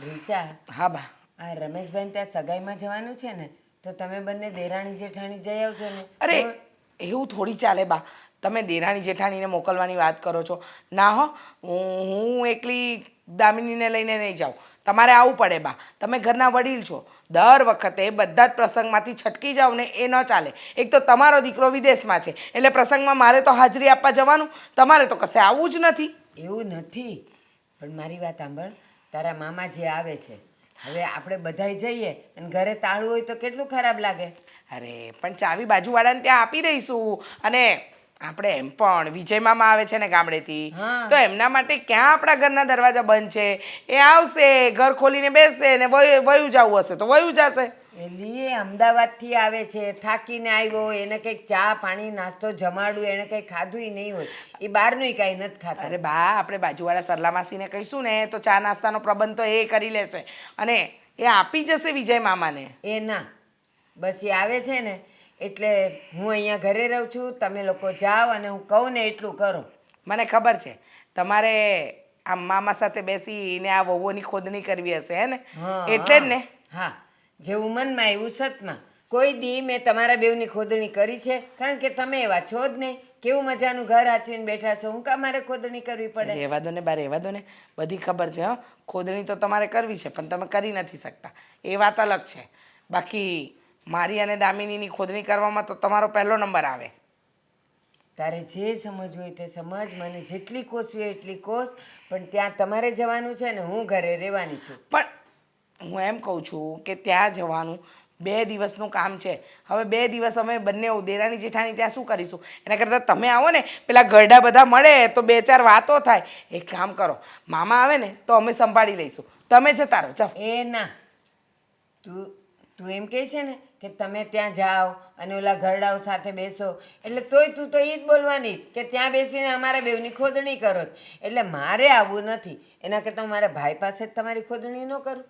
રીચા, હા બા. આ રમેશભાઈ ત્યાં સગાઈમાં જવાનું છે ને, તો તમે બંને દેરાણી જેઠાણી જઈ આવજો ને. અરે એવું થોડી ચાલે બા. તમે દેરાણી જેઠાણીને મોકલવાની વાત કરો છો. ના હો, હું એકલી દામિનીને લઈને નહીં જાઉં. તમારે આવવું પડે બા. તમે ઘરના વડીલ છો. દર વખતે બધા જ પ્રસંગમાંથી છટકી જાઓ ને એ ન ચાલે. એક તો તમારો દીકરો વિદેશમાં છે એટલે પ્રસંગમાં મારે તો હાજરી આપવા જવાનું, તમારે તો કશે આવવું જ નથી. એવું નથી, પણ મારી વાત સાંભળ. તારા મામા જે આવે છે, હવે આપણે બધાય જઈએ અને ઘરે તાળું હોય તો કેટલું ખરાબ લાગે. અરે પણ ચાવી બાજુવાળાને ત્યાં આપી દઈશું. અને આપણે એમ પણ વિજય મામા આવે છે ને ગામડેથી, હા. તો એમના માટે ક્યાં આપણા ઘરના દરવાજા બંધ છે. એ આવશે, ઘર ખોલીને બેસશે ને વયું જવું હશે તો વયું જશે. એલી એ અમદાવાદથી આવે છે, થાકીને આવ્યો હોય, એને કંઈક ચા પાણી નાસ્તો જમાડું, એને કંઈ ખાધું નહીં હોય, એ બહારનું કાંઈ નથી ખાતા. અરે બા, આપણે બાજુવાળા સરલા માસીને કહીશું ને તો ચા નાસ્તાનો પ્રબંધ તો એ કરી લેશે અને એ આપી જશે વિજય મામાને. એ ના, બસ એ આવે છે ને એટલે હું અહીંયા ઘરે રહું છું, તમે લોકો જાઓ અને હું કહું ને એટલું કરો. મને ખબર છે તમારે આ મામા સાથે બેસીને આ વહુઓની ખોદણી કરવી હશે હે ને, એટલે જ ને. હા, જેવું મનમાં એવું સતમાં. કોઈ દી મેં તમારા બેવની ખોદણી કરી છે? કારણ કે તમે એવા છો જ નહીં. કેવું મજાનું ઘર હાચવીને બેઠા છો, હું કાં મારે ખોદણી કરવી પડે? રહેવા દો ને બા, રહેવા દો ને. બધી ખબર છે. હા, ખોદણી તો તમારે કરવી છે પણ તમે કરી નથી શકતા, એ વાત અલગ છે. બાકી મારી અને દામિનીની ખોદણી કરવામાં તો તમારો પહેલો નંબર આવે. તારે જે સમજવું હોય તે સમજ, મને જેટલી કોસવી હોય એટલી કોસ, પણ ત્યાં તમારે જવાનું છે ને હું ઘરે રહેવાની છું. પણ હું એમ કહું છું કે ત્યાં જવાનું 2 દિવસનું કામ છે. હવે 2 દિવસ અમે બંને દેરાણી જેઠાણી ત્યાં શું કરીશું? એના કરતાં તમે આવો ને, પેલા ગરડા બધા મળે તો 2-4 વાતો થાય. એક કામ કરો, મામા આવે ને તો અમે સંભાળી લઈશું, તમે જતા રહો. ચાલ. એ ના, તું એમ કહે છે ને કે તમે ત્યાં જાઓ અને ઓલા ઘરડાઓ સાથે બેસો, એટલે તોય તું તો એ જ બોલવાની જ કે ત્યાં બેસીને અમારા બેવની ખોદણી કરો. એટલે મારે આવવું નથી. એના કરતાં મારા ભાઈ પાસે જ તમારી ખોદણી ન કરું.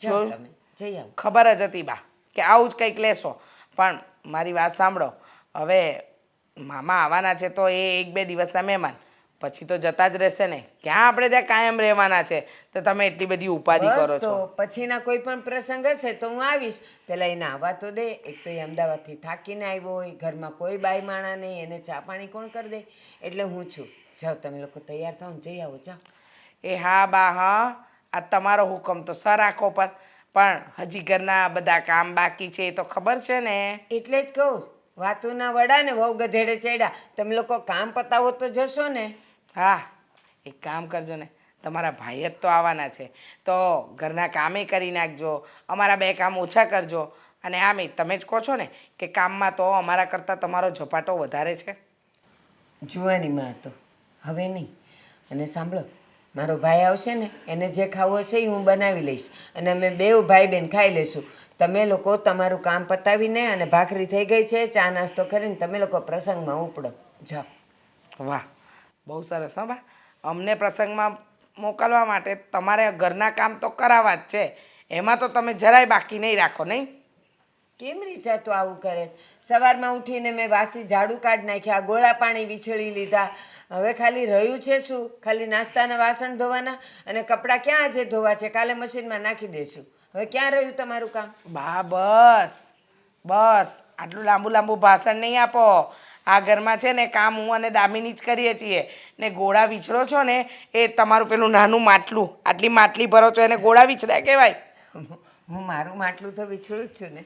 જાઓ તમે, જઈ આવો. ખબર જ હતી બા કે આવું જ કંઈક લેશો. પણ મારી વાત સાંભળો, હવે મામા આવવાના છે તો એ 1-2 દિવસના મહેમાન, પછી તો જતા જ રહેશે ને. ક્યાં આપણે ત્યાં કાયમ રહેવાના છે તો તમે એટલી બધી ઉપાધિ કરો બસ છો? તો પછીના કોઈ પણ પ્રસંગ હશે તો હું આવીશ. પેલા એને આવવા તો દે. એક તો એ અમદાવાદથી થાકીને આવ્યો હોય, ઘરમાં કોઈ બાઈ માણા નહીં, એને ચા પાણી કોણ કરી દે? એટલે હું છું. જાઓ તમે લોકો તૈયાર થાવ ને જઈ આવો. જાઓ. એ હા બા, હા, આ તમારો હુકમ તો સર આંખો પર, પણ હજી ઘરના બધા કામ બાકી છે એ તો ખબર છે ને. એટલે જ કહું, વાતુના વડા ને વહુ ગધેડે ચડ્યા. તમે લોકો કામ પતાવો તો જશો ને. હા, એક કામ કરજો ને, તમારા ભાઈ જ તો આવવાના છે તો ઘરના કામે કરી નાખજો, અમારા 2 કામ ઓછા કરજો. અને આમે તમે જ કહો છો ને કે કામમાં તો અમારા કરતાં તમારો ઝપાટો વધારે છે. જુવાની માં તો હવે નહીં. અને સાંભળો, મારો ભાઈ આવશે ને, એને જે ખાવું હશે એ હું બનાવી લઈશ અને અમે 2 ભાઈ બહેન ખાઈ લઈશું. તમે લોકો તમારું કામ પતાવીને, અને ભાખરી થઈ ગઈ છે, ચા નાસ્તો કરીને તમે લોકો પ્રસંગમાં ઉપડો. જાઓ. વાહ, બહુ સરસ. હા બા, અમને પ્રસંગમાં મોકલવા માટે તમારે ઘરના કામ તો કરાવવા જ છે. એમાં તો તમે જરાય બાકી નહીં રાખો, નહીં? કેમ રીચા તો આવું કરે? સવારમાં ઉઠીને મેં વાસી ઝાડુ કાઢી નાખ્યા, ગોળા પાણી વિછળી લીધા. હવે ખાલી રહ્યું છે શું? ખાલી નાસ્તાના વાસણ ધોવાના, અને કપડાં ક્યાં આજે ધોવા છે? કાલે મશીનમાં નાખી દઈશું. હવે ક્યાં રહ્યું તમારું કામ? બા બસ બસ, આટલું લાંબુ લાંબુ ભાષણ નહીં આપો. આ ઘરમાં છે ને કામ હું અને દામિની જ કરીએ છીએ. ને ગોળા વિછળો છો ને એ તમારું પેલું નાનું માટલું, આટલી માટલી ભરો છો એને ગોળા વિછળ્યા કહેવાય. હું મારું માટલું તો વિછળું જ છું ને.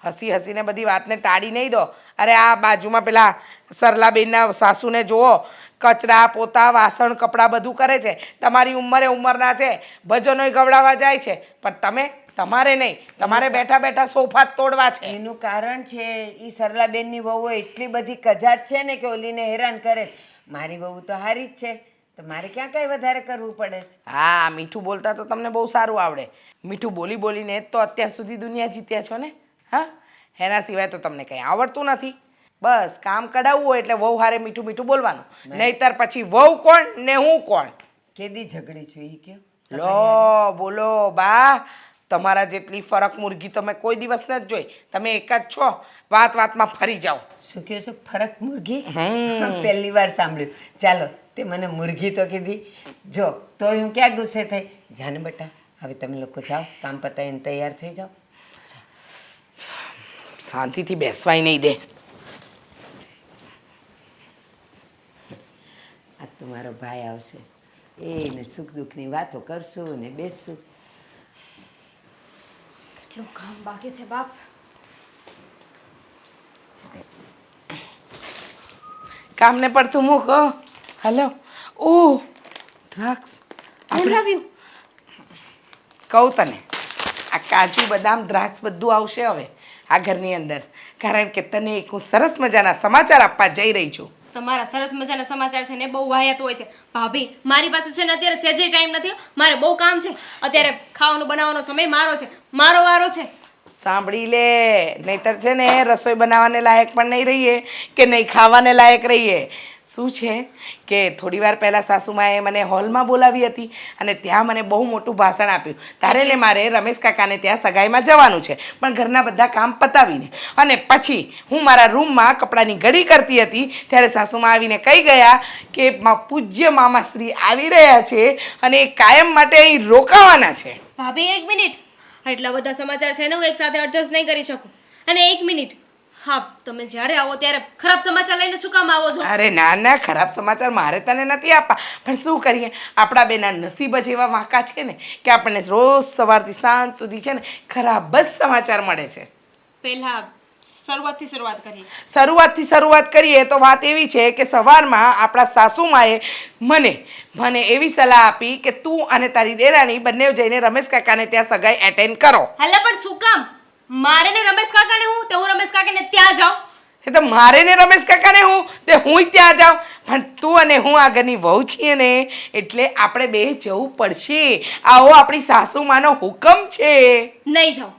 હસી હસીને બધી વાતને ટાળી નહીં દો. અરે આ બાજુમાં પેલા સરલાબેનના સાસુને જુઓ, કચરા પોતા વાસણ કપડાં બધું કરે છે. તમારી ઉંમરના છે, ભજનોય ગવડાવવા જાય છે, પણ તમારે નહીં. તમારે બેઠા બેઠા સોફા જ તોડવા છે. એનું કારણ છે એ સરલાબેનની વહુ એટલી બધી કજાત છે ને કે ઓલીને હેરાન કરે. મારી વહુ તો હારી જ છે, તો મારે ક્યાં કાંઈ વધારે કરવું પડે છે? હા, મીઠું બોલતા તો તમને બહુ સારું આવડે. મીઠું બોલી બોલીને તો અત્યાર સુધી દુનિયા જીત્યા છો ને. હા, એના સિવાય તો તમને કંઈ આવડતું નથી. બસ કામ કઢાવવું હોય એટલે વહુ હારે મીઠું મીઠું બોલવાનું, નહીંતર પછી વહુ કોણ ને હું કોણ? કેદી ઝઘડી છું એ કયો? લો બોલો બા, તમારા જેટલી ફરક મુર્ગી તમે કોઈ દિવસ નથી જોઈ. તમે એક જ છો, વાત વાતમાં ફરી જાઓ. શું કહો છો? ફરક મુર્ગી? પહેલી વાર સાંભળ્યું. ચાલો તે મને મુરઘી તો કીધી. જો તો હું ક્યાં ગુસ્સે થઈ. જાને બેટા, હવે તમે લોકો જાઓ, કામ પતાવીને તૈયાર થઈ જાઓ. શાંતિથી બેસવાય નહીં દે. આ તો મારો ભાઈ આવશે, એને સુખ દુઃખની વાતો કરશું ને બેસશું. કેટલું કામ બાકી છે બાપ. કામને પડતું મૂકો. હલો. ઓહ, દ્રાક્ષ. હું લાવ્યું? કહું તને, આ કાજુ બદામ દ્રાક્ષ બધું આવશે હવે આ ઘરની અંદર, કારણ કે તને એક હું સરસ મજાના સમાચાર આપવા જઈ રહી છું. તમારા સરસ મજાના સમાચાર છે ને બહુ વાહિયાત હોય છે ભાભી. મારી પાસે છે ને અત્યારે સહેજે ટાઈમ નથી. મારે બહુ કામ છે અત્યારે. ખાવાનું બનાવવાનો સમય મારો છે, મારો વારો છે. સાંભળી લે, નહીતર છે ને રસોઈ બનાવવાને લાયક પણ નહીં રહીએ કે નહીં ખાવાને લાયક રહીએ. શું છે કે થોડી વાર પહેલાં સાસુમાએ મને હોલમાં બોલાવી હતી અને ત્યાં મને બહુ મોટું ભાષણ આપ્યું. તારે ને મારે રમેશ કાકાને ત્યાં સગાઈમાં જવાનું છે, પણ ઘરના બધા કામ પતાવીને. અને પછી હું મારા રૂમમાં કપડાની ઘડી કરતી હતી ત્યારે સાસુમાં આવીને કહી ગયા કે પૂજ્ય મામાશ્રી આવી રહ્યા છે અને એ કાયમ માટે અહીં રોકાવાના છે. ભાભી એક મિનિટ, એટલા બધા સમાચાર છે ને હું એક સાથે એડજસ્ટ નહીં કરી શકું. અને એક મિનિટ, હા તમે જ્યારે આવો ત્યારે ખરાબ સમાચાર લઈને શું કામ આવો છો? અરે ના ના, ખરાબ સમાચાર મારે તને નથી આપવા, પણ શું કરીએ, આપણા બેના નસીબ જ એવા વાંકા છે ને કે આપણને રોજ સવારથી સાંજ સુધી છે ને ખરાબ જ સમાચાર મળે છે. પહેલા શરૂઆતથી શરૂઆત કરીએ. શરૂઆત કરીએ તો વાત એવી છે કે સવારમાં આપણા સાસુમાએ મને એવી સલાહ આપી કે તું અને તારી દેરાણી બંને જઈને રમેશ કાકાને ત્યાં સગાઈ એટેન્ડ કરો. હાલે પણ શું કામ? મારે ને રમેશ કાકાને હું તે હું રમેશ કાકાને ત્યાં જાઉં? એ તો મારે ને રમેશ કાકાને હું તે હું ત્યાં જાઉં, પણ તું અને હું આગળની વહુ છીએ ને એટલે આપણે બે જવું પડશે. આવો આપણી સાસુમાનો હુકમ છે. નહીં જાઉં,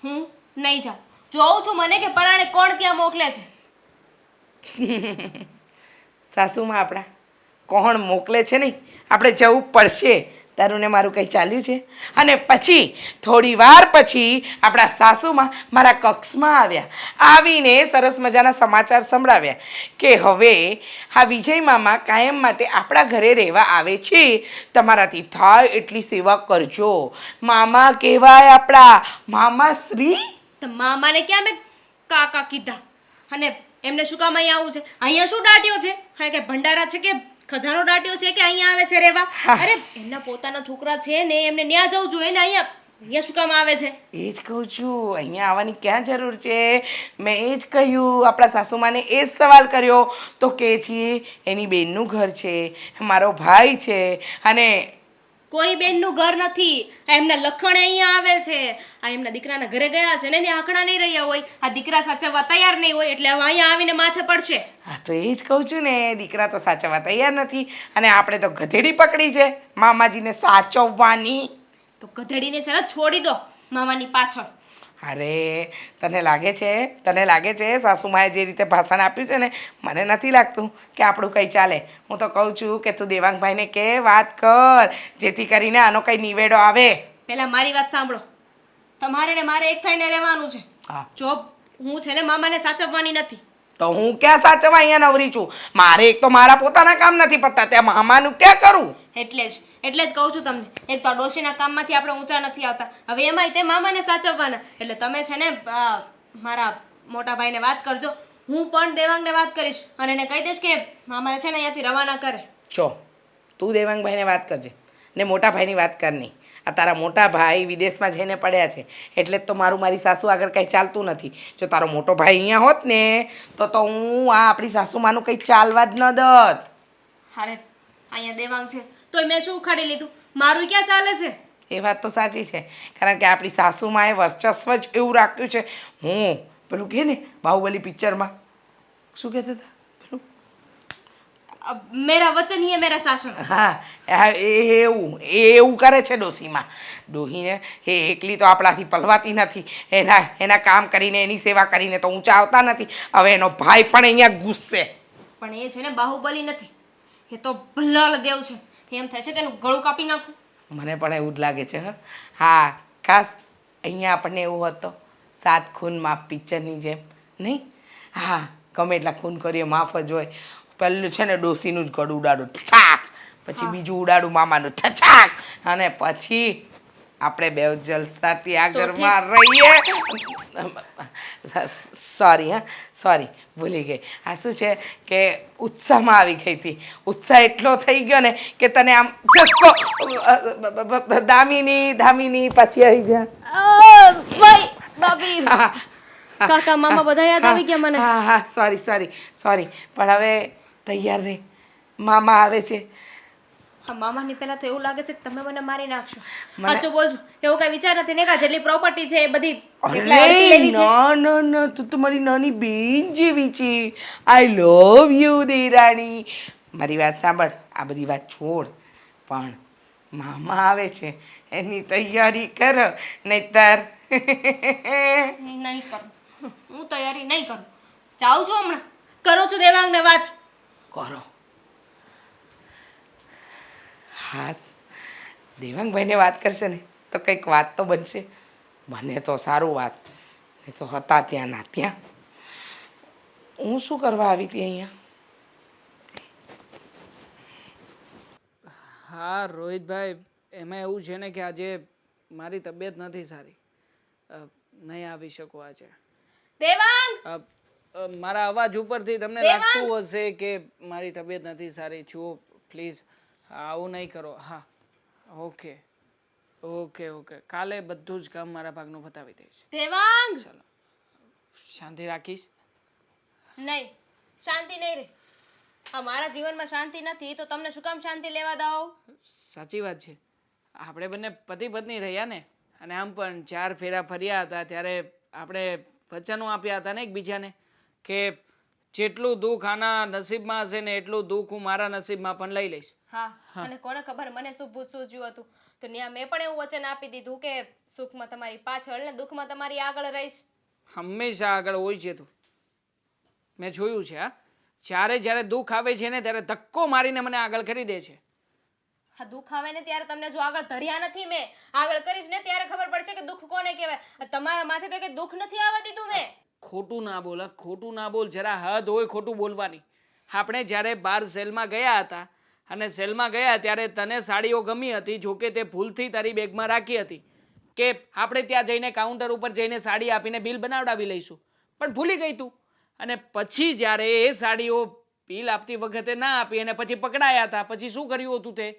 હું નહીં જાઉં. જોઉં છું મને કે પરાણે કોણ ત્યાં મોકલે છે. સાસુમાં આપણા કોણ મોકલે છે નહીં, આપણે જવું પડશે. તારું ને મારું કંઈ ચાલ્યું છે. અને પછી થોડી વાર પછી આપણા સાસુમાં મારા કક્ષમાં આવ્યા, આવીને સરસ મજાના સમાચાર સંભળાવ્યા કે હવે આ વિજય મામા કાયમ માટે આપણા ઘરે રહેવા આવે છે. તમારાથી થાય એટલી સેવા કરજો. મામા કહેવાય આપણા મામાશ્રી. તો મામાને ક્યાં મેં કાકા કીધા? અને એમને શું કામ અહીંયા આવવું છે? અહીંયા શું દાટ્યો છે? હા કે ભંડારા છે કે ખજાનો દાટ્યો છે કે અહીંયા આવે છે રહેવા? અરે એમના પોતાના છોકરા છે ને, એમને ન્યા જવું જોઈએ ને અહીંયા શું કામ આવે છે? એ જ કહું છું, અહીંયા આવવાની ક્યાં જરૂર છે? મેં એ જ કહ્યું, આપણા સાસુમાને એ જ સવાલ કર્યો તો કે છે એની બેનનું ઘર છે, મારો ભાઈ છે. અને કોઈ બેનનું ઘર નથી. એમના લખણ અહીંયા આવે છે. આ એમના દીકરાના ઘરે ગયા છે ને એને આંકડા નહીં રહ્યા હોય, આ દીકરા સાચવવા તૈયાર નહીં હોય એટલે હવે અહીંયા આવીને માથે પડશે. હા તો એ જ કહું છું ને, દીકરા તો સાચવવા તૈયાર નથી અને આપણે તો ગધેડી પકડી છે મામાજીને સાચવવાની. તો ગધેડીને છે ને છોડી દો મામાની પાછળ. અરે તને લાગે છે સાસુમાએ જે રીતે ભાષણ આપ્યું છે ને, મને નથી લાગતું કે આપણું કંઈ ચાલે. હું તો કહું છું કે તું દેવાંગભાઈને કે વાત કર, જેથી કરીને આનો કંઈ નિવેડો આવે. પહેલા મારી વાત સાંભળો. તમારે ને મારે એક થઈને રહેવાનું છે. હા. જો હું છે ને મામાને સાચવવાની નથી. તો હું ક્યાં સાચવા અહીંયા નવરી છું? મારે એક તો મારા પોતાના કામ નથી પતતા, ત્યાં મામાનું ક્યાં કરું? એટલે જ કહું છું તમને, એક તો ડોશીના કામમાંથી આપણે ઊંચા નથી આવતા, હવે એમાંય તે મામાને સાચવવાના. એટલે તમે છે ને મારા મોટા ભાઈને વાત કરજો. હું પણ દેવાંગને વાત કરીશ અને એને કહી દઈશ કે મામાને છે ને અહીંયાથી રવાના કરે. જો તું દેવાંગભાઈને વાત કરજે ને મોટા ભાઈની વાત કર નહીં. આ તારા મોટા ભાઈ વિદેશમાં જઈને પડ્યા છે એટલે જ તો મારી સાસુ આગળ કંઈ ચાલતું નથી. જો તારો મોટો ભાઈ અહીંયા હોત ને તો હું આ આપણી સાસુમાનું કંઈ ચાલવા જ ન દત. અરે અહીંયા દેવાંગ છે તોય મેં શું ઉખાડી લીધું? મારું ક્યાં ચાલે છે? એ વાત તો સાચી છે, કારણ કે આપણી સાસુમાએ વર્ચસ્વ જ એવું રાખ્યું છે. હું પેલું કહે ને બાહુબલી પિક્ચરમાં શું કહેતા હતા પેલું, મેરા વચન હી મેરા શાસન. હા એવું કરે છે ડોસીમાં. ડોહીને એ એકલી તો આપણાથી પલવાતી નથી, એના કામ કરીને એની સેવા કરીને તો ઊંચા આવતા નથી. હવે એનો ભાઈ પણ અહીંયા ગુસ્સે. પણ એ છે ને બાહુબલી નથી, એ તો ભલ્લાલ દેવ છે. એમ થાય છે કે એનું ગળું કાપી નાખું. મને પણ એવું જ લાગે છે. હા ખાસ અહીંયા આપણને એવું હતો 7 ખૂન માફ પિક્ચરની જેમ નહીં? હા ગમે એટલા ખૂન કરીએ માફ જ હોય. પહેલું છે ને ડોસીનું જ ગળું ઉડાડું છાક, પછી બીજું ઉડાડું મામાનું છછાક, અને પછી આપણે બે જલસાથી આ ઘરમાં રહીએ. સોરી હા, સોરી, ભૂલી ગઈ. આ શું છે કે ઉત્સાહમાં આવી ગઈ હતી. ઉત્સાહ એટલો થઈ ગયો ને કે તને આમ ધક્કો, દામિની દામિની પાછી આવી જા. ભાઈ ભાભી કાકા મામા બધા યાદ આવી ગયા મને. હા હા, સોરી સોરી સોરી, પણ હવે તૈયાર રહે, મામા આવે છે. હા, મામાની પહેલા તો એવું લાગે છે કે તમે મને મારી નાખશો. મને- સાચું બોલજો, એવું કઈ વિચાર નથી ને? જેટલી પ્રોપર્ટી છે એ બધી અરે એકલા અડકી લેવી છે. ના ના ના, તું તો મારી નાની બેન જેવી છે. આઈ લવ યુ દેરાણી. મારી વાત સાંભળ, આ બધી વાત છોડ, પણ મામા આવે છે એની તૈયારી કર, નહીતર નહીં કરું, હું તૈયારી નહીં કરું. જાઉં છું હમણાં, કરું છું દેવાંગને વાત. કરો. હાસ, દેવાંગભાઈને વાત કરશે ને તો કંઈક વાત તો બનશે. બને તો સારું વાત, નહીં તો હતા ત્યાં ના ત્યાં. હું શું કરવા આવી હતી અહીંયા? હા રોહિતભાઈ, એમાં એવું છે ને કે આજે મારી તબિયત નથી સારી, નહીં આવી શકું આજે. દેવાંગ! મારા અવાજ ઉપરથી તમને લાગતું હશે કે મારી તબિયત નથી સારી. જુઓ પ્લીઝ, આવું નહીં કરો. હા, ઓકે ઓકે ઓકે, કાલે બધું જ કામ મારા ભાગનું પતાવી દઈશ. દેવાંગ! ચાલો, શાંતિ રાખીશ. નહીં, શાંતિ નહીં રે. હા, મારા જીવનમાં શાંતિ નથી તો તમને શું કામ શાંતિ લેવા દઉં? સાચી વાત છે, આપણે બંને પતિ પત્ની રહ્યા ને, અને આમ પણ 4 ફેરા ફર્યા હતા ત્યારે આપણે વચનો આપ્યા હતા ને એકબીજાને કે જેટલું દુઃખ આના નસીબમાં હશે ને એટલું દુઃખ હું મારા નસીબમાં પણ લઈ લઈશ. હા, અને કોને ખબર મને શું ભૂત સૂઝ્યું હતું, તો ન્યા મેં પણ એવું વચન આપી દીધું કે સુખમાં તમારી પાછળ ને દુઃખમાં તમારી આગળ રહીશ. હંમેશા આગળ હોય છે તું, મેં જોયું છે. હા, જ્યારે દુઃખ આવે છે ને ત્યારે ધક્કો મારીને મને આગળ કરી દે છે. હા, દુઃખ આવે ને ત્યારે તમને જો આગળ ધર્યા નથી મેં, આગળ કરીશ ને ત્યારે ખબર પડશે કે દુઃખ કોને કહેવાય. તમારા માથે તો કે દુઃખ નથી આવવા દીધું મેં. ખોટું ના બોલ, ખોટું ના બોલ, જરા હદ હોય ખોટું બોલવાની. આપણે જ્યારે બહાર સેલમાં ગયા હતા અને સેલમાં ગયા ત્યારે તને સાડીઓ ગમી હતી, જોકે તે ભૂલથી તારી બેગમાં રાખી હતી કે આપણે ત્યાં જઈને કાઉન્ટર ઉપર જઈને સાડી આપીને બિલ બનાવડાવી લઈશું, પણ ભૂલી ગઈ તું. અને પછી જ્યારે એ સાડીઓ બિલ આપતી વખતે ના આપી અને પછી પકડાયા હતા, પછી શું કર્યું હતું તે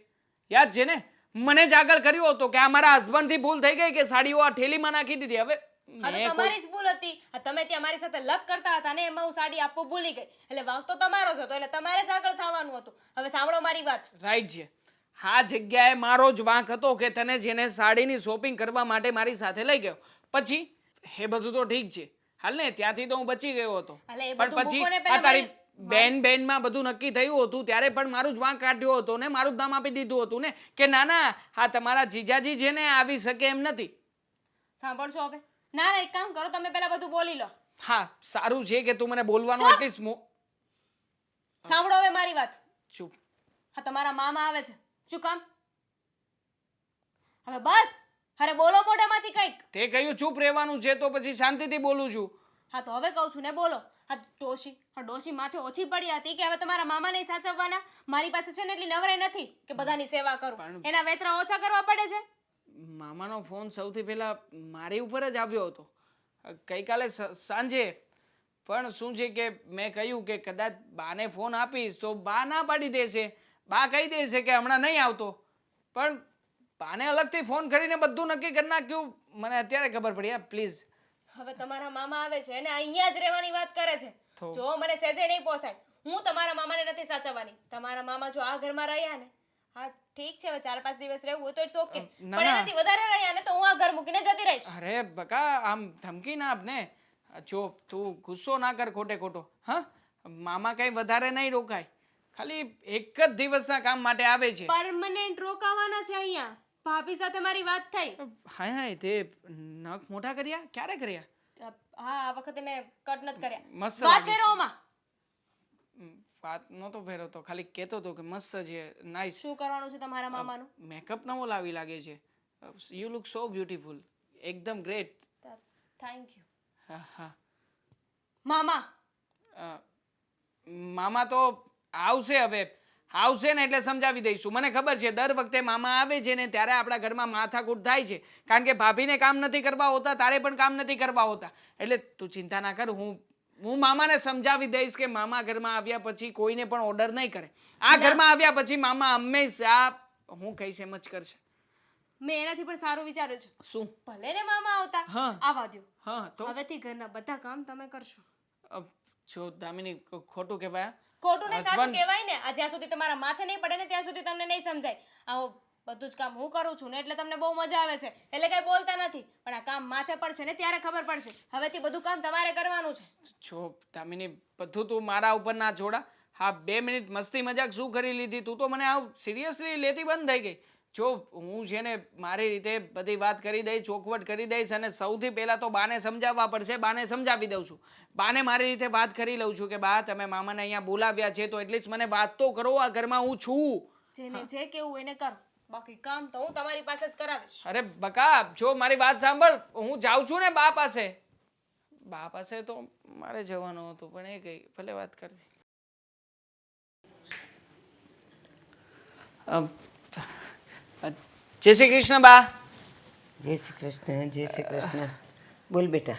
યાદ છે ને? મને જ આગળ કર્યો હતો કે આ મારા હસબન્ડથી ભૂલ થઈ ગઈ કે સાડીઓ આ થેલીમાં નાખી દીધી. હવે આ તો તમારી જ ભૂલ હતી. આ તમે ત્યાં મારી સાથે લપ કરતા હતા ને એમાં હું સાડી આપવું ભૂલી ગઈ, એટલે વાંક તો તમારો જ હતો, એટલે તમારે જ આગળ થવાનું હતું. હવે સાંભળો મારી વાત. રાઈટ છે, આ જગ્યાએ મારો જ વાંક હતો કે તને જેને સાડીની શોપિંગ કરવા માટે મારી સાથે લઈ ગયો. પછી એ બધું તો ઠીક છે, હાલ ને, ત્યાંથી તો હું બચી ગયો હતો. એટલે એ પણ બધું પછી મૂકો ને આ પહેલા તારી બેનમાં બધું નક્કી થયું હતું ત્યારે પણ મારું જ વાંક કાઢ્યો હતો ને, મારું જ નામ આપી દીધું હતું ને કે ના ના, હા તમારા જીજાજી છે ને આવી શકે એમ નથી. સાંભળશો હવે? ના ના, એક કામ કરો, તમે પહેલા બધું બોલી લો. હા, સારું છે કે તું મને બોલવાનું એટલીસ્ટ સાંભળો હવે મારી વાત. ચૂપ. હા, તમારા મામા આવે છે. શું કામ? હવે બસ, અરે બોલો મોઢામાંથી કંઈક. તે કહ્યું ચૂપ રહેવાનું છે તો પછી શાંતિથી બોલું છું. હા, તો હવે કહું છું ને, બોલો. હા, ડોશી માથે ઓછી પડી હતી કે હવે તમારા મામાને સાચવવાના. મારી પાસે છે ને એટલી નવરાઈ નથી કે બધાની સેવા કરું, એના વેતરા ઓછા કરવા પડે છે. મામાનો ફોન સૌથી પહેલા મારી ઉપર જ આવ્યો હતો ગઈકાલે સાંજે. પણ શું છે કે મેં કહ્યું કે કદાચ બાને ફોન આપીશ તો બા ના પાડી દેશે, બા કહી દેશે કે હમણાં નહીં આવતો. પણ બાને અલગથી ફોન કરીને બધું નક્કી કરી નાખ્યું, મને અત્યારે ખબર પડી. હા પ્લીઝ. હવે તમારા મામા આવે છે અને અહીંયા જ રહેવાની વાત કરે છે. જો મને સહેજે નહીં પોસાય, હું તમારા મામાને નથી સાચવવાની. તમારા મામા જો આ ઘરમાં રહ્યા ને, હા ઠીક છે, હવે 4-5 દિવસ રહેવું હોય તો ઇટ્સ ઓકે, પણ એનાથી વધારે રહ્યા ને તો હું આ ઘર મૂકીને જતી રહીશ. અરે બકા, આમ ધમકી ના આપને. જો તું ગુસ્સો ના કર ખોટે ખોટો. હા, મામા કઈ વધારે નહીં રોકાય, ખાલી એક જ દિવસના કામ માટે આવે છે. પરમનન્ટ રોકાવાના છે અહીંયા. ભાભી સાથે મારી વાત થઈ. હા હા, તે નખ મોટા કર્યા? ક્યારે કર્યા? હા, આ વખતે મેં કટ નથી કર્યા. મસ્ત વાત લાગે છે. ફેરો માં. વાત નહોતો ફેરવતો, ખાલી કહેતો હતો કે મસ્ત છે, નાઈસ. શું કરવાનું છે તમારા મામાનું? મેકઅપ નવો લાવી લાગે છે. યુ લુક સો બ્યુટીફુલ, એકદમ ગ્રેટ. Thank you. હા હા. મામા મામા તો આવશે હવે આવશે ને એટલે સમજાવી દઈશું. મને ખબર છે દર વખતે મામા આવે છે ને ત્યારે આપણા ઘરમાં માથાકૂટ થાય છે, કારણ કે ભાભીને કામ નથી કરવા હોતા, તારે પણ કામ નથી કરવા હોતા. એટલે તું ચિંતા ના કર, હું મામાને સમજાવી દઈશ કે મામા ઘરમાં આવ્યા પછી કોઈને પણ ઓર્ડર નહીં કરે. આ ઘરમાં આવ્યા પછી મામા હંમેશા હું કહીશ એમ જ કરશે. મેં એનાથી પણ સારું વિચાર્યું છે. શું? ભલે ને મામા આવતા હા. આવવા દ્યો. હા તો હવેથી ઘરના બધા કામ તમે કરશો. જો દામિની ખોટું કહેવાય. ખોટું ને સાચું કહેવાય ને. આ જ્યાં સુધી તમારા માથે નહીં પડે ને ત્યાં સુધી તમને નહીં સમજાય. આવો બધું જ કામ હું કરું છું ને એટલે તમને બહુ મજા આવે છે, એટલે કઈ બોલતા નથી. પણ આ કામ માથે પડશે ને ત્યારે ખબર પડશે. હવેથી બધું કામ તમારે કરવાનું છે. જો દામિની બધું તું મારા ઉપર ના જોડા. હા 2 મિનિટ મસ્તી મજાક શું કરી લીધી, તું તો મને આવ સિરિયસલી લેતી બંધ થઈ ગઈ. જો હું છે ને મારી રીતે બધી વાત કરી દઈશ, ચોખવટ કરી દઈશ, અને સૌથી પહેલાં તો બાને સમજાવવા પડશે. બાને સમજાવી દઉં છું. બાને મારી રીતે વાત કરી લઉં છું કે બા તમે મામાને અહીંયા બોલાવ્યા છે તો એટલીસ્ટ મને વાત તો કરો, આ ઘરમાં હું છું. જેને જે કેવું એને કરો, બાકી કામ તો હું તમારી પાસે જ કરાવીશ. અરે બકા જો મારી વાત સાંભળ, હું જાઉં છું ને બા પાસે. બા પાસે તો મારે જવાનું હતું પણ એ ગઈ, ભલે વાત કરતી. જય શ્રી કૃષ્ણ બા. જય શ્રી કૃષ્ણ, જય શ્રી કૃષ્ણ. બોલ બેટા.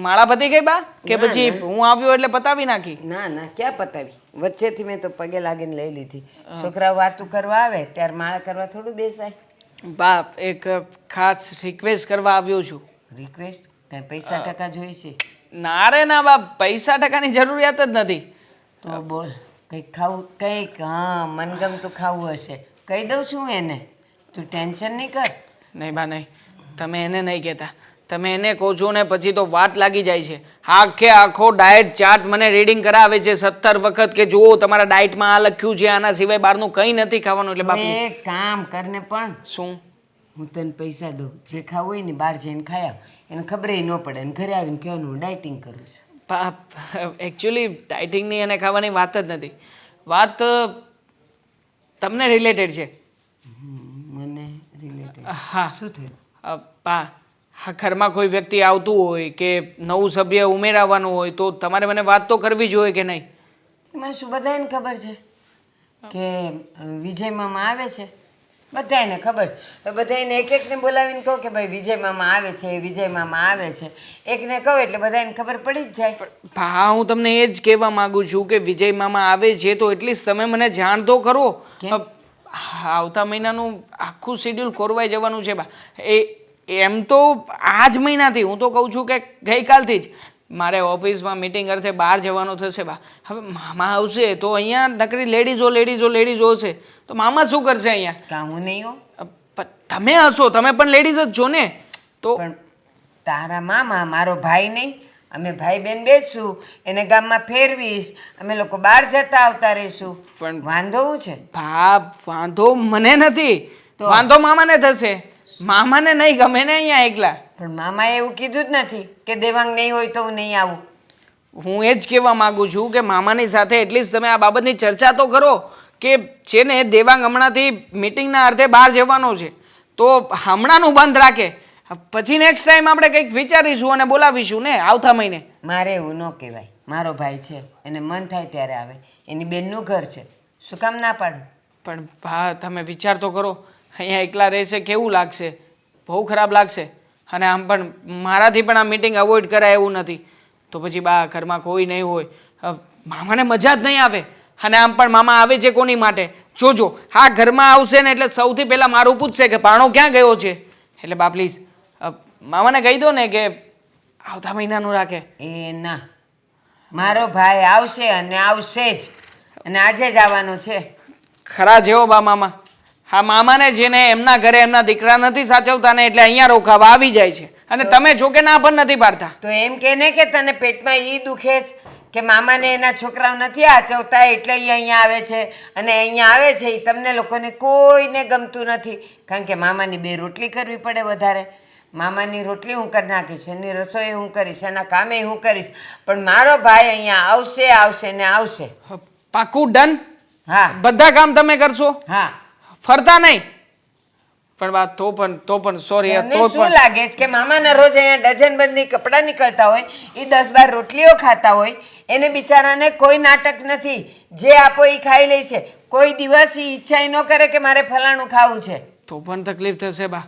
માળા પતી ગઈ બા કે ના, પછી ના. હું આવ્યો એટલે પતાવી નાખી? ના ના ક્યાં પતાવી, વચ્ચેથી મેં તો પગે લાગીને લઈ લીધી. છોકરાઓ વાતું કરવા આવે ત્યારે માળા કરવા થોડું બેસાય. બા એક ખાસ રિક્વેસ્ટ કરવા આવ્યો છું. રિક્વેસ્ટ? કાંઈ પૈસા ટકા જોઈશે? ના રે ના બા, પૈસા ટકાની જરૂરિયાત જ નથી. તો બોલ, કંઈક ખાવું, કંઈક હા મનગમતું ખાવું હશે કહી દઉં છું એને, તું ટેન્શન નહીં કર. નહીં બા નહીં, તમે એને નહીં કહેતા. તમે એને કહો છો ને પછી તો વાત લાગી જાય છે. આખે આખો ડાયટ ચાર્ટ મને રીડિંગ કરાવે છે 17 વખત કે જુઓ તમારા ડાયટમાં આ લખ્યું છે, આના સિવાય બહારનું કંઈ નથી ખાવાનું. એટલે તું બાપુ એક કામ કરને પણ, શું? હું તને પૈસા દઉં, જે ખાવું હોય ને બહાર જઈને ખાઈ આવ. એને ખબર ન પડે અને ઘરે આવીને કહેવાનું હું ડાયટિંગ કરું છું. બાપ એકચ્યુઅલી ડાયટિંગની અને ખાવાની વાત જ નથી. વાત તમને રિલેટેડ છે. મને રિલેટેડ? હા શું થયું? બા હા ઘરમાં કોઈ વ્યક્તિ આવતું હોય કે નવું સભ્ય ઉમેરાવાનું હોય તો તમારે મને વાત તો કરવી જોઈએ કે નહીં? એમાં શું બધાને ખબર છે કે વિજય મામા આવે છે? બધાને ખબર છે. બધાને એક એકને બોલાવીને કહો કે ભાઈ વિજય મામા આવે છે, વિજય મામા આવે છે. એકને કહો એટલે બધાને ખબર પડી જ જાય. હા હું તમને એ જ કહેવા માંગુ છું કે વિજય મામા આવે છે તો એટલીસ્ટ તમે મને જાણ તો કરો. આવતા મહિનાનું આખું શેડ્યુલ ખોરવાઈ જવાનું છે બા. એમ તો આ જ મહિનાથી, હું તો કહું છું કે ગઈકાલથી જ મારે ઓફિસમાં મિટિંગ અર્થે બહાર જવાનું થશે બા. હવે મામા આવશે તો અહીંયા નકરી લેડીઝો હશે તો મામા શું કરશે અહીંયા? કાં હું નહીં હો. તમે હશો, તમે પણ લેડીઝ જ છો ને. તો પણ તારા મામા મારો ભાઈ નહીં? અમે ભાઈ બેન બેસશું, એને ગામમાં ફેરવીશ, અમે લોકો બહાર જતા આવતા રહીશું. પણ વાંધો શું છે? વાંધો મને નથી, વાંધો મામાને થશે. મામાને નહીં ગમે ને અહીંયા એકલા. પણ મામાએ એવું કીધું જ નથી કે દેવાંગ નહીં હોય તો હું નહીં આવું. હું એ જ કહેવા માંગુ છું કે મામાની સાથે એટલીસ્ટ તમે આ બાબતની ચર્ચા તો કરો કે છે ને દેવાંગ હમણાંથી મિટિંગના અર્થે બહાર જવાનો છે તો હમણાંનું બંધ રાખે, પછી નેક્સ્ટ ટાઈમ આપણે કંઈક વિચારીશું અને બોલાવીશું ને આવતા મહિને. મારે એવું ન કહેવાય. મારો ભાઈ છે, એને મન થાય ત્યારે આવે, એની બેનનું ઘર છે, શું કામ ના પાડું? પણ ભા તમે વિચાર તો કરો, અહીંયા એકલા રહેશે કેવું લાગશે? બહુ ખરાબ લાગશે. અને આમ પણ મારાથી પણ આ મિટિંગ અવોઇડ કરાય એવું નથી. તો પછી બા ઘરમાં કોઈ નહીં હોય, મામાને મજા જ નહીં આવે. અને આમ પણ મામા આવે છે કોની માટે? જોજો હા ઘરમાં આવશે ને એટલે સૌથી પહેલાં મારું પૂછશે કે પાણો ક્યાં ગયો છે. એટલે બા પ્લીઝ મામાને કહી દો ને કે આવતા મહિનાનું રાખે. એ ના, મારો ભાઈ આવશે અને આવશે જ, અને આજે જ આવવાનો છે. ખરા જેવો બા મામા. હા મામાને છે ને એમના ઘરે એમના દીકરા નથી સાચવતા ને એટલે અહીંયા રોકાવા આવી જાય છે. અને તમે જો કે ના પણ નથી પાડતા. તો એમ કે ને કે તને પેટમાં ઈ દુખે છે કે મામાને એના છોકરાઓ નથી આચવતા એટલે ઈ અહીંયા આવે છે, અને અહીંયા આવે છે એ તમને લોકોને કોઈને ગમતું નથી. કારણ કે મામાની 2 રોટલી કરવી પડે વધારે. મામાની રોટલી હું કરી નાખીશ, એની રસોઈ હું કરીશ, એના કામે હું કરીશ, પણ મારો ભાઈ અહીંયા આવશે આવશે ને આવશે. પાકું ડન? હા બધા કામ તમે કરશો? હા. ફરતા નહીં? પણ બા તો પણ સોરી તને તો શું પણ લાગે છે કે મામાના રોજ અહીંયા ડઝન બંધની કપડાં નીકળતા હોય એ 10-12 રોટલીઓ ખાતા હોય એને બિચારાને કોઈ નાટક નથી જે આપો એ ખાઈ લે છે કોઈ દિવસ ઈ ઈચ્છા ય ન કરે કે મારે ફલાણું ખાવું છે તો પણ તકલીફ થશે બા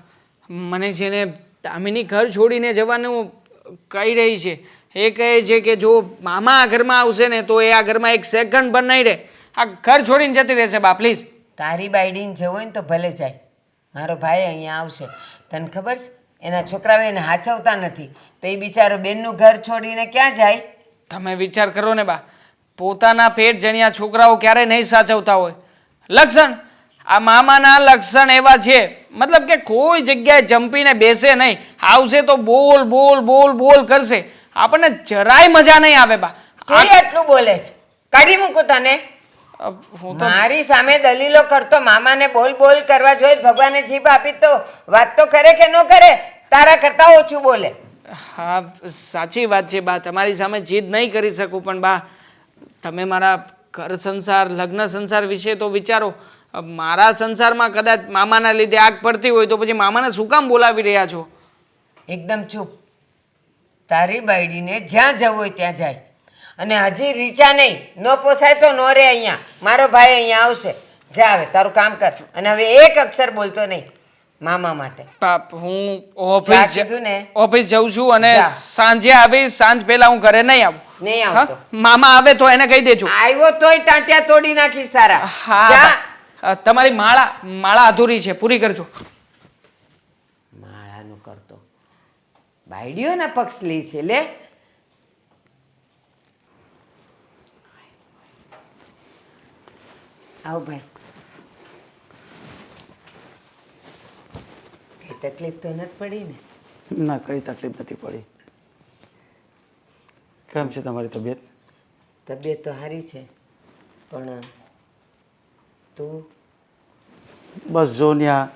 મને છે ને દામિની ઘર છોડીને જવાનું કહી રહી છે એ કહે છે કે જો મામા આ ઘરમાં આવશે ને તો એ આ ઘરમાં એક સેકન્ડ પણ નહીં રહે આ ઘર છોડીને જતી રહેશે બા પ્લીઝ તારી બાયડીને જવું હોય ને તો ભલે જાય મારો ભાઈ અહીંયા આવશે તને ખબર છે એના છોકરાઓ એને હાચવતા નથી તો એ બિચારો બેનનું ઘર છોડીને ક્યાં જાય તમે વિચાર કરો ને બા પોતાના પેટ જણ્યા છોકરાઓ ક્યારે નહીં સાચવતા હોય લક્ષણ આ મામાના લક્ષણ એવા છે મતલબ કે કોઈ જગ્યાએ જંપીને બેસે નહીં આવશે તો બોલ બોલ બોલ બોલ કરશે આપણને જરાય મજા નહીં આવે બા તું આટલું બોલે છે કાઢી મૂકું તને હું તો મારી સામે દલીલો કરતો મામાને બોલ બોલ કરવા જોઈએ ભગવાને જીભ આપી તો વાત તો કરે કે ન કરે તારા કરતા ઓછું બોલે હા સાચી વાત છે બા તમારી સામે જીદ નહીં કરી શકું પણ બા તમે મારા ઘર સંસાર લગ્ન સંસાર વિશે તો વિચારો મારા સંસારમાં કદાચ મામાના લીધે આગ પડતી હોય તો પછી મામાને શું કામ બોલાવી રહ્યા છો એકદમ ચૂપ તારી બાયડીને જ્યાં જવું હોય ત્યાં જાય અને હજી રીચા નહીં ન પોસાય તો નો રે અહીંયા મારો ભાઈ અહીંયા આવશે જા હવે તારું કામ કર અને હવે એક અક્ષર બોલતો નહીં મામા માટે બાપ હું જા કીધું ને. ઓફિસ જઉં છું અને જા. સાંજે આવીશ સાંજ પહેલા હું ઘરે નહીં આવું નહીં હા? આવતો મામા આવે તો એને કહી દેજો આવ્યો તોય ટાંટિયા તોડી નાખીશ તારા હા જા. બા. તમારી માળા અધૂરી છે પૂરી કરજો માળાનું કરતો બાયડીઓના પક્ષ લે છે લે આવ ભાઈ કઈ તકલીફ તો નથી પડી ને ના કઈ તકલીફ નથી પડી કેમ છે તમારી તબિયત તબિયત તો સારી છે પણ તું બસ જો ત્યાં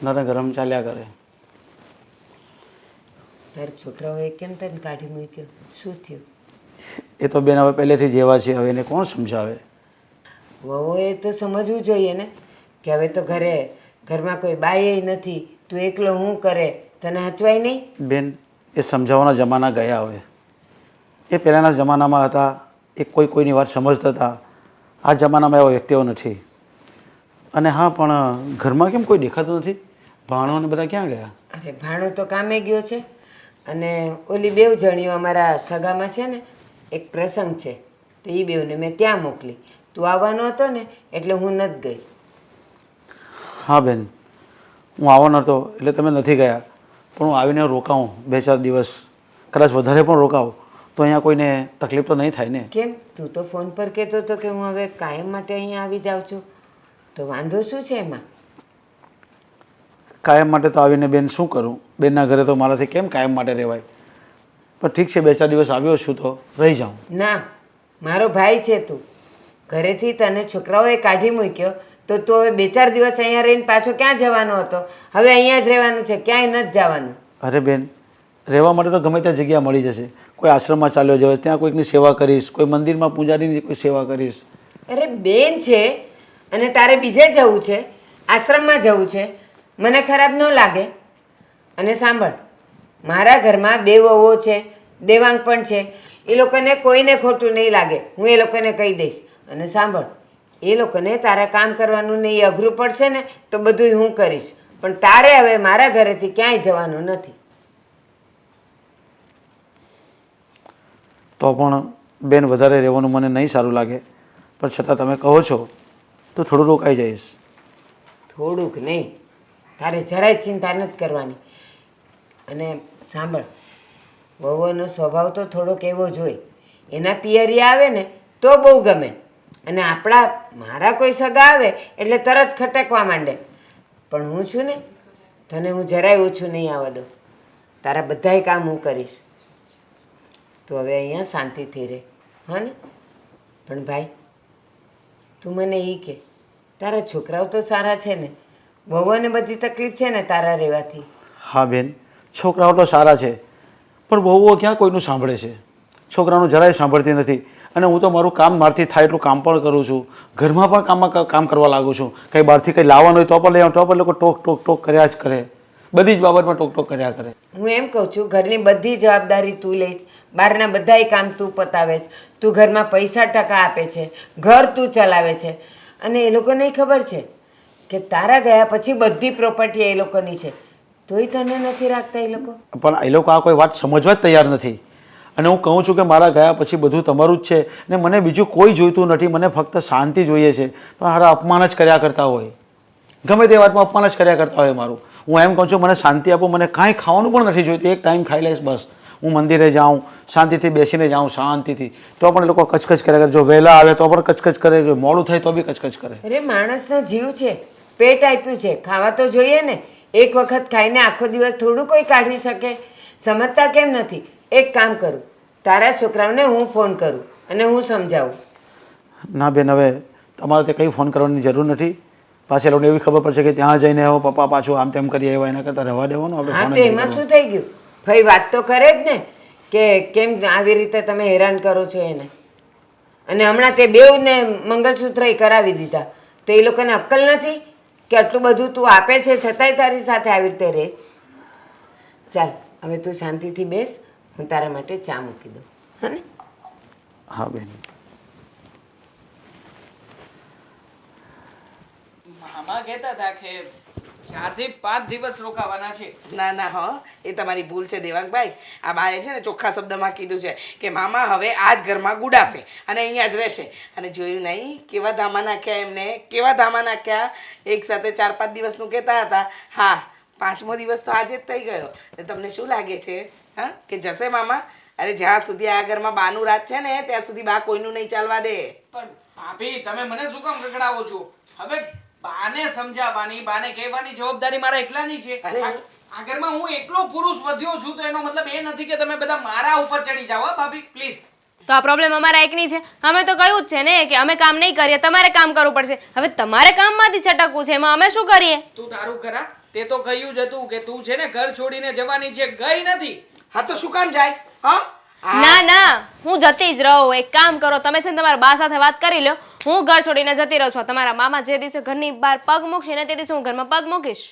નરમ ગરમ ચાલ્યા કરે તારા છોકરાઓએ કેમ તને કાઢી મૂક્યો શું થયું એ તો બેન હવે પહેલેથી જ એવા છે હવે એને કોણ સમજાવે વહુએ તો સમજવું જોઈએ ને કે હવે તો ઘરમાં કોઈ બાઈ નથી તું એકલો હું કરે તને હચવાય નહીં બેન એ સમજાવવાના જમાના ગયા હવે એ પહેલાંના જમાનામાં હતા એ કોઈની વાત સમજતા હતા આ જમાનામાં એવા વ્યક્તિઓ નથી અને હા પણ ઘરમાં કેમ કોઈ દેખાતું નથી ભાણો ને બધા ક્યાં ગયા અરે ભાણો તો કામે ગયો છે અને ઓલી બેવ જણીઓ અમારા સગામાં છે ને એક પ્રસંગ છે તો એ બેવને મેં ત્યાં મોકલી તું આવવાનો હતો ને એટલે હું નથી ગઈ હા બેન હું આવવાનો હતો એટલે તમે નથી ગયા પણ હું આવીને રોકાઉં 2-4 દિવસ કદાચ વધારે પણ રોકાઉં તો અહીંયા કોઈને તકલીફ તો નહીં થાય ને કેમ તું તો ફોન પર કહેતો હતો કે હું હવે કાયમ માટે અહીંયા આવી જાઉં છું તો વાંધો શું છે એમાં કાયમ માટે તો આવીને બેન શું કરું બેનના ઘરે તો મારાથી કેમ કાયમ માટે રહેવાય પણ ઠીક છે 2-4 દિવસ આવ્યો છું તો રહી જાઉં ના મારો ભાઈ છે તું ઘરેથી તને છોકરાઓએ કાઢી મૂક્યો તો તું હવે 2-4 દિવસ અહીંયા રહીને પાછો ક્યાં જવાનો હતો હવે અહીંયા જ રહેવાનું છે ક્યાંય નથી જવાનું અરે બેન રહેવા માટે તો ગમે ત્યાં જગ્યા મળી જશે કોઈ આશ્રમમાં ચાલ્યો જવાય ત્યાં કોઈકની સેવા કરીશ કોઈ મંદિરમાં પૂજારીની કોઈ સેવા કરીશ અરે બેન છે અને તારે બીજે જવું છે આશ્રમમાં જવું છે મને ખરાબ ન લાગે અને સાંભળ મારા ઘરમાં 2 વહુઓ છે દેવાંગ પણ છે એ લોકોને કોઈને ખોટું નહીં લાગે હું એ લોકોને કહી દઈશ અને સાંભળ એ લોકોને તારા કામ કરવાનું નહીં અઘરું પડશે ને તો બધું હું કરીશ પણ તારે હવે મારા ઘરેથી ક્યાંય જવાનું નથી તો પણ બેન વધારે રહેવાનું મને નહીં સારું લાગે પણ છતાં તમે કહો છો તો થોડું રોકાઈ જઈશ થોડુંક નહીં તારે જરાય ચિંતા નથી કરવાની અને સાંભળ વહુનો સ્વભાવ તો થોડોક એવો જ હોય એના પિયરી આવે ને તો બહુ ગમે અને મારા કોઈ સગા આવે એટલે તરત ખટકવા માંડે પણ હું છું ને તને હું જરાય ઓછું નહીં આવવા દઉં તારા બધાય કામ હું કરીશ તું હવે અહીંયા શાંતિથી રહે હા ને પણ ભાઈ તું મને એ કે તારા છોકરાઓ તો સારા છે ને વહુને બધી તકલીફ છે ને તારા રહેવાથી હા બેન છોકરાઓ તો સારા છે પણ વહુઓ ક્યાં કોઈનું સાંભળે છે છોકરાનું જરાય સાંભળતી નથી અને હું તો મારું કામ મારથી થાય એટલું કામ પણ કરું છું, ઘરમાં પણ કામ કરવા લાગુ છું. કંઈ બહારથી કંઈ લાવવાનું હોય તો પણ લઈ આવું તો પણ લોકો ટોક ટોક ટોક કર્યા જ કરે, બધી જ બાબતમાં ટોક ટોક કર્યા કરે. હું એમ કહું છું ઘરની બધી જવાબદારી તું લઈશ, બહારના બધાય કામ તું પતાવે છે, તું ઘરમાં પૈસા ટકા આપે છે, ઘર તું ચલાવે છે, અને એ લોકોને ખબર છે કે તારા ગયા પછી બધી પ્રોપર્ટી એ લોકોની છે, તોય તને નથી રાખતા એ લોકો. પણ એ લોકો આ કોઈ વાત સમજવા જ તૈયાર નથી. અને હું કહું છું કે મારા ગયા પછી બધું તમારું જ છે ને મને બીજું કોઈ જોઈતું નથી, મને ફક્ત શાંતિ જોઈએ છે. પણ હારા અપમાન જ કર્યા કરતા હોય, ગમે તે વાતમાં અપમાન જ કર્યા કરતા હોય મારું. હું એમ કહું છું મને શાંતિ આપો, મને કાંઈ ખાવાનું પણ નથી જોઈતું, એક ટાઈમ ખાઈ લઈશ બસ. હું મંદિરે જાઉં, શાંતિથી બેસીને જાઉં શાંતિથી, તો પણ એ લોકો કચકચ કર્યા કરે. જો વહેલા આવે તો પણ કચકચ કરે, જો મોડું થાય તો બી કચકચ કરે. અરે માણસનો જીવ છે, પેટ આપ્યું છે, ખાવા તો જોઈએ ને. એક વખત ખાઈને આખો દિવસ થોડું કોઈ કાઢી શકે? સમજતા કેમ નથી? એક કામ કરું, તારા છોકરાઓને હું ફોન કરું અને હું સમજાવું. ના બેન, હવે તમારે તે કંઈ ફોન કરવાની જરૂર નથી. પાછી એ લોકોને એવી ખબર પડશે કે ત્યાં જઈને હવે પપ્પા પાછું આમ તેમ કરી આવ્યા, એના કરતાં રહેવા દેવાનું આપણે. હા ફોન તો જ નહીં એમાં કરવાનો. શું થઈ ગયું? ભાઈ વાત તો કરે જ ને કે કેમ આવી રીતે તમે હેરાન કરો છો એને. અને હમણાં તે બેઉને મંગલસૂત્ર કરાવી દીધા, તો એ લોકોને અક્કલ નથી કે આટલું બધું તું આપે છે છતાંય તારી સાથે આવી રીતે રહેશ? ચાલ હવે તું શાંતિથી બેસ, હું તારા માટે ચા મૂકી દઉં. હા ને? હા બેન. મામા કહેતા હતા કે 4 થી 5 દિવસ રોકાવાના છે. ના ના હો, એ તમારી ભૂલ છે દેવાંગભાઈ. આ બાએ છે ને ચોખ્ખા શબ્દમાં કીધું છે કે મામા હવે આ જ ઘરમાં ગુડાશે અને અહીંયા જ રહેશે. અને જોયું નહીં કેવા ધામા નાખ્યા એમને, કેવા ધામા નાખ્યા. એક સાથે 4-5 દિવસનું કહેતા હતા, હા 5મો દિવસ તો આજે જ થઈ ગયો. ને તમને શું લાગે છે હા કે જશે મામા? અરે જ્યાં સુધી આ ઘરમાં બાનું રાજ છે ને ત્યાં સુધી બા કોઈનું નહીં ચાલવા દે. પણ ભાભી તમે મને શું કામ ગગડાવો છો? હવે બાને સમજાવવાની, બાને કહેવાની જવાબદારી મારા એકલાની છે. અરે આ ઘરમાં હું એકલો પુરુષ વધ્યો છું તો એનો મતલબ એ નથી કે તમે બધા મારા ઉપર ચડી જાઓ. હા ભાભી પ્લીઝ. તો આ પ્રોબ્લેમ અમારા એકની છે. અમે તો કહ્યું જ છે ને કે અમે કામ નહીં કરીએ, તમારે કામ કરવું પડશે. હવે તમારે કામમાંથી છટકવું છે, એમાં અમે શું કરીએ? તું તારું કરા, તે તો કહ્યું જ હતું કે તું છે ને ઘર છોડીને જવાની છે, ગઈ નથી. હા તો શું કામ જાય? હા ના ના, હું જતી જ રહું. એક કામ કરો, તમે છે ને તમારા બા સાથે વાત કરી લો, હું ઘર છોડીને જતી રહું છું. તમારા મામા જે દિવસે ઘરની બહાર પગ મૂકશે ને તે દિવસે હું ઘરમાં પગ મૂકીશ.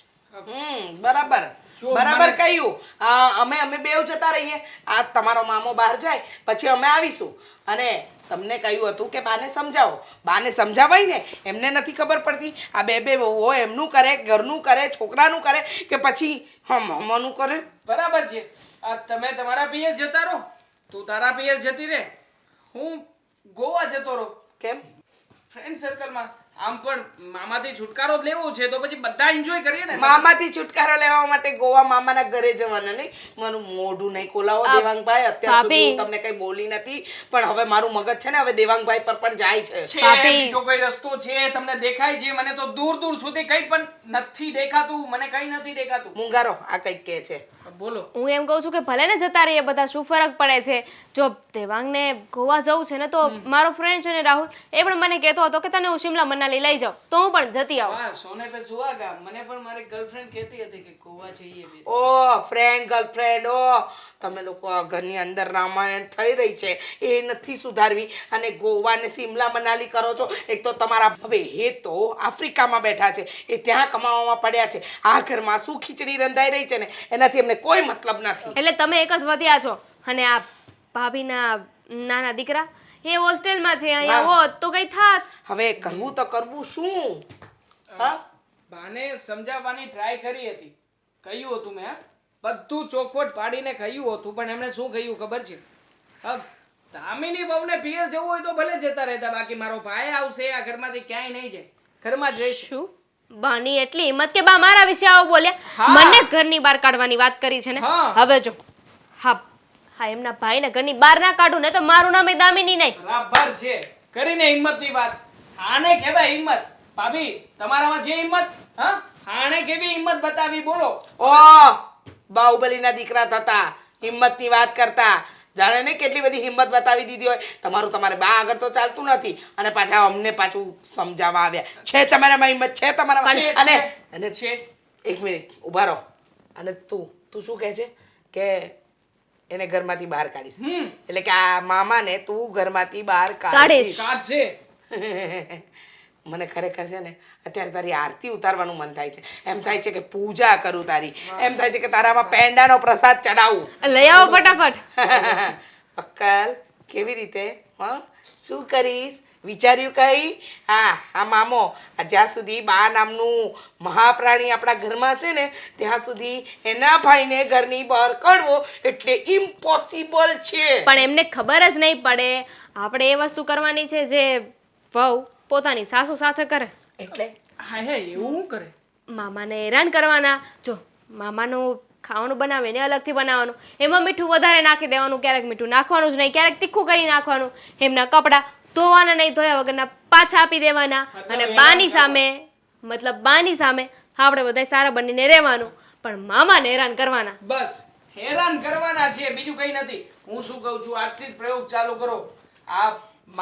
બરાબર જો બરાબર મને- કહ્યું. અમે બેવ જતા રહીએ. આ તમારો મામો બહાર જાય પછી અમે આવીશું. અને તમને કહ્યું હતું કે બાને સમજાવો. બાને સમજાવાય ને, એમને નથી ખબર પડતી. આ બે વહુઓ એમનું કરે, ઘરનું કરે, છોકરાનું કરે કે પછી મામાનું કરે. બરાબર છે. આ તમે તમારા પિયર જતા રહો, તું તારા પિયર જતી રહે, હું ગોવા જતો રહો કેમ? ફ્રેન્ડ સર્કલમાં. આમ પણ મામાથી છુટકારો જ લેવો છે તો પછી બધા એન્જોય કરીએ ને. મામાથી છુટકારો લેવા માટે ગોવા મામાના ઘરે જવાના નહીં. મારું મોઢું નહીં ખોલાવો દેવાંગભાઈ. અત્યાર સુધી હું તમને કઈ બોલી નથી, પણ હવે મારું મગજ છે ને હવે દેવાંગભાઈ પર પણ જાય છે. છે ભાભી. બીજો કોઈ રસ્તો છે તમને દેખાય છે? મને તો દૂર દૂર સુધી કઈ પણ નથી દેખાતું, મને કઈ નથી દેખાતું. મુંગારો આ કઈક કહે છે. બોલો. હું એમ કહું છું કે ભલે ને જતા રહીએ બધા, શું ફરક પડે છે? જો દેવાંગને ગોવા જવું છે ને તો મારો ફ્રેન્ડ છે ને રાહુલ, એ પણ મને કહેતો હતો કે તને હું શિમલા મનાલી લઈ જાઉં, તો હું પણ જતી આવું. વાહ, સોને પે સુહાગા. મને પણ મારી ગર્લફ્રેન્ડ કહેતી હતી કે ગોવા જઈએ બે. ઓ ફ્રેન્ડ ગર્લફ્રેન્ડ, ઓ તમે લોકો આ ઘરની અંદર રામાયણ થઈ રહી છે એ નથી સુધારવી અને ગોવા ને સિમલા મનાલી કરો છો. એક તો તમારા હવે એ તો આફ્રિકામાં બેઠા છે, એ ત્યાં કમાવામાં પડ્યા છે. આ ઘરમાં શું ખીચડી રંધાઈ રહી છે ને એનાથી એમને કોઈ મતલબ નથી. એટલે તમે એક જ વધ્યા છો. અને આ ભાભીના નાના દીકરા એ હોસ્ટેલમાં છે, અહીંયા હોત તો કઈ થાત. હવે કરવું તો કરવું શું? હા બાને સમજાવવાની ટ્રાય કરી હતી, કહ્યું હતું મેં, બધું ચોખવટ પાડીને કહ્યું હતું, પણ એમણે શું કહ્યું ખબર છે? હા, દામિની વહુને પિયર જવું હોય તો ભલે જતા રહેતા, બાકી મારો ભાઈ આવશે આ ઘરમાંથી ક્યાંય નહીં જાય, ઘરમાં જ રહેશે. શું બાની એટલી હિંમત કે બા મારા વિશે આવો બોલ્યા? હા. મને ઘરની બહાર કાઢવાની વાત કરી છે ને? હા. હવે જો હા હા એમના ભાઈને ઘરની બહાર ના કાઢું ને તો મારું નામ એ દામિની નહીં. બરાબર છે, કરીને હિંમતની વાત. આને કહેવાય હિંમત. ભાભી તમારામાં છે હિંમત? હા, આને કેવી હિંમત બતાવી બોલો? ઓ બાહુબલીના દીકરા થતા હિંમતની વાત કરતા જાણે ને કેટલી બધી હિંમત બતાવી દીધી હોય. તમારે બા આગળ તો ચાલતું નથી અને પાછા અમને પાછું સમજાવવા આવ્યા છે તમારામાં હિંમત છે તમારામાં. છે, અને છે. એક મિનિટ ઊભા રહો. અને તું શું કહે છે કે એને ઘરમાંથી બહાર કાઢીશ એટલે કે આ મામાને તું ઘરમાંથી બહાર કાઢીશ કાઢીશ. કાઢશે. મને ખરેખર છે ને અત્યારે તારી આરતી ઉતારવાનું મન થાય છે એમ થાય છે કે પૂજા કરું તારી એમ થાય છે કે તારામાં પેંડાનો પ્રસાદ ચડાવું લઈ આવો ફટાફટ. અક્કલ કેવી રીતે શું કરીશ વિચાર્યું કઈ હા મામો આ જ્યાં સુધી બા નામનું મહાપ્રાણી આપણા ઘરમાં છે ને ત્યાં સુધી એના ભાઈને ઘરની બહાર કાઢવો એટલે ઇમ્પોસિબલ છે પણ એમને ખબર જ નહીં પડે આપણે એ વસ્તુ કરવાની છે જે વહુ પોતાની સાસુ સાથે કરે. એટલે હા હે એવું શું કરે? મામાને હેરાન કરવાના. જો મામાનું ખાવાનું બનાવે ને અલગથી બનાવવાનું, એમાં મીઠું વધારે નાખી દેવાનું, ક્યારેક મીઠું નાખવાનું જ નહીં, ક્યારેક તીખું કરી નાખવાનું, એમના કપડાં ધોવાના નહીં, ધોયા વગરના પાછા આપી દેવાના, અને બાની સામે બાની સામે આપણે બધા સારા બનીને રહેવાનું, પણ મામાને હેરાન કરવાના. બસ હેરાન કરવાના છે, બીજું કઈ નથી. હું શું કહું છું, આજથી જ પ્રયોગ ચાલુ કરો. આ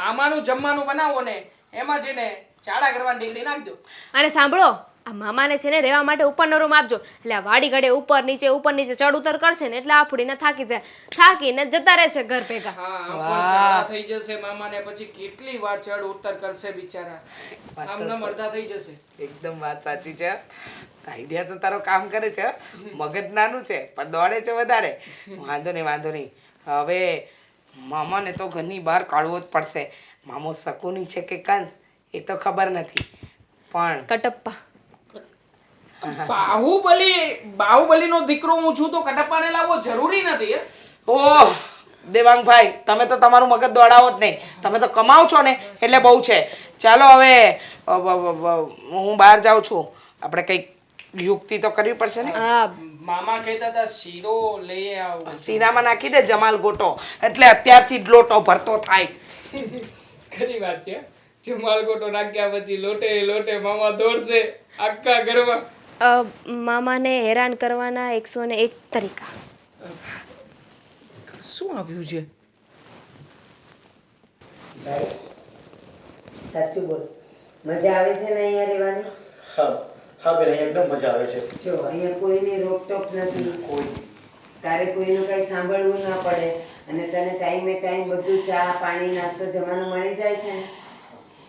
મામાનું જમવાનું બનાવો ને એમાં છે ને ચાડા કરવાની ડીગડી નાખ દો. અને સાંભળો, આ મામાને છે ને રહેવા માટે ઉપરનો રૂમ આપજો, એટલે આ વાડી ઘડે ઉપર નીચે ચડ ઉતર કરશે ને એટલે આફડીને થાકી જાય, થાકીને જતા રહેશે ઘર ભેગા. હા પણ ચાડા થઈ જશે મામાને, પછી કેટલી વાર ચડ ઉતર કરશે બિચારા, આમ અડધા થઈ જશે. એકદમ વાત સાચી છે. આઈડિયા તો તારો કામ કરે છે, મગજ નાનું છે પણ દોડે છે વધારે. વાંધો નહીં. હવે મામાને તો ઘરની બહાર કાઢવો જ પડશે. મામો શકુની છે કે કંસ એ તો ખબર નથી, પણ કટપ્પા. બાહુબલીનો દીકરો હું છું તો કટપ્પાને લાવવો જરૂરી નથી હે. ઓહ દેવાંગભાઈ, તમે તો તમારું મગજ દોડાવો જ નહીં, તમે તો કમાવ છો ને એટલે બહુ છે. ચાલો હવે હું બહાર જાઉં છું, આપણે કંઈક યુક્તિ તો કરવી પડશે ને. હા, મામા કહેતા હતા શીરો લઈ આવ. શીરામાં નાખી દે જમાલ ગોટો, એટલે અત્યારથી જ લોટો ભરતો થાય. ખરી વાત છે. જમાલ ગોટો નાખ્યા પછી લોટે મામા દોડશે આખા ઘરમાં. મામાને હેરાન કરવાના 101 તરીકા. શું આવ્યું છે? સાચું બોલ, મજા આવે છે ને અહીંયા રહેવાની? હા બેન, અહીંયા એકદમ મજા આવે છે. જો અહીંયા કોઈની રોકટોક નથી, તારે કોઈનું કઈ સાંભળવું ના પડે, અને તને ટાઈમે ટાઈમ બધું ચા પાણી નાસ્તો જમવાનું મળી જાય છે ને.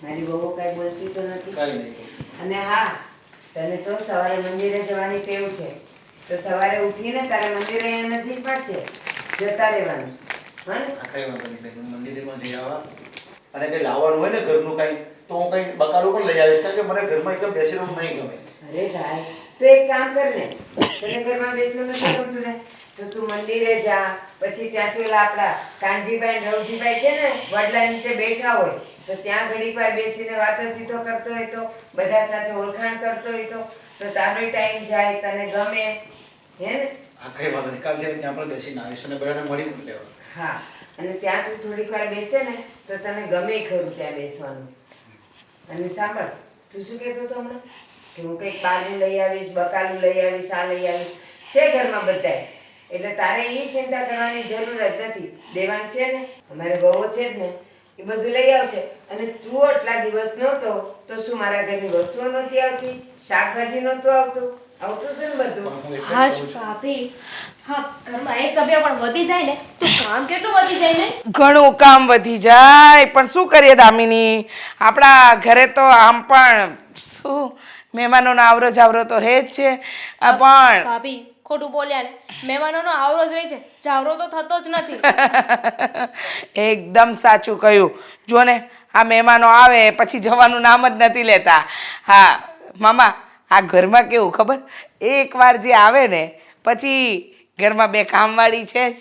મારી બહુ કઈ બોલતી તો નથી. કાંઈ નહીં. અને હા, તને તો સવારે મંદિરે જવાની ટેવ છે, તો સવારે ઉઠીને તારે મંદિરે અહીંયા નજીકમાં જ છે, જતા રહેવાનું. હા ને? કઈ વાંધો નહીં બેન, હું મંદિરમાં જઈ આવા, અને કંઈ લાવવાનું હોય ને ઘરનું કાંઈ તો હું કંઈ બકાલું પણ લઈ આવીશ, કારણ કે મને ઘરમાં એકદમ બેસી રહેવું નહીં ગમે. અરે ભાઈ, તો એક કામ કર ને, તને ઘરમાં બેસવું નથી ગમતું ને, તો તું મંદિરે જા, પછી ત્યાંથી ઓલા આપણા કાનજીભાઈ ને રવજીભાઈ છે ને વડલા નીચે બેઠા હોય, તો ત્યાં ઘડીક વાર બેસીને વાતોચીતો કરતો હોય તો, બધા સાથે ઓળખાણ કરતો હોય તો તારો ટાઈમ જાય, તને ગમે, હે ને? હા કઈ વાંધો નહીં, કાલ ત્યાં પણ બેસીને આવીશ અને બધાને મળી પણ લેવા. હા, અને ત્યાં તું થોડીક વાર બેસે ને તો તને ગમે ખરું ત્યાં બેસવાનું. અને સાંભળ, તું શું કહેતો હતો હમણાં કે હું કંઈક બાજુ લઈ આવીશ, બકાલું લઈ આવીશ, આ લઈ આવીશ, છે ઘરમાં બધાય, એટલે તારે એ ચિંતા કરવાની જરૂર જ નથી. દેવાંગ છે ને, અમારે બહુ છે જ ને, એ બધું લઈ આવશે. અને તું આટલા દિવસ નહોતો તો શું મારા ઘરની વસ્તુઓ નહોતી આવતી, શાકભાજી નહોતું આવતું, આવતું હતું ને બધું. હાશ ભાભી, હા, ઘરમાં એક સભ્ય પણ વધી જાય ને તો કામ કેટલું વધી જાય ને. ઘણું કામ વધી જાય, પણ શું કરીએ દામિની, આપણા ઘરે તો આમ પણ શું મહેમાનોનો આવરો જાવરો તો રહે જ છે. પણ ભાભી ખોટું બોલ્યા ને, મહેમાનોનો આવરો જ રહે છે, જાવરો તો થતો જ નથી. એકદમ સાચું કહ્યું. જો ને આ મહેમાનો આવે પછી જવાનું નામ જ નથી લેતા. હા મામા, આ ઘરમાં કેવું ખબર, એકવાર જે આવે ને પછી ઘરમાં બે કામવાળી છે જ,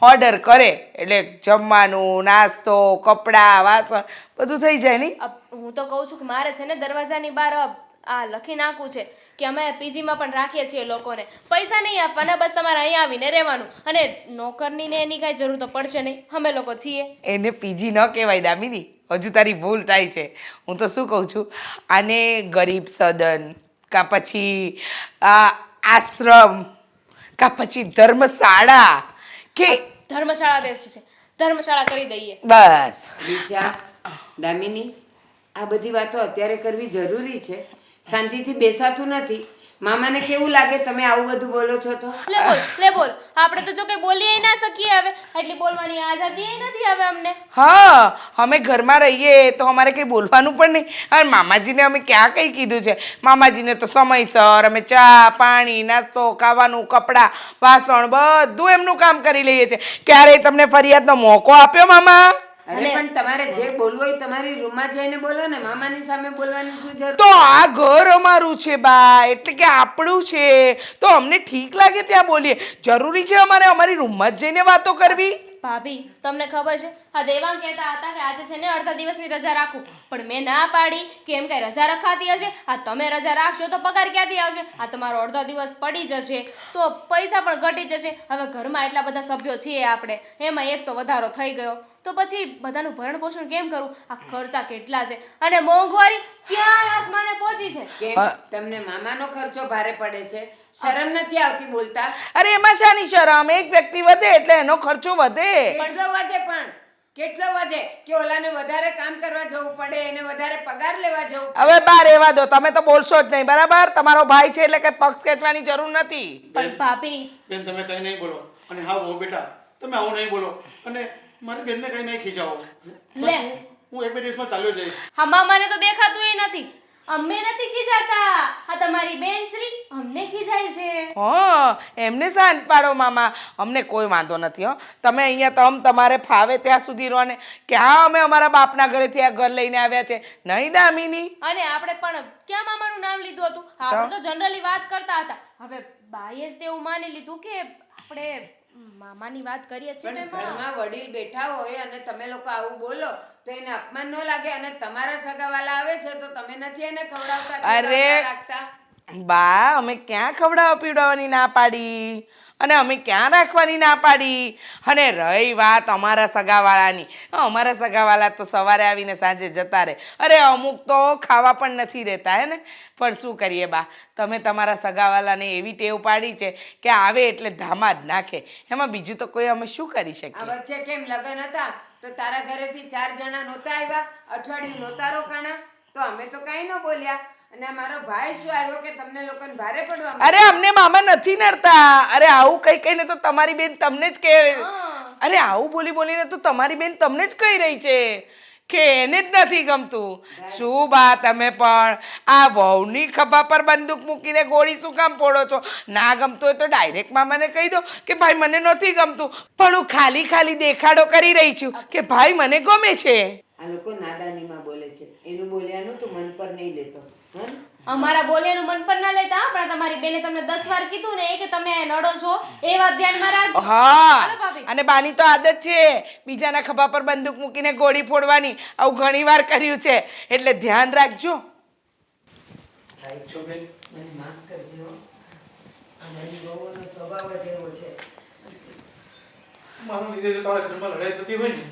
ઓર્ડર કરે એટલે જમવાનું, નાસ્તો, કપડાં, વાસણ બધું થઈ જાય નહીં. હું તો કહું છું કે મારે છે ને દરવાજાની બહાર આ લખી નાખવું છે કે અમે પીજીમાં પણ રાખીએ છીએ લોકોને, પૈસા નહીં આપવાના, બસ તમારે અહીંયા આવીને રહેવાનું, અને નોકરની ને એની કાંઈ જરૂર તો પડશે નહીં, અમે લોકો છીએ. એને પીજી ન કહેવાય દામિની, હજુ તારી ભૂલ થાય છે. હું તો શું કહું છું, આને ગરીબ સદન કાં પછી આશ્રમ કાં પછી ધર્મશાળા કે ધર્મશાળા બેસ્ટ છે, ધર્મશાળા કરી દઈએ. બસ રીચા, દામિની, આ બધી વાતો અત્યારે કરવી જરૂરી છે? શાંતિથી બેસાતું નથી. મામાને કેવું લાગે તમે આવું બધું બોલો છો તો? લે બોલ આપણે તો જો કે બોલીએ ના શકીએ હવે એટલી બોલવાની આઝાદી નથી હવે અમને. હા અમે ઘરમાં રહીએ તો અમારે કંઈ બોલવાનું પણ નહીં. અને મામાજીને અમે ક્યાં કંઈ કીધું છે? મામાજીને તો સમયસર અમે ચા પાણી નાસ્તો ખાવાનું કપડાં વાસણ બધું એમનું કામ કરી લઈએ છીએ. ક્યારેય તમને ફરિયાદનો મોકો આપ્યો મામા? અરે પણ તમારે જે બોલવું હોય તમારી રૂમમાં જઈને બોલો ને, મામાની સામે બોલવાની શું જરૂર? તો આ ઘર અમારું છે બા, એટલે કે આપણું છે, તો અમને ઠીક લાગે ત્યાં બોલીએ. જરૂરી છે અમારે અમારી રૂમમાં જ જઈને વાતો કરવી? ભાભી તમને ખબર છે આ દેવાંગ કહેતા હતા કે આજે છે ને અડધા દિવસની રજા રાખું, પણ મેં ના પાડી કે એમ કઈ રજા રખાતી હશે. આ તમે રજા રાખશો તો પગાર ક્યાંથી આવશે? આ તમારો અડધો દિવસ પડી જશે તો પૈસા પણ ઘટી જશે. હવે ઘરમાં એટલા બધા સભ્યો છીએ આપણે, એમાં એક તો વધારો થઈ ગયો, તો પછી બધાનું ભરણ પોષણ કેમ કરવું? આ ખર્ચા કેટલા છે અને મોંઘવારી ક્યાં આસમાને પહોંચી છે. કેમ તમને મામાનો ખર્ચો ભારે પડે છે? શરમ નથી આવતી બોલતા? અરે એમાં શાની શરમ? એક વ્યક્તિ વધે એટલે એનો ખર્ચો વધે. કેટલો વધે પણ? કેટલો વધે કે ઓલાને વધારે કામ કરવા જવું પડે, એને વધારે પગાર લેવા જવું પડે? હવે બા રહેવા દો, તમે તો બોલશો જ નહીં બરાબર. તમારો ભાઈ છે એટલે કઈ પક્ષ ખેંચવાની જરૂર નથી. પણ ભાભી બેન તમે કંઈ નહીં બોલો. અને હા બહુ બેટા તમે આવું નહીં બોલો. અને મારી બેનને કંઈ નહીં ખીજાવો. લે હું એક બે દિવસમાં ચાલ્યો જઈશ. હા મામાને તો દેખાતું નથી. અમે નથી ખીજાતા, આ તમારી બેન શ્રી અમને ખીજાય છે. હા એમને શાંત પાડો મામા, અમને કોઈ વાંધો નથી. હો તમે અહીંયા તમારે ફાવે ત્યાં સુધી રહો ને. ક્યાં અમે અમારા બાપના ઘરેથી આ ઘર લઈને આવ્યા છે? નહીં દામિની? અને આપણે પણ ક્યાં મામાનું નામ લીધું હતું? આપણે તો જનરલી વાત કરતા હતા. હવે બાઈએ જ તેવું માની લીધું કે આપણે મામાની વાત કરીએ છીએ. પણ ઘરમાં વડીલ બેઠા હોય અને તમે લોકો આવું બોલો તો એને અપમાન ન લાગે? અને તમારા સગાવાલા આવે છે તો તમે નથી એને ખવડાવતા, અરે રાખતા? બા અમે ક્યાં ખવડાવવા પીવડાવવાની ના પાડી, અને અમે ક્યાં રાખવાની ના પાડી. અને રહી વાત અમારા સગાવાળાની, અમારા સગાવાળા તો સવારે આવીને સાંજે જતા રહે. અરે અમુક તો ખાવા પણ નથી રહેતા હે ને. પણ શું કરીએ બા, તમે તમારા સગાવાળાને એવી ટેવ પાડી છે કે આવે એટલે ધામા જ નાખે. એમાં બીજું તો કોઈ અમે શું કરી આ શકીએ? વચ્ચે કેમ લગ્ન હતા તો તારા ઘરેથી 4 જણા નહોતા આવ્યા, અઠવાડિયું નહોતા રોકાણા, તો અમે તો કાંઈ ન બોલ્યા. અને આ મારો ભાઈ શું આવ્યો કે તમને લોકોને ભારે પડવા માંડ્યું? અરે અમને મામા નથી નડતા. અરે આવું કઈ કહીને તો તમારી બેન તમને જ કહે. અરે આવું બોલી બોલીને તો તમારી બેન તમને જ કહી રહી છે કે એને જ નથી ગમતું. શું બા તમે પણ આ વહુની ખભા પર બંદૂક મૂકીને ગોળી શું કામ ફોડો છો? ના ગમતું હોય તો ડાયરેક્ટ મામાને કહી દો કે ભાઈ મને નથી ગમતું, પણ હું ખાલી ખાલી દેખાડો કરી રહી છું કે ભાઈ મને ગમે છે. આ લોકો નાદાનીમાં બોલે છે, એનું બોલ્યાનું તું મન પર નહીં લેતો. હં? અમારા બોલ્યાનું મન પર ના લેતા, પણ તમારી બેને તમને 10 વાર કીધું ને કે તમે નડો છો, એ વાત ધ્યાનમાં રાખજો. હા હાલો ભાભી. અને બાની તો આદત છે બીજાના ખભા પર બંદૂક મૂકીને ગોળી ફોડવાની. આવું ઘણી વાર કર્યું છે, એટલે ધ્યાન રાખજો. મને માફ કરજો. અમારી બહુનો સ્વભાવ જ એવો છે. મારા લીધે જો તારા ઘરમાં લડાઈ થતી હોય ને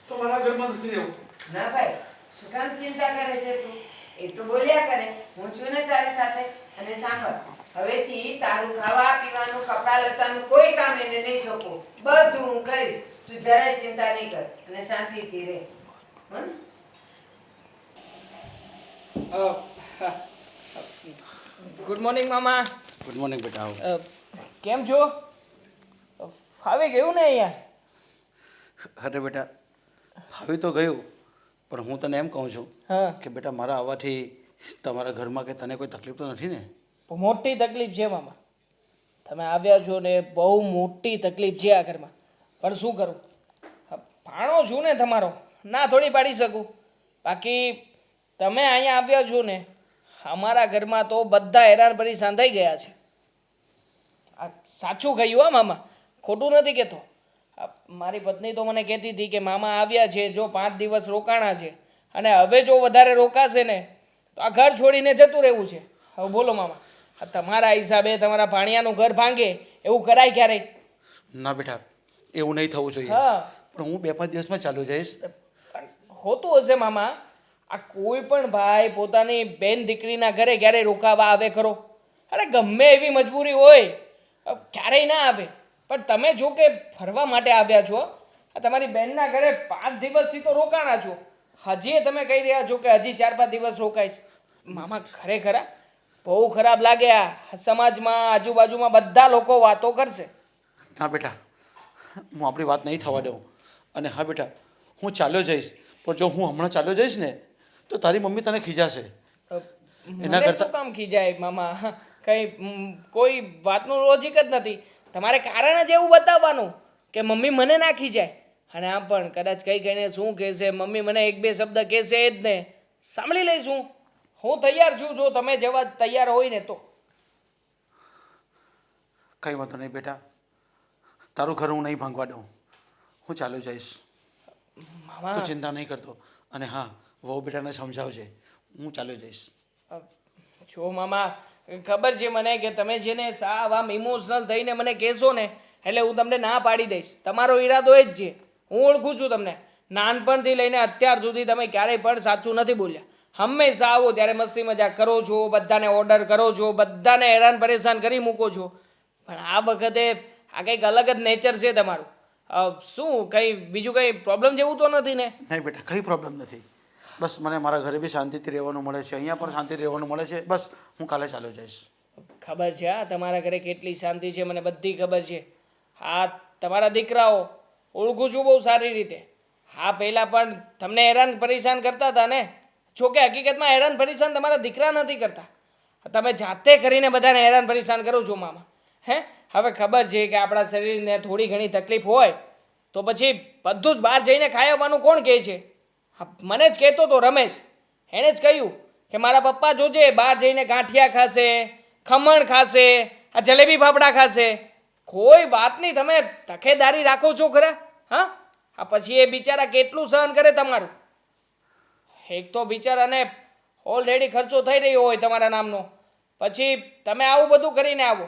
તો મારા ઘરમાં નથી રહેવું. ના ભાઈ, શું કામ ચિંતા કરે છે તું? એ તો બોલ્યા કરે, હું છું ને તારી સાથે. અને સાંભળ, હવેથી તારું ખાવા પીવાનું કપડા લતાનું કોઈ કામ એને નહીં સોંપું, બધું હું કરીશ. તું જરાય ચિંતા નહીં કર અને શાંતિથી રહે. હં? ગુડ મોર્નિંગ મામા. ગુડ મોર્નિંગ બેટા. કેમ છો? ફાવી ગયું ને અહીંયા? અરે બેટા ફાવી તો ગયું, પણ હું તને એમ કહું છું હા, કે બેટા મારા આવવાથી તમારા ઘરમાં કે તને કોઈ તકલીફ તો નથી ને? મોટી તકલીફ છે મામા. તમે આવ્યા છો ને બહુ મોટી તકલીફ છે આ ઘરમાં. પણ શું કરું, ભાણો છું ને તમારો, ના થોડી પાડી શકું. બાકી તમે અહીંયા આવ્યા છો ને, અમારા ઘરમાં તો બધા હેરાન પરેશાન થઈ ગયા છે. આ સાચું કહ્યું હા મામા, ખોટું નથી કહેતો. મારી પત્ની તો મને કહેતી હતી કે મામા આવ્યા છે, જો 5 દિવસ રોકાણા છે, અને હવે જો વધારે રોકાશે ને તો આ ઘર છોડીને જતું રહેવું છે. હવે બોલો મામા, આ તમારા હિસાબે તમારા ભાણિયાનું ઘર ભાંગે એવું કરાય ક્યારેય? ના બેટા એવું નહીં થવું જોઈએ. હા, પણ હું 2-5 દિવસમાં ચાલુ જઈશ. હોતું હશે મામા. આ કોઈ પણ ભાઈ પોતાની બેન દીકરીના ઘરે ક્યારેય રોકાવા આવે ખરો? અરે ગમે એવી મજબૂરી હોય ક્યારેય ના આવે. પણ તમે જો કે ફરવા માટે આવ્યા છો, આ તમારી બહેનના ઘરે 5 દિવસથી તો રોકાણા છો, હજી તમે કહી રહ્યા છો કે હજી 4-5 દિવસ રોકાઈશ. મામા ખરેખર બહુ ખરાબ લાગે આ સમાજમાં આજુબાજુમાં બધા લોકો વાતો કરશે. ના બેટા, હું આપણી વાત નહીં થવા દઉં. અને હા બેટા, હું ચાલ્યો જઈશ, પણ જો હું હમણાં ચાલ્યો જઈશ ને તો તારી મમ્મી તને ખીજાશે. મને શું કામ ખીજાય મામા? કોઈ વાતનું લોજિક જ નથી. તમારે કારણ જ એવું બતાવવાનું કે મમ્મી મને ના ખીજાય. અને આમ પણ કદાચ કઈ કહીને શું કહેશે, મમ્મી મને એક બે શબ્દ કહેશે જ ને, સાંભળી લઈશું. હું તૈયાર છું જો તમે જવા તૈયાર હોય ને તો. કંઈ વાંધો નહીં બેટા, તારું ઘર હું નહીં ભાંગવા દઉં. હું ચાલ્યો જઈશ, મામા તું ચિંતા નહીં કરતો. અને હા, વહુ બેટાને સમજાવજે, હું ચાલ્યો જઈશ. જો મામા, ખબર છે મને કે તમે જેને સાવ આમ ઇમોશનલ થઈને મને કહેશો ને એટલે હું તમને ના પાડી દઈશ. તમારો ઈરાદો એ જ છે, હું ઓળખું છું તમને. નાનપણથી લઈને અત્યાર સુધી તમે ક્યારેય પણ સાચું નથી બોલ્યા. હંમેશા આવો ત્યારે મસ્તી મજાક કરો છો, બધાને ઓર્ડર કરો છો, બધાને હેરાન પરેશાન કરી મૂકો છો. પણ આ વખતે આ કંઈક અલગ જ નેચર છે તમારું. શું કંઈ બીજું કંઈ પ્રોબ્લેમ જેવું તો નથી ને? નહીં બેટા, કંઈ પ્રોબ્લેમ નથી. બસ મને મારા ઘરે બી શાંતિથી રહેવાનું મળે છે, અહીંયા પણ શાંતિથી રહેવાનું મળે છે. બસ હું કાલે ચાલ્યો જઈશ. ખબર છે હા તમારા ઘરે કેટલી શાંતિ છે, મને બધી ખબર છે. હા, તમારા દીકરાઓ ઓળખું છું બહુ સારી રીતે. હા, પહેલાં પણ તમને હેરાન પરેશાન કરતા હતા ને. જોકે હકીકતમાં હેરાન પરેશાન તમારા દીકરા નથી કરતા, તમે જાતે કરીને બધાને હેરાન પરેશાન કરો છો મામા. હવે ખબર છે કે આપણા શરીરને થોડી ઘણી તકલીફ હોય તો પછી બધું જ બહાર જઈને ખાઈ આવવાનું કોણ કહે છે? મને જ કહેતો હતો રમેશ, એણે જ કહ્યું કે મારા પપ્પા જોજે બહાર જઈને ગાંઠિયા ખાશે, ખમણ ખાશે, આ જલેબી ફાફડા ખાશે. કોઈ વાતની તમે તકેદારી રાખો છો ખરા? હા, આ પછી એ બિચારા કેટલું સહન કરે તમારું? એક તો બિચારાને ઓલરેડી ખર્ચો થઈ રહ્યો હોય તમારા નામનો, પછી તમે આવું બધું કરીને આવો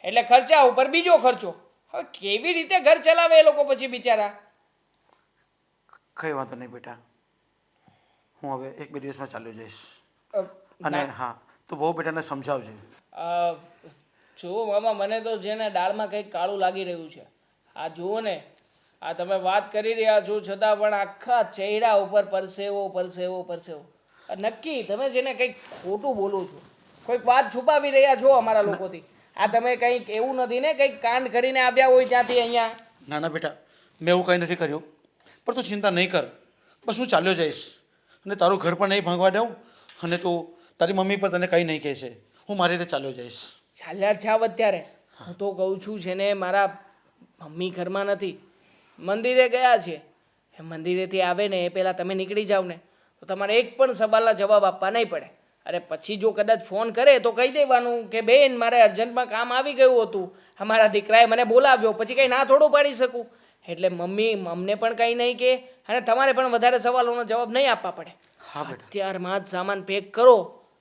એટલે ખર્ચા ઉપર બીજો ખર્ચો. હવે કેવી રીતે ઘર ચલાવે એ લોકો પછી બિચારા? કંઈ વાંધો નહીં બેટા, હું હવે એક બે દિવસમાં ચાલ્યો જઈશ. અને હા, તું બહુ બેટાને સમજાવજે. જુઓ મામા, મને તો જેને દાળમાં કંઈક કાળું લાગી રહ્યું છે. આ જુઓ ને, આ તમે વાત કરી રહ્યા છો છતાં પણ આખા ચહેરા ઉપર પરસેવો પરસેવો પરસેવો. નક્કી તમે જેને કંઈક ખોટું બોલો છો, કોઈક વાત છુપાવી રહ્યા છો અમારા લોકોથી. આ તમે કંઈક એવું નથી ને કંઈક કાંડ કરીને આવ્યા હોય ત્યાંથી અહીંયા? ના ના બેટા, મેં એવું કંઈ નથી કર્યું. પણ તું ચિંતા નહીં કર, બસ હું ચાલ્યો જઈશ. અને તારું ઘર પણ નહીં ભાંગવા દઉં, અને તું તારી મમ્મી પર તને કંઈ નહીં કહેશે. હું મારી રીતે ચાલ્યો જઈશ. ચાલ્યા જાવ અત્યારે. હું તો કહું છું છે ને, મારા મમ્મી ઘરમાં નથી, મંદિરે ગયા છે. એ મંદિરેથી આવે ને એ પહેલાં તમે નીકળી જાવ ને તો તમારે એક પણ સવાલના જવાબ આપવા નહીં પડે. અરે પછી જો કદાચ ફોન કરે તો કહી દેવાનું કે બેન મારે અર્જન્ટમાં કામ આવી ગયું હતું, અમારા દીકરાએ મને બોલાવ્યો, પછી કંઈ ના થોડું પાડી શકું. એટલે મમ્મી અમને પણ કંઈ નહીં કહે અને તમારે પણ વધારે સવાલોનો જવાબ નહીં આપવા પડે. હા બેટા, અત્યારમાં જ સામાન પેક કરો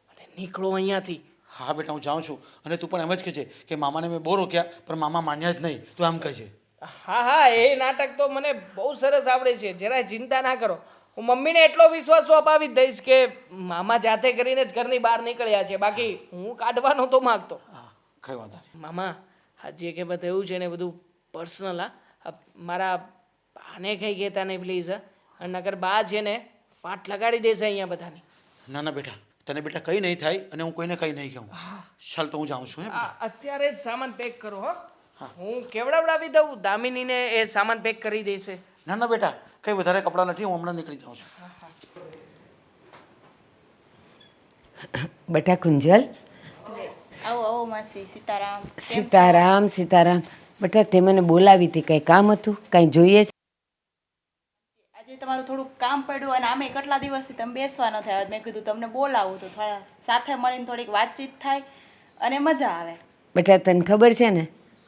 અને નીકળો અહીંયાથી. હા બેટા, હું જાઉં છું. અને તું પણ એમ જ કહેજે કે મામાને મેં બહુ રોક્યા પણ મામા માન્યા જ નહીં, તું એમ કહેજે. હા હા, એ નાટક તો મને બહુ સરસ આવડે છે, જરાય ચિંતા ના કરો. હું મમ્મીને એટલો વિશ્વાસ અપાવી જ દઈશ કે મામા જાતે કરીને જ ઘરની બહાર નીકળ્યા છે, બાકી હું કાઢવાનો તો માગતો. હા, કંઈ વાંધો નહીં. મામા, આ જે કે થયું છે ને બધું પર્સનલ. હા, મારા બાને કંઈ કહેતા નહીં પ્લીઝ. નકર બા છે ને ફાટ લગાડી દેશે અહીંયા બધાની. ના ના બેટા, તને બેટા કંઈ નહીં થાય અને હું કોઈને કંઈ નહીં કહું. ચાલ તો હું જાઉં છું. અત્યારે જ સામાન પેક કરો. હું કેવડાવડાવી દઉં, દામિનીને એ સામાન પેક કરી દેશે. ના ના બેટા, કંઈ વધારે કપડાં નથી, હું હમણાં નીકળી જાઉં છું. બેટા કુંજલ, આવો આવો માસી. સીતારામ. સીતારામ સીતારામ. બેટા તે મને બોલાવી હતી, કંઈ કામ હતું? કાંઈ જોઈએ છે? આજે તમારું થોડુંક કામ પડ્યું અને આમે કેટલા દિવસથી તમે બેસવા ન થયા. મેં કીધું તમને બોલાવું તો થોડા સાથે મળીને થોડીક વાતચીત થાય અને મજા આવે. બેટા તને ખબર છે ને,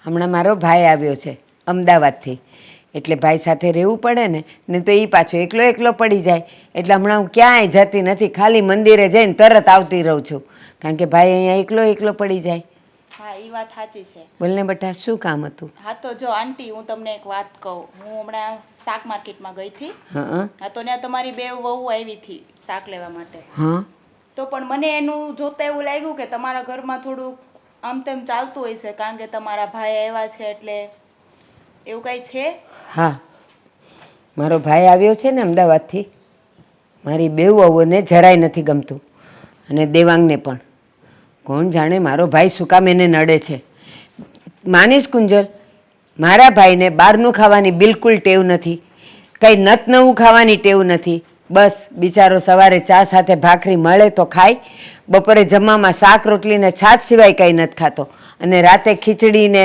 હમણાં મારો ભાઈ આવ્યો છે અમદાવાદથી, એટલે ભાઈ સાથે રહેવું પડે ને તો એ પાછો એકલો એકલો પડી જાય. એટલે હમણાં હું ક્યાંય જતી નથી, ખાલી મંદિરે જઈને તરત આવતી રહું છું, કારણ કે ભાઈ અહીંયા એકલો એકલો પડી જાય. હા, એ વાત સાચી છે. બોલને બેટા, શું કામ હતું? હા તો જો આંટી, હું તમને એક વાત કહું. હું હમણાં શાક માર્કેટમાં ગઈ હતી. હા હા તો ત્યાં તમારી બે વહુ આવી હતી શાક લેવા માટે. હા. તો પણ મને એનું જોતા એવું લાગ્યું કે તમારા ઘરમાં થોડુંક આમ તેમ ચાલતું હોય છે, કારણ કે તમારા ભાઈ આવ્યા છે એટલે એવું કંઈ છે? હા, મારો ભાઈ આવ્યો છે ને અમદાવાદથી, મારી બેઉ વહુઓને જરાય નથી ગમતું અને દેવાંગને પણ. કોણ જાણે મારો ભાઈ શું કામ એને નડે છે. માનીશ કુંજલ, મારા ભાઈને બહારનું ખાવાની બિલકુલ ટેવ નથી, કંઈ નત નવું ખાવાની ટેવ નથી. બસ બિચારો સવારે ચા સાથે ભાખરી મળે તો ખાય, બપોરે જમવામાં શાક રોટલી ને છાશ સિવાય કંઈ નથી ખાતો, અને રાતે ખીચડીને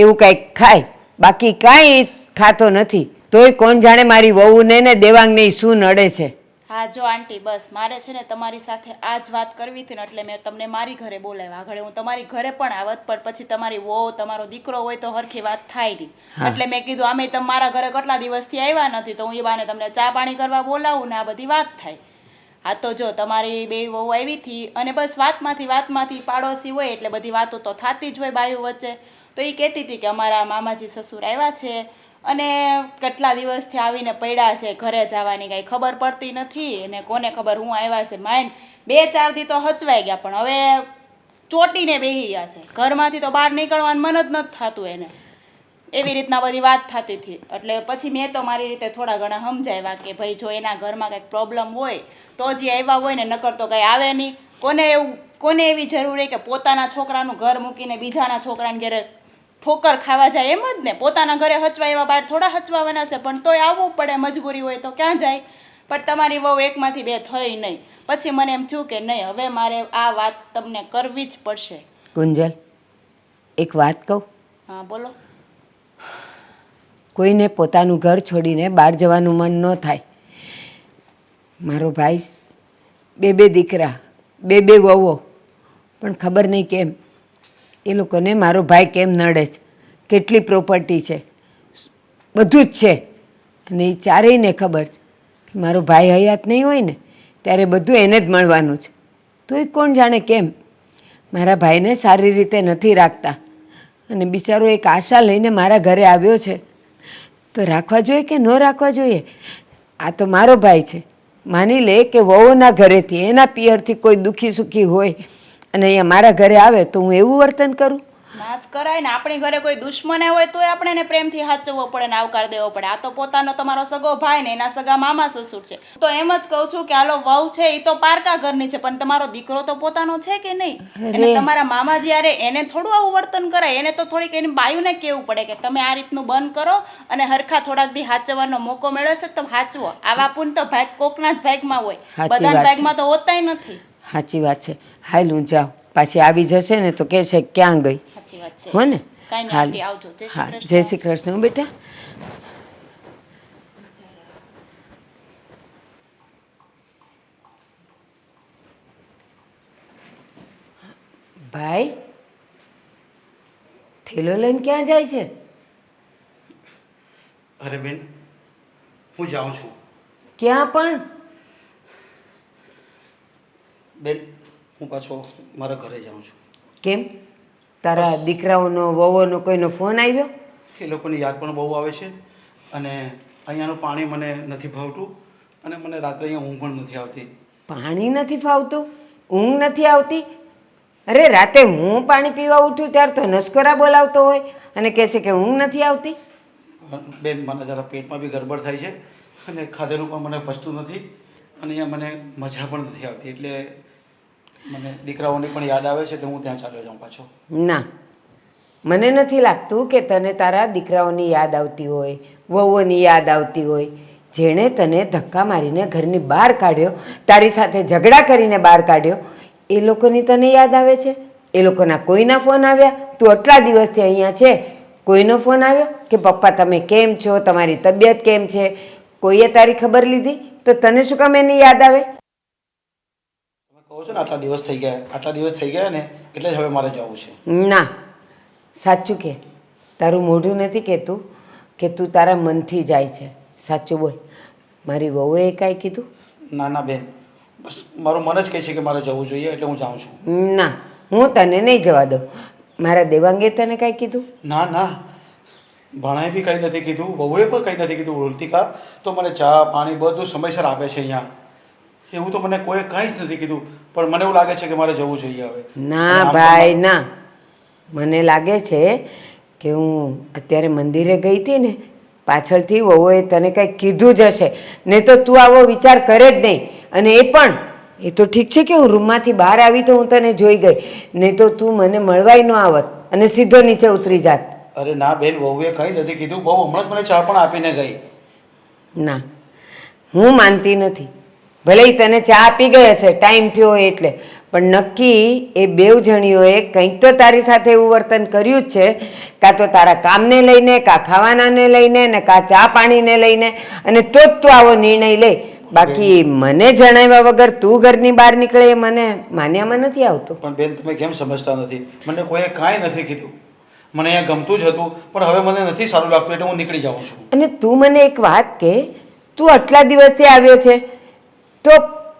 એવું કંઈક ખાય, બાકી કાંઈ ખાતો નથી. તોય કોણ જાણે મારી વહુને ને દેવાંગને શું નડે છે. હા જો આંટી, બસ મારે છે ને તમારી સાથે આ જ વાત કરવી હતી ને એટલે મેં તમને મારી ઘરે બોલાવ્યા. આગળ હું તમારી ઘરે પણ આવત, પણ પછી તમારી વહુ તમારો દીકરો હોય તો હરખી વાત થાય નહીં. એટલે મેં કીધું આમે તમે મારા ઘરે કેટલા દિવસથી આવ્યા નથી, તો હું એ બાને તમને ચા પાણી કરવા બોલાવું ને આ બધી વાત થાય. હા તો જો તમારી બે વહુ આવી હતી અને બસ વાતમાંથી પાડોશી હોય એટલે બધી વાતો તો થતી જ હોય બાયું વચ્ચે. તો એ કહેતી હતી કે અમારા મામાજી સસુર આવ્યા છે અને કેટલા દિવસથી આવીને પડ્યા છે, ઘરે જવાની કાંઈ ખબર પડતી નથી અને કોને ખબર હું આવ્યા છે. માઇન્ડ 2-4 દી તો હચવાઈ ગયા, પણ હવે ચોટીને બેસી ગયા છે. ઘરમાંથી તો બહાર નીકળવાનું મન જ નથી થતું એને. એવી રીતના બધી વાત થતી હતી. એટલે પછી મેં તો મારી રીતે થોડા ઘણા સમજાવ્યા કે ભાઈ જો એના ઘરમાં કંઈક પ્રોબ્લેમ હોય તો જ આવ્યા હોય ને, નકર તો કંઈ આવે નહીં. કોને એવી જરૂર હોય કે પોતાના છોકરાનું ઘર મૂકીને બીજાના છોકરાને ઘરે ઠોકર ખાવા જાય? એમ જ ને, પોતાના ઘરે હચવા એવા બહાર થોડા હચવાવાના છે, પણ તોય આવવું પડે, મજબૂરી હોય તો ક્યાં જાય. પણ તમારી વહુ એકમાંથી બે થઈ નહીં. પછી મને એમ થયું કે નહીં, હવે મારે આ વાત તમને કરવી જ પડશે. કુંજલ, એક વાત કહું? હા બોલો. કોઈને પોતાનું ઘર છોડીને બહાર જવાનું મન ન થાય. મારો ભાઈ 2 દીકરા, 2 વહુઓ, પણ ખબર નહીં કેમ એ લોકોને મારો ભાઈ કેમ નડે છે. કેટલી પ્રોપર્ટી છે, બધું જ છે, અને એ ચારેયને ખબર છે કે મારો ભાઈ હયાત નહીં હોય ને ત્યારે બધું એને જ મળવાનું છે. તોય કોણ જાણે કેમ મારા ભાઈને સારી રીતે નથી રાખતા, અને બિચારો એક આશા લઈને મારા ઘરે આવ્યો છે, તો રાખવા જોઈએ કે ન રાખવા જોઈએ? આ તો મારો ભાઈ છે. માની લે કે વહુના ઘરેથી, એના પિયરથી કોઈ દુઃખી સુખી હોય અને અહીંયા મારા ઘરે આવે તો હું એવું વર્તન કરું? ના જ કરાય ને. આપણી ઘરે કોઈ દુશ્મને હોય તોય આપણે એને પ્રેમથી સાચવવો પડે ને આવકાર દેવો પડે. આ તો પોતાનો તમારો સગો ભાઈ ને એના સગા મામા સસુર છે. તો એમ જ કહું છું કે હાલો વહુ છે એ તો પારકા ઘરની છે, પણ તમારો દીકરો તો પોતાનો છે કે નહીં? અને તમારા મામા જ્યારે એને થોડું આવું વર્તન કરાય, એને તો થોડીક એની બાયુને કહેવું પડે કે તમે આ રીતનું બંધ કરો અને હરખા થોડાક દી હાચવવાનો મોકો મેળવે છે તો હાચવો. આવા પૂન તો ભાગ કોકના જ ભાગમાં હોય, બધાના ભાગમાં તો હોતાય નથી. સાચી વાત છે. હાલ હું જાઉં, પાછી આવી જશે ને તો કહેશે ક્યાં ગઈ. સાચી વાત છે. હો ને? કાંઈ નહીં હાલ. આંટી, આવજો. જય શ્રી હા, કૃષ્ણ. જય શ્રી કૃષ્ણ બેટા. ભાઈ, થેલો લઈને ક્યાં જાય છે? અરે બેન, હું જાઉં છું. ક્યાં પણ? બેન, હું પાછો મારા ઘરે જાઉં છું. કેમ? તારા દીકરાઓનો વહુઓનો કોઈનો ફોન આવ્યો? એ લોકોની યાદ પણ બહુ આવે છે, અને અહીંયાનું પાણી મને નથી ભાવતું, અને મને રાત્રે અહીંયા ઊંઘ પણ નથી આવતી. પાણી નથી ફાવતું? ઊંઘ નથી આવતી? અરે રાતે હું પાણી પીવા ઉઠું ત્યારે તો નસકોરા બોલાવતો હોય અને કહેશે કે ઊંઘ નથી આવતી. બેન, મને જરા પેટમાં બી ગડબડ થાય છે, અને ખાધેલું પણ મને પચતું નથી, અને અહીંયા મને મજા પણ નથી આવતી, એટલે મને દીકરાઓની પણ યાદ આવે છે, એટલે હું ત્યાં ચાલ્યો જાઉં પાછો. ના, મને નથી લાગતું કે તને તારા દીકરાઓની યાદ આવતી હોય, વહુઓની યાદ આવતી હોય. જેણે તને ધક્કા મારીને ઘરની બહાર કાઢ્યો, તારી સાથે ઝઘડા કરીને બહાર કાઢ્યો, એ લોકોની તને યાદ આવે છે? એ લોકોના કોઈના ફોન આવ્યા? તું આટલા દિવસથી અહીંયા છે, કોઈનો ફોન આવ્યો કે પપ્પા તમે કેમ છો, તમારી તબિયત કેમ છે? કોઈએ તારી ખબર લીધી? તો તને શું કામ એની યાદ આવે? તમે કહો છો ને આટલા દિવસ થઈ ગયા ને, એટલે જ હવે મારે જવું છે. ના, સાચું કે? તારું મોઢું નથી કહેતું કે તું તારા મનથી જાય છે. સાચું બોલ, મારી વહુએ કાંઈ કીધું? ના ના બેન, બસ મારું મન જ કહે છે કે મારે જવું જોઈએ, એટલે હું જાઉં છું. ના, હું તને નહીં જવા દઉં. મારા દેવાંગે તને કાંઈ કીધું? ના ના, ભાણાએ બી કંઈ નથી કીધું, વહુએ પણ કંઈ નથી કીધું. ઋતિકા તો મને ચા પાણી બધું સમયસર આપે છે અહીંયા. એવું તો મને કોઈ કંઈ જ નથી કીધું, પણ મને એવું લાગે છે કે મારે જવું જોઈએ હવે. ના ભાઈ ના, મને લાગે છે કે હું અત્યારે મંદિરે ગઈ હતી ને, પાછળથી વહુએ તને કંઈક કીધું જ હશે, નહીં તો તું આવો વિચાર કરે જ નહીં. અને એ પણ એ તો ઠીક છે કે હું રૂમમાંથી બહાર આવી તો હું તને જોઈ ગઈ, નહીં તો તું મને મળવાય ન આવત અને સીધો નીચે ઉતરી જાત. અરે ના બેન, વહુએ કંઈ નથી કીધું. બહુ હમણાં જ મને ચા પણ આપીને ગઈ. ના, હું માનતી નથી. ભલે ઈ તને ચા આપી ગઈ હશે ટાઈમ થયો હોય એટલે, પણ નક્કી એ બેવ જણીઓએ કંઈક તો તારી સાથે એવું વર્તન કર્યું જ છે, કાં તો તારા કામને લઈને, કાં ખાવાનાને લઈને, ને કાં ચા પાણીને લઈને, અને તો જ તું આવો નિર્ણય લે. બાકી મને જણાવ્યા વગર તું ઘરની બહાર નીકળે એ મને માન્યામાં નથી આવતું. પણ બેન, તમે કેમ સમજતા નથી? મને કોઈએ કાંઈ નથી કીધું. મને અહીંયા ગમતું જ હતું, પણ હવે મને નથી સારું લાગતું એટલે હું નીકળી જાઉં છું. અને તું મને એક વાત કે, તું આટલા દિવસથી આવ્યો છે તો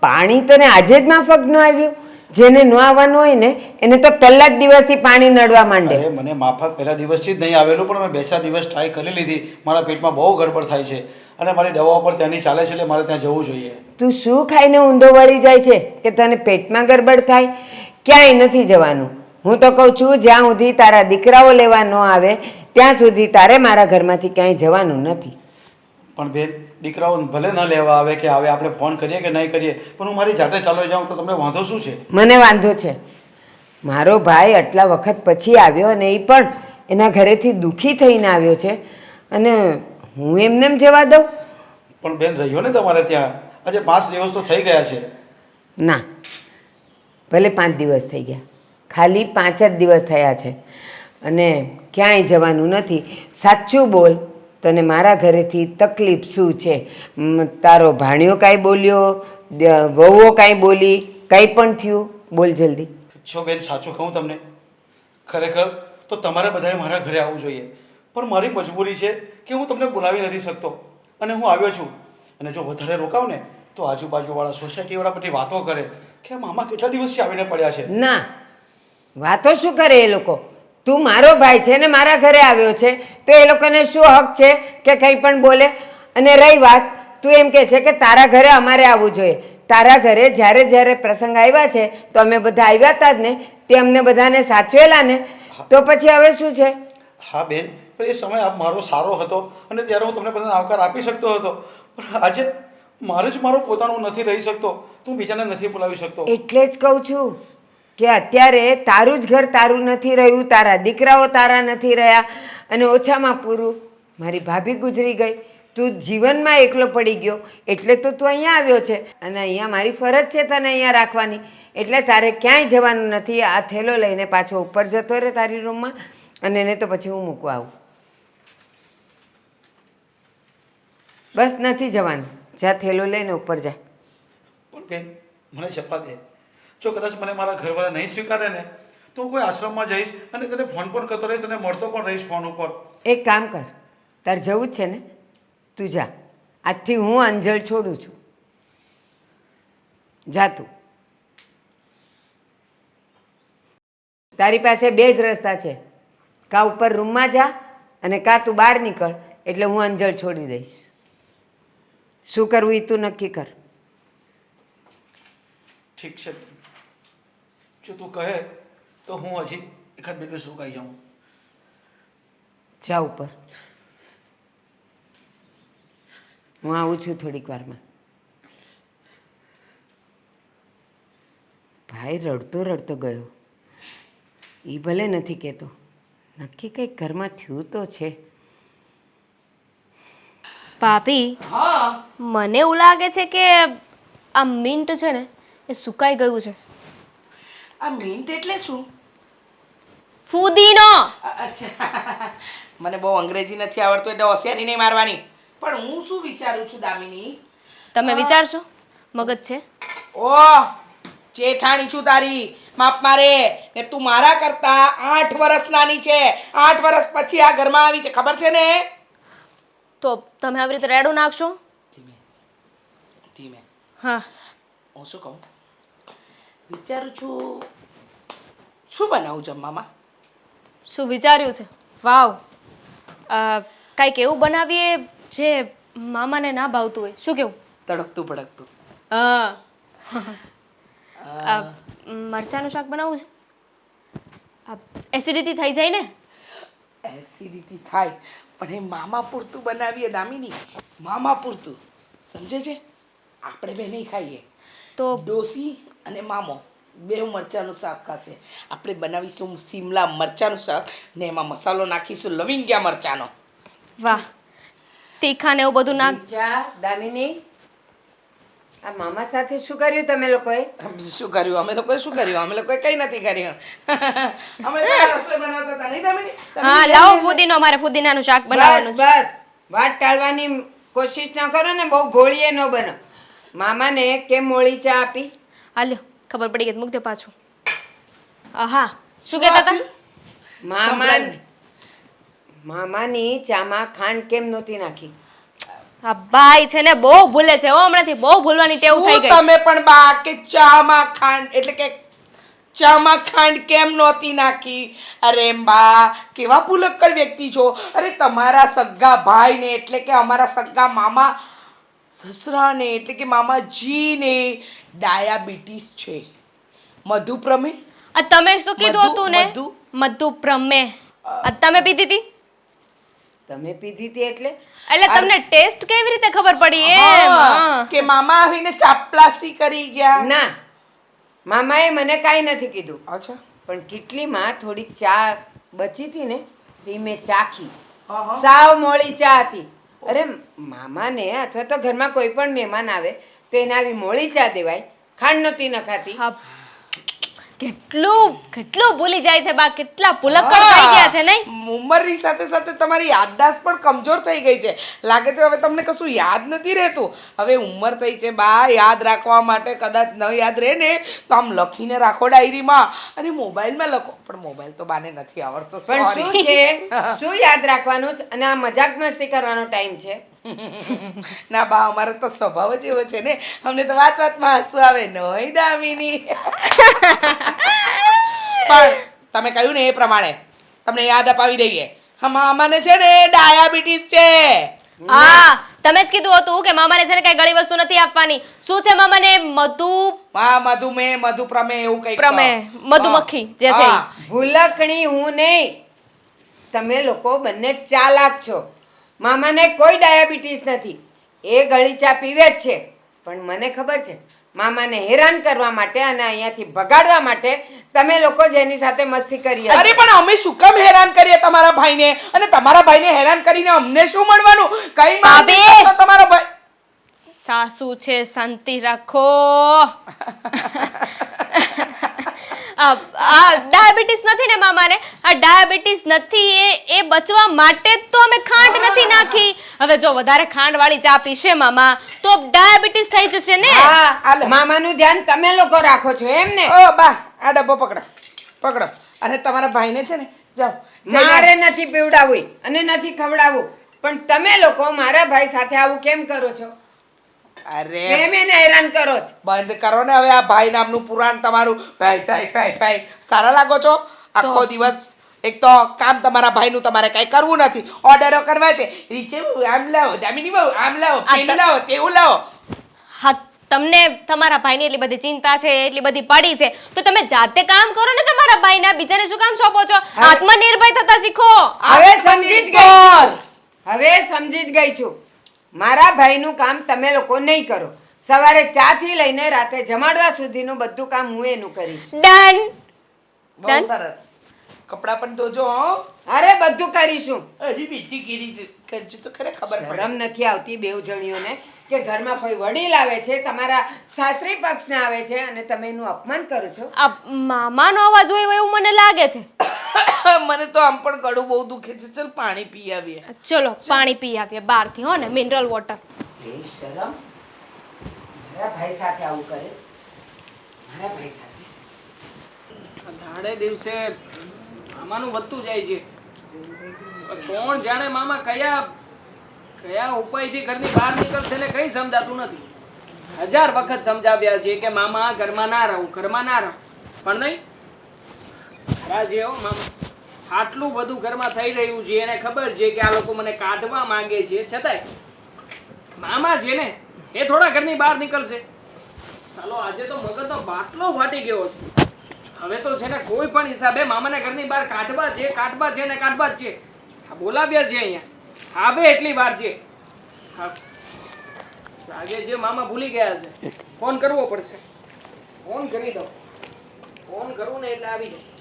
પાણી તને આજે જ માફક ન આવ્યું? જેને ન આવવાનું હોય ને એને તો પહેલા જ દિવસથી પાણી નડવા માંડે. અરે મને માફક પહેલા દિવસથી જ નહીં આવેલું, પણ મેં 2-4 દિવસ ટ્રાય કરી લીધી. મારા પેટમાં બહુ ગડબડ થાય છે અને મારી દવાઓ પણ ત્યાંની ચાલે છે એટલે મારે ત્યાં જવું જોઈએ. તું શું ખાઈને ઊંધો વળી જાય છે કે તને પેટમાં ગડબડ થાય? ક્યાંય નથી જવાનું. હું તો કહું છું, જ્યાં સુધી તારા દીકરાઓ લેવા ન આવે ત્યાં સુધી તારે મારા ઘરમાંથી ક્યાંય જવાનું નથી. પણ બેન, દીકરાઓ ભલે ન લેવા આવે કે આવે, આપણે ફોન કરીએ કે નહીં કરીએ, પણ હું મારી જાતે ચાલ્યો જાઉં તો તમને વાંધો શું છે? મને વાંધો છે. મારો ભાઈ આટલા વખત પછી આવ્યો અને એ પણ એના ઘરેથી દુઃખી થઈને આવ્યો છે અને હું એમને એમ જવા દઉં? પણ બેન, રહ્યો ને તમારે ત્યાં આજે 5 દિવસ તો થઈ ગયા છે. ના, ભલે 5 દિવસ થઈ ગયા, ખાલી 5 જ દિવસ થયા છે અને ક્યાંય જવાનું નથી. સાચું બોલ, તને મારા ઘરેથી તકલીફ શું છે? તારો ભાણિયો કાંઈ બોલ્યો? વહુઓ કાંઈ બોલી? કંઈ પણ થયું? બોલ જલ્દી. જો બેન, સાચું કહું તમને, ખરેખર તો તમારે બધાએ મારા ઘરે આવવું જોઈએ, પણ મારી મજબૂરી છે કે હું તમને બોલાવી નથી શકતો અને હું આવ્યો છું. અને જો વધારે રોકાવ ને તો આજુબાજુવાળા સોસાયટીવાળા બધી વાતો કરે કે મામા કેટલા દિવસથી આવીને પડ્યા છે. ના, વાતો શું કરે એ લોકો? તું મારો ભાઈ છે ને મારા ઘરે આવ્યો છે તો એ લોકોને શું હક છે કે કંઈ પણ બોલે? અને રહી વાત, તું એમ કહે છે કે તારા ઘરે અમારે આવવું જોઈએ. તારા ઘરે જ્યારે જ્યારે પ્રસંગ આવ્યા છે તો અમે બધા આવ્યા હતા જ ને, તે અમને બધાને સાચવેલા ને, તો પછી હવે શું છે? હા બેન, પણ એ સમય મારો સારો હતો અને ત્યારે હું તમને બધાને આવકાર આપી શકતો હતો, પણ આજે મારે જ મારો પોતાનું નથી રહી શકતો, તું બીજાને નથી બોલાવી શકતો. એટલે જ કહું છું કે અત્યારે તારું જ ઘર તારું નથી રહ્યું, તારા દીકરાઓ તારા નથી રહ્યા, અને ઓછામાં પૂરું મારી ભાભી ગુજરી ગઈ, તું જીવનમાં એકલો પડી ગયો, એટલે તો તું અહીંયા આવ્યો છે અને અહીંયા મારી ફરજ છે તને અહીંયા રાખવાની. એટલે તારે ક્યાંય જવાનું નથી. આ થેલો લઈને પાછો ઉપર જતો રહે તારી રૂમમાં, અને એને તો પછી હું મૂકવા આવું. બસ નથી જવાનું, જા થેલો લઈને ઉપર જા. પણ બેન, મને જવા દે. જો કદાચ મને મારા ઘરવાળા નહીં સ્વીકારે ને તો હું કોઈ આશ્રમમાં જઈશ અને તને ફોન પણ કરતો રહીશ, તને મળતો પણ રહીશ ફોન ઉપર. એક કામ કર, તારે જવું જ છે ને, તું જા. આજથી હું અંજળ છોડું છું. જા તું. તારી પાસે 2 જ રસ્તા છે, કાં ઉપર રૂમમાં જા અને કાં તું બહાર નીકળ, એટલે હું અંજળ છોડી દઈશ. શું કરવું એ તું નક્કી કર. ઠીક છે બેન, જો તું કહે તો હું હજી 1-2 દિવસ રોકાઈ જાઉં. જા ઉપર. હું આવું છું થોડીક વારમાં. ભાઈ રડતો રડતો ગયો. એ ભલે નથી કહેતો, નક્કી કંઈક ઘરમાં થયું તો છે. ભાભી, હા, મને એવું લાગે છે કે આ મિન્ટ છે ને એ સુકાઈ ગયું છે. આ મિન્ટ એટલે શું? ફુદીનો. અચ્છા, મને બહુ અંગ્રેજી નથી આવડતું એટલે હોશિયારી નહીં મારવાની. પણ હું શું વિચારું છું દામિની? તમે વિચારશો, મગજ છે. ઓહ, જેઠાણી છું તારી, માપ મારે. ને તું મારા કરતા 8 વર્ષ નાની છે. 8 વર્ષ પછી આ ઘરમાં આવી છે, ખબર છે ને? તો તમે આવી રીતે રેડું નાખશો? ધીમે ધીમે. હા. હું શું કહું, વિચારું છું શું બનાવું જમવામાં. શું વિચાર્યું છે? વાવ, કાંઈક એવું બનાવીએ જે મામાને ના ભાવતું હોય. શું કેવું? તડકતું ભડકતું. મરચાંનું શાક બનાવવું છે. એસિડિટી થઈ જાય ને. એસિડિટી થાય પણ એ મામા પૂરતું બનાવીએ દામિની, મામા પૂરતું, સમજે છે? આપણે બે નહીં ખાઈએ. તો ડોસી અને મામો બે મરચાંનું શાક ખાશે. આપણે બનાવીશું શિમલા મરચાંનું શાક ને એમાં મસાલો નાખીશું લવિંગિયા મરચાંનો. વાહ, તીખા ને એવું બધું નાખ. ચા દામિની, આ મામા સાથે શું કર્યું તમે લોકોએ? શું કર્યું? અમે લોકોએ શું કર્યું? અમે લોકોએ કંઈ નથી કર્યું. અમે લોકો આ રસોઈ બનાવતા હતા નહીં દામિની? હા, લાવો ફુદીનો, મારે ફુદીનાનું શાક બસ બનાવવાનું છે. બસ વાત ટાળવાની કોશિશ ન કરો ને, બહુ ગોળીએ ન બનો. મામાને કેમ મોળી ચા આપી? હાલ્યો, ખબર પડી ગઈ, મૂક દે પાછું. હા, શું કહેતા હતા? મામા મામાની ચામાં ખાંડ કેમ નહોતી નાખી? આ બાઈ છે ને બહુ ભૂલે છે હો, હમણાંથી બહુ ભૂલવાની ટેવ થઈ શું ગઈ. તમે પણ બા કે ચામાં ખાંડ એટલે કે ચામાં ખાંડ કેમ નહોતી નાખી? અરે બા, કેવા ભૂલક્કડ વ્યક્તિ છો. અરે તમારા સગા ભાઈને એટલે કે અમારા સગા મામા સસરાને એટલે કે મામાજીને ડાયાબિટીસ છે. મધુપ્રમેહ. આ તમે શું કીધું હતું ને? મધુ? મધુપ્રમેહ. આ તમે પીધી હતી? તમે પીધી હતી એટલે? એટલે તમને ટેસ્ટ કેવી રીતે ખબર પડી એમ? હા, હા. કે મામા આવીને ચાપલાસી કરી ગયા. ના, મામાએ મને કાંઈ નથી કીધું. અચ્છા. પણ કેટલીમાં થોડીક ચા બચી હતી ને, એ મેં ચાખી. હા. સાવ મોળી ચા હતી. અરે મામાને અથવા તો ઘરમાં કોઈ પણ મહેમાન આવે તો એને આવી મોળી ચા દેવાય? ખાંડ નહોતી નખાતી. હા. કેટલું ભૂલી જાય છે બા, કેટલા ભૂલક્કડ થઈ ગયા છે નહીં? ઉંમરની સાથે સાથે તમારી યાદદાસ્ત પણ કમજોર થઈ ગઈ છે. લાગે છે હવે તમને કશું યાદ નથી રહેતું. હવે ઉંમર થઈ છે બા, યાદ રાખવા માટે કદાચ ન યાદ રહે ને તો આમ લખીને રાખો ડાયરીમાં અને મોબાઈલમાં લખો. પણ મોબાઈલ તો બાને નથી આવડતો. પણ શું સોરી. છે, શું યાદ રાખવાનું છે? અને આ મજાક મસ્તી કરવાનો ટાઈમ છે? ના બા, અમારો તો સ્વભાવ જ એવો છે ને, અમને તો વાત વાતમાં હસવું આવે. નહીં દામિની. પણ તમે કહ્યું ને એ પ્રમાણે તમને યાદ અપાવી દઈએ. મામાને છે ને ડાયાબિટીસ છે. હા, તમે જ કીધું હતું કે મામાને છે ને કઈ ગળી વસ્તુ નથી આપવાની. શું છે મામાને? હા, મધુમેહ, મધુપ્રમેહ એવું કંઈક. પ્રમેહ, મધુમક્ખી જે છે ઈ. હા. ભૂલકણી હું નહીં, તમે લોકો બંને ચાલાક છો. મામાને કોઈ ડાયાબિટીસ નથી, એ ગળી ચા પીવે જ છે. પણ મને ખબર છે, મામાને હેરાન કરવા માટે અને અહીંયાથી ભગાડવા માટે તમે લોકો જેની સાથે મસ્તી કરી હશે. અરે પણ અમે શું કામ હેરાન કરીએ તમારા ભાઈને? અને તમારા ભાઈને હેરાન કરીને અમને શું મળવાનું? કઈ ભાભી! તો તમારો ભાઈ સાસુ છે, શાંતિ રાખો. આ ડાયાબિટીસ નથી ને મામાને? આ ડાયાબિટીસ નથી એ બચવા માટે જ તો અમે ખાંડ નથી નાખી. હવે જો વધારે ખાંડ વાળી ચા પીશે મામા તો ડાયાબિટીસ થઈ જશે ને. હા, હાલો. મામાનું ધ્યાન તમે લોકો રાખો છો એમ ને? ઓ બા, આ ડબ્બો પકડો અને તમારા ભાઈને છે ને જાઓ મારે નથી પીવડાવવું અને નથી ખવડાવવું, પણ તમે લોકો મારા ભાઈ સાથે આવું કેમ કરો છો? અરે કેમ એને હેરાન કરો છો? બંધ કરો ને હવે આ ભાઈ નામનું પુરાણ તમારું. ભાઈ સારા લાગો છો આખો દિવસ. એક તો કામ તમારા ભાઈનું તમારે કઈ કરવું નથી, ઓર્ડરો કરવા છે. રીચે બહુ આમ લાવો, દામિની બહુ આમ લાવો, પેલું લાવો, તેવું લાવો. હા, તમને તમારા ભાઈની એટલી બધી ચિંતા છે, એટલી બધી પડી છે, તો તમે જાતે કામ કરો ને તમારા ભાઈના. બીજાને શું કામ સોંપો છો? આત્મનિર્ભર થતા શીખો. હવે સમજી જ ગઈ છું. હવે સમજી જ ગઈ છું. મારા ભાઈનું કામ તમે લોકો નહીં કરો. સવારે ચા થી લઈને રાતે જમાડવા સુધીનું બધું કામ હું એનું કરીશ. ડન. બહુ સરસ. કપડાં પણ ધોજો હો. અરે બધું કરીશું. અરે બીજી ગીરી કરજો તો ખરે ખબર પડે. શરમ નથી આવતી બેવ જણીઓને કે ઘરમાં કોઈ વડીલ આવે છે, તમારા સાસરી પક્ષને આવે છે અને તમે એનું અપમાન કરો છો? આ મામાનો અવાજ હોય એવું મને લાગે છે. મને તો આમ પણ ગળું બહુ દુખે છે. ચલ પાણી પી આવીએ. ચલો પાણી પી આવીએ બહારથી, હો ને, મિનરલ વોટર. એ શરમ મારા ભાઈ સાથે આવું કરે છે? મારા ભાઈ સાથે દાડે દિવસે મામાનું વધતું જાય છે. કોણ જાણે મામા કયા ઉપાયથી ઘરની બહાર નીકળશે ને કઈ સમજાતું નથી. 1000 વખત સમજાવ્યા છે કે મામા ઘરમાં ના રહું, પણ નહીં. ખરા છે હો મામા. આટલું બધું ઘરમાં થઈ રહ્યું છે, એને ખબર છે કે આ લોકો મને કાઢવા માંગે છે, છતાંય મામા છે ને એ થોડા ઘરની બહાર નીકળશે. સાલો આજે તો મગજનો બાટલો ફાટી ગયો છે. હવે તો છે ને કોઈ પણ હિસાબે મામાને ઘરની બહાર કાઢવા છે ને કાઢવા જ છે. આ બોલાવ્યા છે અહીંયા, આવે એટલી વાર છે. લાગે છે મામા ભૂલી ગયા છે. ફોન કરવો પડશે. ફોન કરી દો. ફોન કરું ને એટલે આવી જાય.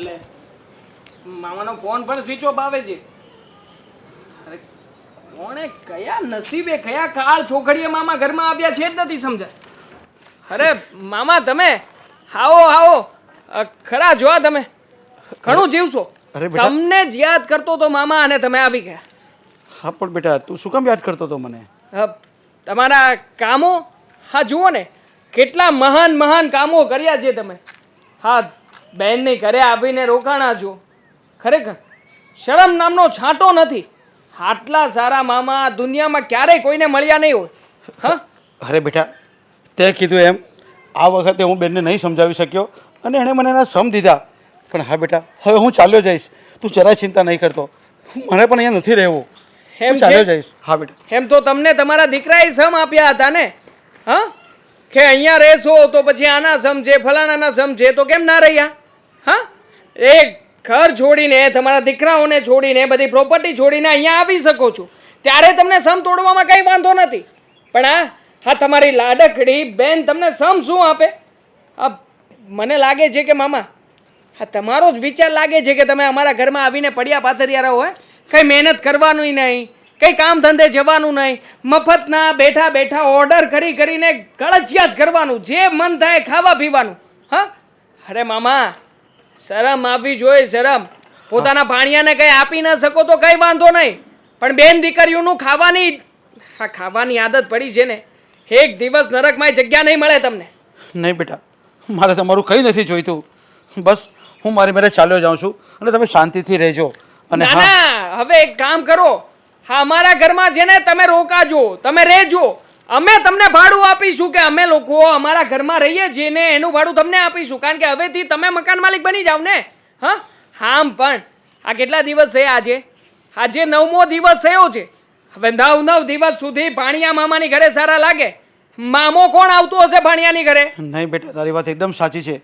લે મામાનો ફોન પણ સ્વિચ ઓફ આવે છે. અરે કોણે કયા નસીબે કયા કાળ છોકરીએ મામા ઘરમાં આવ્યા છે જ નથી સમજાય. અરે મામા તમે આવો આવો. ખરા જો આ તમે ઘણું જીવશો. અરે બેટા. તમને જ યાદ કરતો તો મામા અને તમે આવી ગયા. હા પણ બેટા તું શું કામ યાદ કરતો હતો મને? તમારા કામો હા જુઓ ને કેટલા મહાન મહાન કામો કર્યા છે તમે. હા બહેનની ઘરે આવીને રોકાણા છો. ખરેખર શરમ નામનો છાંટો નથી. આટલા સારા મામા દુનિયામાં ક્યારેય કોઈને મળ્યા નહીં હોય. હા અરે બેટા તે કીધું એમ આ વખતે હું બેનને નહીં સમજાવી શક્યો અને એણે મને એના સમ દીધા. પણ હા બેટા હવે હું ચાલ્યો જઈશ. તું જરાય ચિંતા નહીં કરતો. મને પણ અહીંયા નથી રહેવું. એમ હું ચાલ્યો છે? જઈશ. હા બેટા. એમ તો તમને તમારા દીકરાએ સમ આપ્યા હતા ને. હા કે અહીંયા રહેશો તો પછી આના સમ છે ફલાણાના સમ છે તો કેમ ના રહ્યા? હા એ ઘર છોડીને તમારા દીકરાઓને છોડીને બધી પ્રોપર્ટી છોડીને અહીંયા આવી શકો છો ત્યારે તમને સમ તોડવામાં કંઈ વાંધો નથી. પણ હા તમારી લાડકડી બેન તમને સમ શું આપે? આ મને લાગે છે કે મામા હા તમારો જ વિચાર લાગે છે કે તમે અમારા ઘરમાં આવીને પડ્યા પાથરિયા રહો. કંઈ મહેનત કરવાનું નહીં, કંઈ કામ ધંધે જવાનું નહીં, મફતના બેઠા બેઠા ઓર્ડર કરી કરીને ગળચિયા જ કરવાનું, જે મન થાય ખાવા પીવાનું. હા અરે મામા શરમ આવવી જોઈએ. શરમ. પોતાના ભાણિયાને કંઈ આપી ન શકો તો કંઈ વાંધો નહીં, પણ બેન દીકરીઓનું ખાવાની આદત પડી છે ને એક દિવસ નરકમાં જગ્યા નહીં મળે તમને. નહીં બેટા મારે તમારું કંઈ નથી જોઈતું. બસ હું મારી મેરે ચાલ્યો જાઉં છું અને તમે શાંતિથી રહેજો. અને ના હા ના હવે એક કામ કરો. હા અમારા ઘરમાં છે ને તમે રોકાજો, તમે રહેજો. અમે તમને ભાડું આપીશું કે અમે લોકો અમારા ઘરમાં રહીએ છીએ ને એનું ભાડું તમને આપીશું, કારણ કે હવેથી તમે મકાન માલિક બની જાવ ને. હા આમ પણ આ કેટલા દિવસ થયા? આજે 9મો દિવસ થયો છે. હવે 9 દિવસ સુધી ભાણિયા મામાની ઘરે સારા લાગે. મામો કોણ આવતું હશે ભાણિયાની ઘરે? નહીં બેટા તારી વાત એકદમ સાચી છે.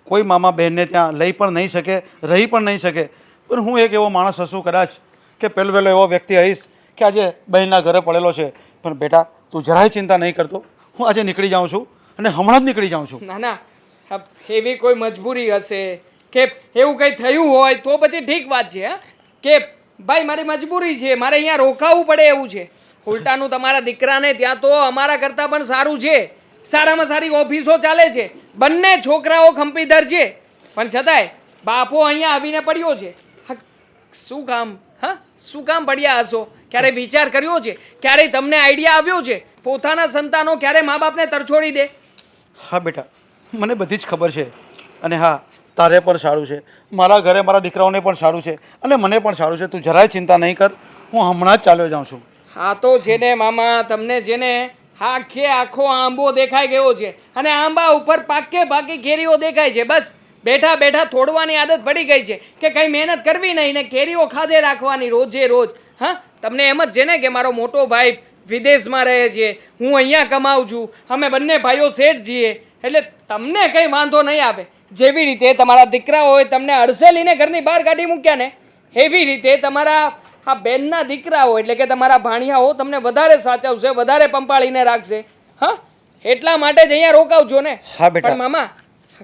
કોઈ મામા બહેનને ત્યાં લઈ પણ નહીં શકે, રહી પણ નહીં શકે. પણ હું એક એવો માણસ હશું કદાચ કે પહેલો વહેલો એવો વ્યક્તિ હઈશ કે આજે બહેનના ઘરે પડેલો છે. પણ બેટા તું જરાય ચિંતા નહીં કરતો. હું આજે નીકળી જાઉં છું અને હમણાં જ નીકળી જાઉં છું. ના ના એવી કોઈ મજબૂરી હશે કે એવું કંઈ થયું હોય તો પછી ઠીક વાત છે. હા કે ભાઈ મારી મજબૂરી છે, મારે અહીંયા રોકાવું પડે એવું છે. ઉલટાનું તમારા દીકરાને ત્યાં તો અમારા કરતાં પણ સારું છે. સારામાં સારી ઓફિસો ચાલે છે, બંને છોકરાઓ ખંપીદર છે, પણ છતાંય બાપો અહીંયા આવીને પડ્યો છે. શું કામ? હા શું કામ પડ્યા હશો? ક્યારે વિચાર કર્યો છે? ક્યારેય તમને આઈડિયા આવ્યો છે પોતાના સંતાનો ક્યારે મા બાપને તરછોડી દે? હા બેટા મને બધી જ ખબર છે. અને હા તારે પણ સારું છે, મારા ઘરે મારા દીકરાઓને પણ સારું છે અને મને પણ સારું છે. તું જરાય ચિંતા નહીં કર. હું હમણાં જ ચાલ્યો જાઉં છું. હા તો છે ને મામા તમને છે ને આખો આંબો દેખાઈ ગયો છે અને આંબા ઉપર પાકી કેરીઓ દેખાય છે. બસ બેઠા બેઠા તોડવાની આદત પડી ગઈ છે કે કંઈ મહેનત કરવી નહીં ને કેરીઓ ખાધે રાખવાની રોજે રોજ. હા તમને એમ જ છે ને કે મારો મોટો ભાઈ વિદેશમાં રહે છે, હું અહીંયા કમાઉં છું, અમે બંને ભાઈઓ શેઠ છીએ, એટલે તમને કંઈ વાંધો નહીં આવે. જેવી રીતે તમારા દીકરાઓએ તમને અડસેલીને ઘરની બહાર કાઢી મૂક્યા ને એવી રીતે તમારા આ બેનના દીકરાઓ એટલે કે તમારા ભાણિયાઓ તમને વધારે સાચવશે, વધારે પંપાળીને રાખશે. હા એટલા માટે જ અહીંયા રોકાવજો ને. હા બેટા. પણ મામા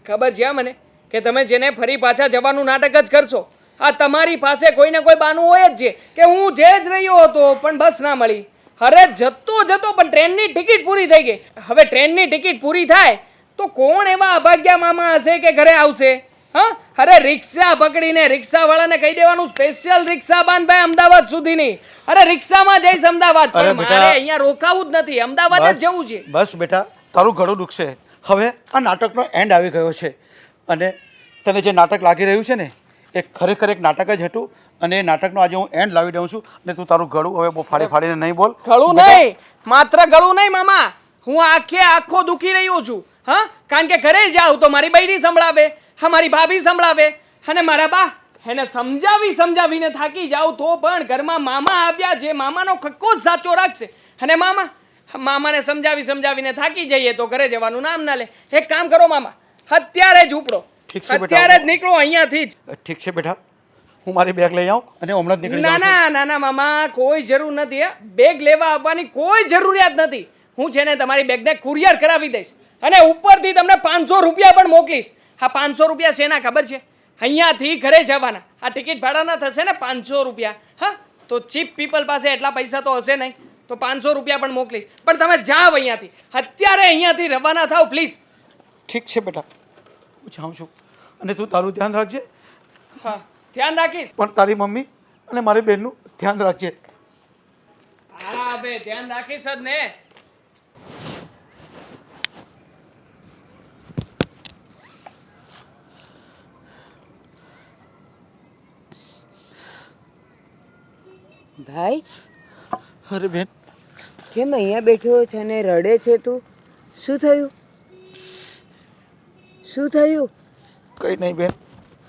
ખબર છે મને કે તમે જેને ફરી પાછા જવાનું નાટક જ કરશો. આ તમારી પાસે કોઈને કોઈ બાનું હોય જ છે કે હું જે જ રહ્યો હતો પણ બસ ના મળી. અરે જતો પણ ટ્રેનની ટિકિટ પૂરી થઈ ગઈ. હવે ટ્રેનની ટિકિટ પૂરી થાય તો કોણ એવા અભાગ્યા મામા હશે કે ઘરે આવશે? હા અરે રિક્ષા પકડીને રિક્ષાવાળાને કહી દેવાનું સ્પેશિયલ રિક્ષા બાંધ ભાઈ અમદાવાદ સુધીની. અરે રિક્ષામાં જઈશ અમદાવાદ, પણ મારે અહીંયા રોકાવું જ નથી, અમદાવાદ જ જવું છે. બસ બેટા તારું ઘણું દુખશે. હવે આ નાટકનો એન્ડ આવી ગયો છે અને તને જે નાટક લાગી રહ્યું છે ને એ ખરેખર એક નાટક જ હતું અને એ નાટકનો આજે હું એન્ડ લાવી દઉં છું. અને તું તારું ગળું હવે બહુ ફાડીને નહીં બોલ. ગળું નહીં, માત્ર ગળું નહીં મામા, હું આખો દુખી રહ્યો છું. હા કારણ કે ઘરે જાઉં તો મારી બૈરી સંભળાવે, મારી ભાભી સંભળાવે અને મારા બા એને સમજાવીને થાકી જાઉં તો પણ ઘરમાં મામા આવ્યા જે મામાનો ખક્કો જ સાચો રાખશે. અને મામાને સમજાવીને થાકી જઈએ તો ઘરે જવાનું નામ ના લે. એક કામ કરો મામા, અત્યારે જ ઉપડો, ઠીક છે બેટા. અત્યારે જ નીકળો અહીંયાથી જ. ઠીક છે બેટા હું મારી બેગ લઈ આવું અને હમણાં જ નીકળી ના જાઉં છું. ના ના ના મામા કોઈ જરૂર નથી હે બેગ લેવા આવવાની કોઈ જરૂરિયાત નથી હું છે ને તમારી બેગને કુરિયર કરાવી દઈશ અને ઉપરથી તમને 500 રૂપિયા પણ મોકલીશ હા 500 રૂપિયા શેના ખબર છે અહીંયાથી ઘરે જવાના આ ટિકિટ ભાડાના થશે ને 500 રૂપિયા હા તો ચીપ પીપલ પાસે એટલા પૈસા તો હશે નહીં તો 500 રૂપિયા પણ મોકલીશ પણ તમે જાઓ અહીંયાથી અત્યારે અહીંયાથી રવાના થાવ પ્લીઝ ઠીક છે બેટા હું જાઉં છું અને તું તારું ધ્યાન રાખજે હા ધ્યાન રાખીશ પણ તારી મમ્મી અને મારી બહેનનું ધ્યાન રાખજે. હા બે ધ્યાન રાખીશ જ ને ભાઈ અરે બેન કેમ અહીંયા બેઠો છે અને રડે છે તું? શું થયું? શું થયું? કંઈ નહીં બેન,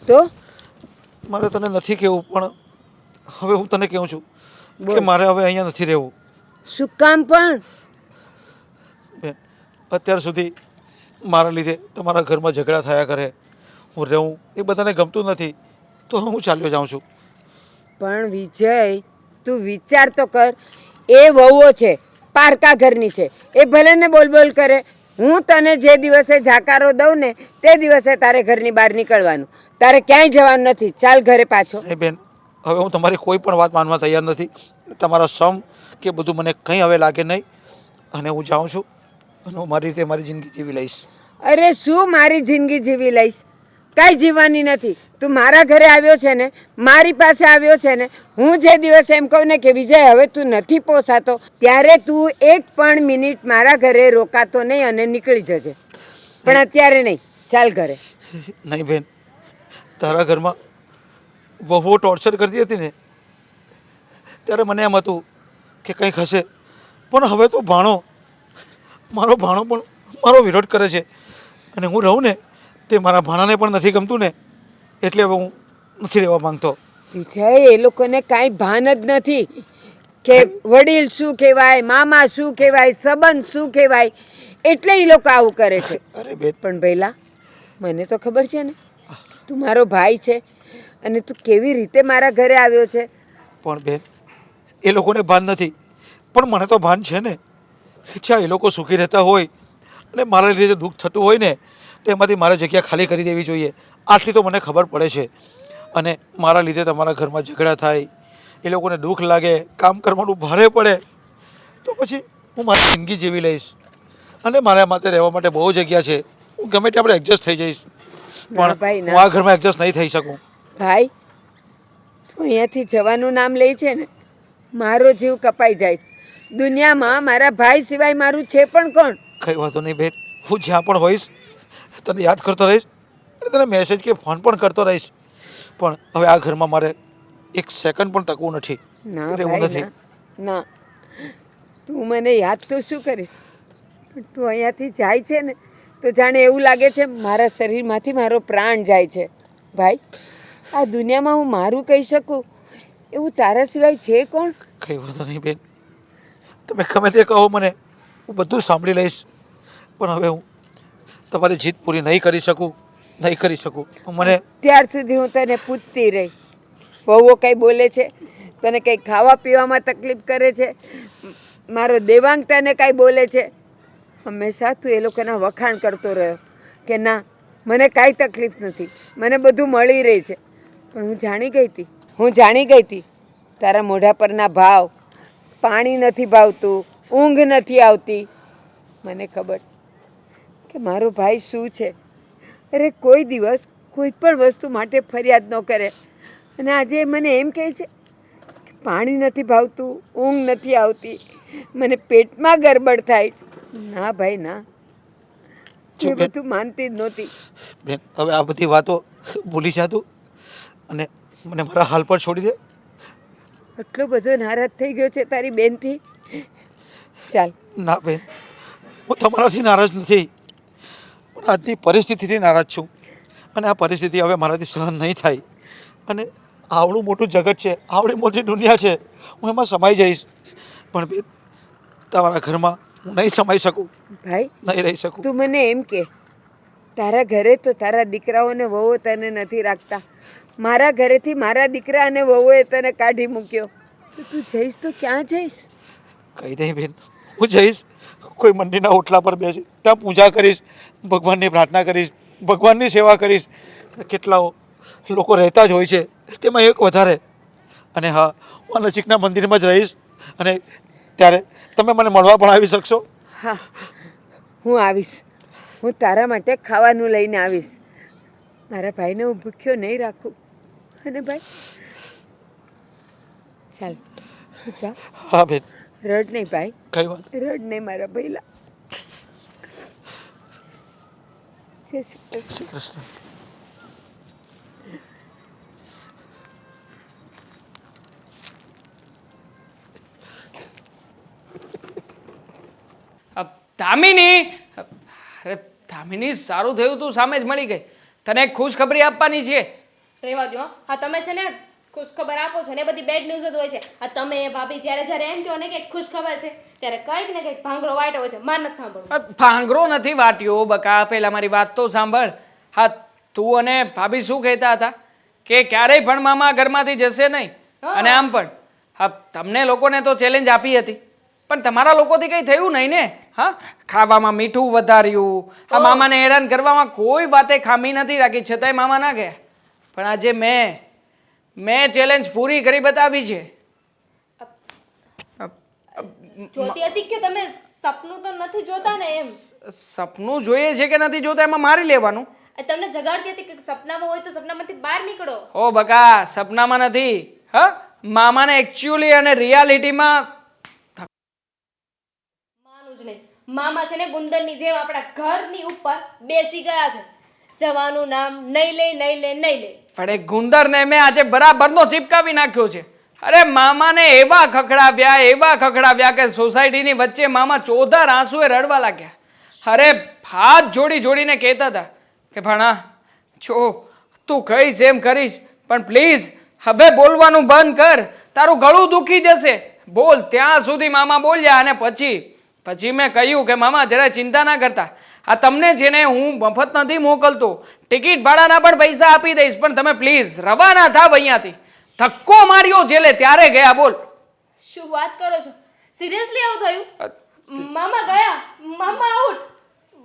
તો મારે તને નથી કહેવું પણ હવે હું તને કહું છું કે મારે હવે અહીંયા નથી રહેવું. શું કામ પણ? બેન અત્યાર સુધી મારા લીધે તમારા ઘરમાં ઝઘડા થયા કરે, હું રહું એ બધાને ગમતું નથી તો હું ચાલ્યો જાઉં છું. પણ વિજય, તું વિચાર તો કર. એ વહુઓ છે, પારકા ઘરની છે, એ ભલે ને બોલ બોલ કરે. હું તને જે દિવસે જાકારો દઉં ને તે દિવસે તારે ઘરની બહાર નીકળવાનું, તારે ક્યાંય જવાનું નથી. ચાલ ઘરે પાછો. એ બેન હવે હું તમારી કોઈ પણ વાત માનવા તૈયાર નથી. તમારા સમ કે બધું મને કંઈ હવે લાગે નહીં અને હું જાઉં છું અને હું મારી રીતે મારી જિંદગી જીવી લઈશ. અરે શું મારી જિંદગી જીવી લઈશ? કાંઈ જીવવાની નથી. તું મારા ઘરે આવ્યો છે ને, મારી પાસે આવ્યો છે ને, હું જે દિવસે એમ કહું ને કે વિજય હવે તું નથી પોસાતો, ત્યારે તું એક પણ મિનિટ મારા ઘરે રોકાતો નહીં અને નીકળી જજે. પણ અત્યારે નહીં. ચાલ ઘરે. નહીં બેન, તારા ઘરમાં વહુઓ ટોર્ચર કરતી હતી ને ત્યારે મને એમ હતું કે કંઈક હશે, પણ હવે તો મારો ભાણો પણ મારો વિરોધ કરે છે અને હું રહું ને તે મારા ભાણાને પણ નથી ગમતું ને એટલે હવે હું નથી રહેવા માંગતો. વિજય, એ લોકોને કાંઈ ભાન જ નથી કે વડીલ શું કહેવાય, મામા શું કહેવાય, સંબંધ શું કહેવાય, એટલે એ લોકો આવું કરે છે. અરે બેન પણ ભઈલા, મને તો ખબર છે ને, તું મારો ભાઈ છે અને તું કેવી રીતે મારા ઘરે આવ્યો છે. પણ બેન એ લોકોને ભાન નથી પણ મને તો ભાન છે ને. ઈચ્છા એ લોકો સુખી રહેતા હોય અને મારા લીધે દુઃખ થતું હોય ને તો એમાંથી મારે જગ્યા ખાલી કરી દેવી જોઈએ. આટલી તો મને ખબર પડે છે. અને મારા લીધે તમારા ઘરમાં ઝઘડા થાય, એ લોકોને દુઃખ લાગે, કામ કરવાનું ભારે પડે તો પછી હું મારી જિંદગી જીવી લઈશ અને મારા માટે રહેવા માટે બહુ જગ્યા છે. હું ગમે તે આપણે એડજસ્ટ થઈ જઈશ ના ભાઈ, પણ ના. હું આ ઘરમાં એડજસ્ટ નહીં થઈ શકું. ભાઈ, તું અહીંયાથી જવાનું નામ લે છે ને, મારો જીવ કપાઈ જાય. દુનિયામાં મારા ભાઈ સિવાય મારું છે પણ કોણ? કંઈ વાંધો નહીં બેન, હું જ્યાં પણ હોઈશ તને યાદ કરતો રહીશ અને તને મેસેજ કે ફોન પણ કરતો રહીશ. પણ હવે આ ઘરમાં મારે એક સેકન્ડ પણ ટકવું નથી, ના રહેવું ભાઈ, નથી. ના ના. તું મને યાદ તો શું કરીશ, પણ તું અહીંયાથી જાય છે ને તો જાણે એવું લાગે છે મારા શરીરમાંથી મારો પ્રાણ જાય છે. ભાઈ, આ દુનિયામાં હું મારું કહી શકું એવું તારા સિવાય છે કોણ? કંઈ વાંધો નહીં બેન, તમે ગમે તે કહો મને, હું બધું સાંભળી લઈશ. પણ હવે હું તમારી જીત પૂરી નહીં કરી શકું. મને ત્યાર સુધી હું તને પૂછતી રહી, વહુઓ કંઈ બોલે છે, તને કંઈ ખાવા પીવામાં તકલીફ કરે છે, મારો દેવાંગ તને કાંઈ બોલે છે? હંમેશા તું એ લોકોના વખાણ કરતો રહ્યો કે ના મને કાંઈ તકલીફ નથી, મને બધું મળી રહી છે. પણ હું જાણી ગઈ હતી તારા મોઢા પરના ભાવ. પાણી નથી ભાવતું, ઊંઘ નથી આવતી. મને ખબર છે કે મારો ભાઈ શું છે. અરે કોઈ દિવસ કોઈ પણ વસ્તુ માટે ફરિયાદ ન કરે અને આજે મને એમ કહે છે કે પાણી નથી ભાવતું, ઊંઘ નથી આવતી, મને પેટમાં ગરબડ થાય છે. ના ભાઈ, ના. એ બધું માનતી જ નહોતી. બેન હવે આ બધી વાતો ભૂલી જા તું અને મને મારા હાલ પર છોડી દે. આટલો બધો નારાજ થઈ ગયો છે તારી બેનથી? ચાલ. ના બેન, હું તમારાથી નારાજ નથી પણ આજની પરિસ્થિતિથી નારાજ છું અને આ પરિસ્થિતિ હવે મારાથી સહન નહીં થાય. અને આવડું મોટું જગત છે, આવડી મોટી દુનિયા છે, હું એમાં સમાઈ જઈશ પણ બેન તમારા ઘરમાં હું નહીં સમાઈ શકું, ભાઈ, નહીં રહી શકું. તું મને એમ કે તારા ઘરે તો તારા દીકરાઓને વહુઓ તને નથી રાખતા, મારા ઘરેથી મારા દીકરા અને વહુએ તને કાઢી મૂક્યો, તો તું જઈશ તો ક્યાં જઈશ? કહી દે બેન, હું જઈશ કોઈ મંદિરના ઓટલા પર બેસી ત્યાં પૂજા કરીશ, ભગવાનની પ્રાર્થના કરીશ, ભગવાનની સેવા કરીશ. કેટલાઓ લોકો રહેતા જ હોય છે, તેમાં એક વધારે. અને હા, હું નજીકના મંદિરમાં જ રહીશ અને ત્યારે તમે મને મળવા પણ આવી શકશો. હા, હું આવીશ. હું તારા માટે ખાવાનું લઈને આવીશ. મારા ભાઈને હું ભૂખ્યો નહીં રાખું. અને ભાઈ ચાલ તું જા. હા બેન, રડ નહીં ભાઈ, કઈ વાત. રડ નહીં મારા ભઈલા. જય શ્રી કૃષ્ણ. શ્રી કૃષ્ણ. દામિની, અરે દામિની, સારું થયું તું સામે જ મળી ગઈ. તને એક ખુશખબરી આપવાની છે. રહેવા દો. હા, તમે છે ને ખુશખબર આપો છો ને, એ બધી બેડ ન્યૂઝ જ હોય છે. આ તમે ભાભી જ્યારે જ્યારે એમ કહો ને કે ખુશખબર છે, ત્યારે કંઈક ને કંઈક ભાંગરો વાટો હોય છે. માર નથી સાંભળવું. ભાંગરો નથી વાટ્યો બકા, પહેલા મારી વાત તો સાંભળ. હા, તું અને ભાભી શું કહેતા હતા કે ક્યારેય પણ મામા ઘરમાંથી જશે નહીં. અને આમ પણ હા, તમને લોકોને તો ચેલેન્જ આપી હતી, પણ તમારા લોકોથી કંઈ થયું નહીં ને? હા, ખાવામાં મીઠું વધાર્યું, આ મામાને હેરાન કરવામાં કોઈ વાતે ખામી નથી રાખી, છતાંય મામા ના ગયા. પણ આજે મેં ચેલેન્જ પૂરી કરી બતાવી છે. જોતી હતી કે તમે સપનું તો નથી જોતા ને એમ. સપનું જોઈએ છે કે નથી જોતા એમાં મારી લેવાનું. તમને જગાડતી હતી કે સપનામાં હોય તો સપનામાંથી બહાર નીકળો. ઓ બકા, સપનામાં નથી. હા, મામાને એકચ્યુઅલી અને રિયાલિટીમાં માનું જ નહીં. મામા છે ને ગુંદરની જેમ આપણા ઘરની ઉપર બેસી ગયા છે. જવાનું નામ નહીં લે, નહીં લે, નહીં લે. પણ એ ગુંદરને મેં આજે બરાબરનો ચીપકાવી નાખ્યો છે. અરે મામાને એવા ખખડાવ્યા કે સોસાયટીની વચ્ચે મામા ચોધાર આંસુએ રડવા લાગ્યા. અરે હાથ જોડીને કહેતા હતા કે ભણા જો તું કહીશ એમ કરીશ, પણ પ્લીઝ હવે બોલવાનું બંધ કર, તારું ગળું દુખી જશે. બોલ. ત્યાં સુધી મામા બોલ્યા અને પછી મેં કહ્યું કે મામા જરા ચિંતા ના કરતા, આ તમને જેને હું મફત નથી મોકલતો, ટિકિટ ભાડાના પણ પૈસા આપી દઈશ, પણ તમે પ્લીઝ રવાના થાવ અહીંયાથી. ધક્કો માર્યો જેલે ત્યારે ગયા. બોલ. શું વાત કરો છો? સિરિયસલી આવું થયું? મામા ગયા, મામા આઉટ.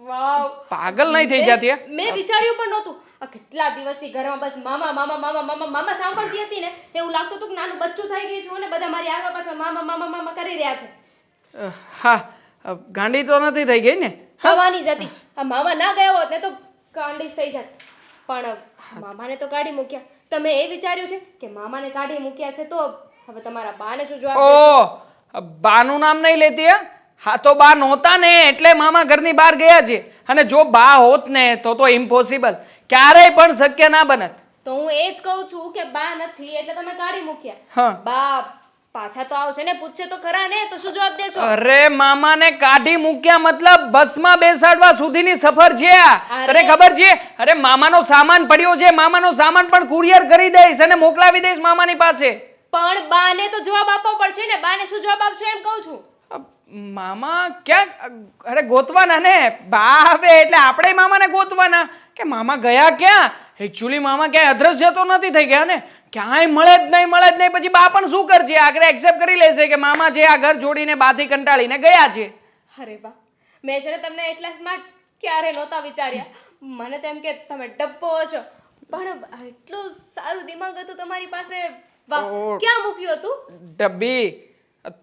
વાવ, પાગલ નહીં થઈ જતી? મેં વિચાર્યું પણ નહોતું. આ કેટલા દિવસથી ઘરમાં બસ મામા મામા મામા મામા મામા સાંભળતી હતી ને, એવું લાગતું હતું કે નાનું બચ્ચું થઈ ગયું છે અને બધા મારી આગળ પાછળ મામા મામા મામા કરી રહ્યા છે. હા, ગાંડી તો નથી થઈ ગઈ ને? થવાની જ હતી. આ મામા ના ગયા હોત ને તો ગાંડી થઈ જાત. પણ મામાને તો કાઢી મૂક્યા. તમે એ વિચાર્યું છે કે મામાને કાઢી મૂક્યા છે તો હવે તમારા બાને શું જવાબ દેશો? ઓ, બાનું નામ નહીં લેતી? હા, તો બા નહોતા ને એટલે મામા ઘરની બહાર ગયા છે. અને જો બા હોત ને તો ઇમ્પોસિબલ, ક્યારેય પણ શક્ય ના બનત. તો હું એ જ કહું છું કે બા નથી એટલે તમે કાઢી મૂક્યા. હા. બા પાછા તો આવશે ને, પૂછશે તો ખરા ને, તો શું જવાબ દેશો? અરે મામાને કાઢી મૂક્યા મતલબ બસમાં બેસાડવા સુધીની સફર છે આ. અરે. તને ખબર છે? અરે મામાનો સામાન પડ્યો છે, મામાનો સામાન પણ કુરિયર કરી દઈશ અને મોકલાવી દઈશ મામાની પાસે. પણ બાને તો જવાબ આપવો પડશે ને. બાને શું જવાબ આપશો એમ કહું છું. મામા ક્યાં? અરે ગોતવાના ને, બા આવે એટલે આપણે મામાને ગોતવાના કે મામા ગયા ક્યાં. એકચ્યુઅલી મામા ક્યાંય અદ્રશ્ય તો નથી થઈ ગયા ને, ક્યાંય મળે જ નહીં. પછી બા પણ શું કરશે? આગળ એક્સેપ્ટ કરી લેશે કે મામા છે આ ઘર છોડીને બાથી કંટાળીને ગયા છે. અરે વાહ, મેં છે ને તમને એટલા સ્માર્ટ ક્યારે નહોતા વિચાર્યા. મને તો એમ કે તમે ડબ્બો હશો, પણ એટલું સારું દિમાગ હતું તમારી પાસે. વાહ, ક્યાં મૂક્યું હતું? ડબ્બી,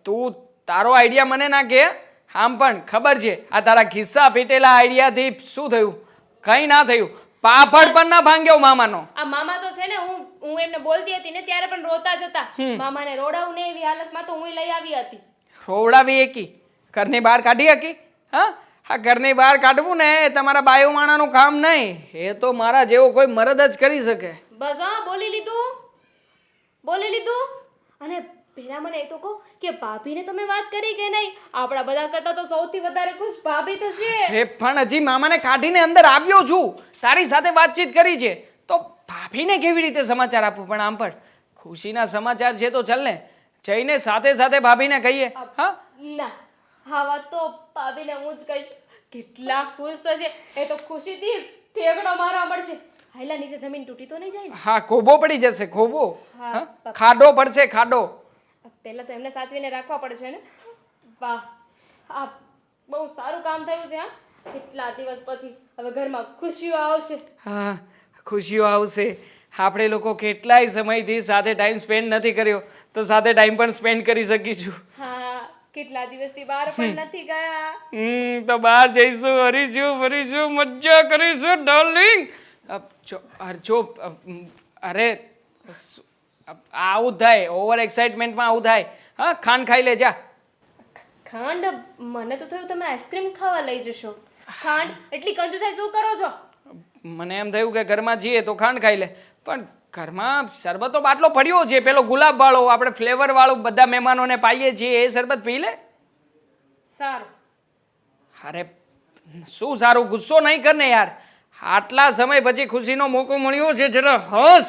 તું તારો આઈડિયા મને ના કે. આમ પણ ખબર છે આ તારા ખિસ્સા ફીટેલા આઈડિયાથી શું થયું? કંઈ ના થયું. પાપડ પણ ના ભાંગ્યો મામાનો. આ મામા તો છે ને, હું એમને બોલતી હતી ને ત્યારે પણ રોતા જ હતા. મામાને રોડાવું ને એવી હાલતમાં તો હું લઈ આવી હતી. રોવડાવી એકી? ઘરની બહાર કાઢી હકી? હા, આ ઘરની બહાર કાઢવું ને એ તમારા બાયુ માણાનું કામ નહીં. એ તો મારા જેવો કોઈ મરદ જ કરી શકે. બસ હા, બોલી લીધું. અને પહેલા મને એ તો કહો કે ભાભીને તમે વાત કરી કે નહીં? આપણા બધા કરતા તો સૌથી વધારે ખુશ ભાભી તો છે. હે પણ હજી મામાને કાઢીને અંદર આવ્યો છું, તારી સાથે વાતચીત કરી છે, તો ભાભીને કેવી રીતે સમાચાર આપું? પણ આમ પણ ખુશીના સમાચાર છે તો ચાલ ને, જઈને સાથે ભાભીને કહીએ. હા ના, હા વાત તો ભાભીને હું જ કહીશ. કેટલા ખુશ થશે એ તો ખુશીથી ઠેકડો મારવા મળશે. હાયલા નીચે જમીન તૂટી તો નહીં જાય ને? હા ખોબો પડી જશે ખોબો. હા, હા, ખાડો પડશે ખાડો. પહેલા તો એમને સાચવીને રાખવા પડશે ને. વાહ, આ બહુ સારું કામ થયું છે. હા, કેટલા દિવસ પછી હવે ઘરમાં ખુશીઓ આવશે. હા, ખુશીઓ આવશે. આપણે લોકો કેટલાય સમયથી સાથે ટાઈમ સ્પેન્ડ નથી કર્યો, તો સાથે ટાઈમ પણ સ્પેન્ડ કરી શકીશું. હા, કેટલા દિવસથી બહાર પણ નથી ગયા. તો બહાર જઈશું, ફરીશું, મજા કરીશું ડાર્લિંગ. અરે આવું થાય, ઓવર એક્સાઇટમેન્ટમાં આવું થાય. હા, ખાંડ ખાઈ લે જા. ખાંડ? મને તો થયું તમે આઈસ્ક્રીમ ખાવા લઈ જશો. ખાંડ એટલી કંજુસાઈ શું કરો છો? મને એમ થયું કે ઘરમાં જઈએ તો ખાંડ ખાઈ લે, પણ ઘરમાં શરબતનો બાટલો પડ્યો છે, પેલો ગુલાબ વાળો, આપણે ફ્લેવર વાળું બધા મહેમાનોને પાઈએ છીએ, એ શરબત પી લે. સારું. અરે શું સારું, ગુસ્સો નહીં કર ને યાર. આટલા સમય પછી ખુશીનો મોકો મળ્યો છે, જરા હસ.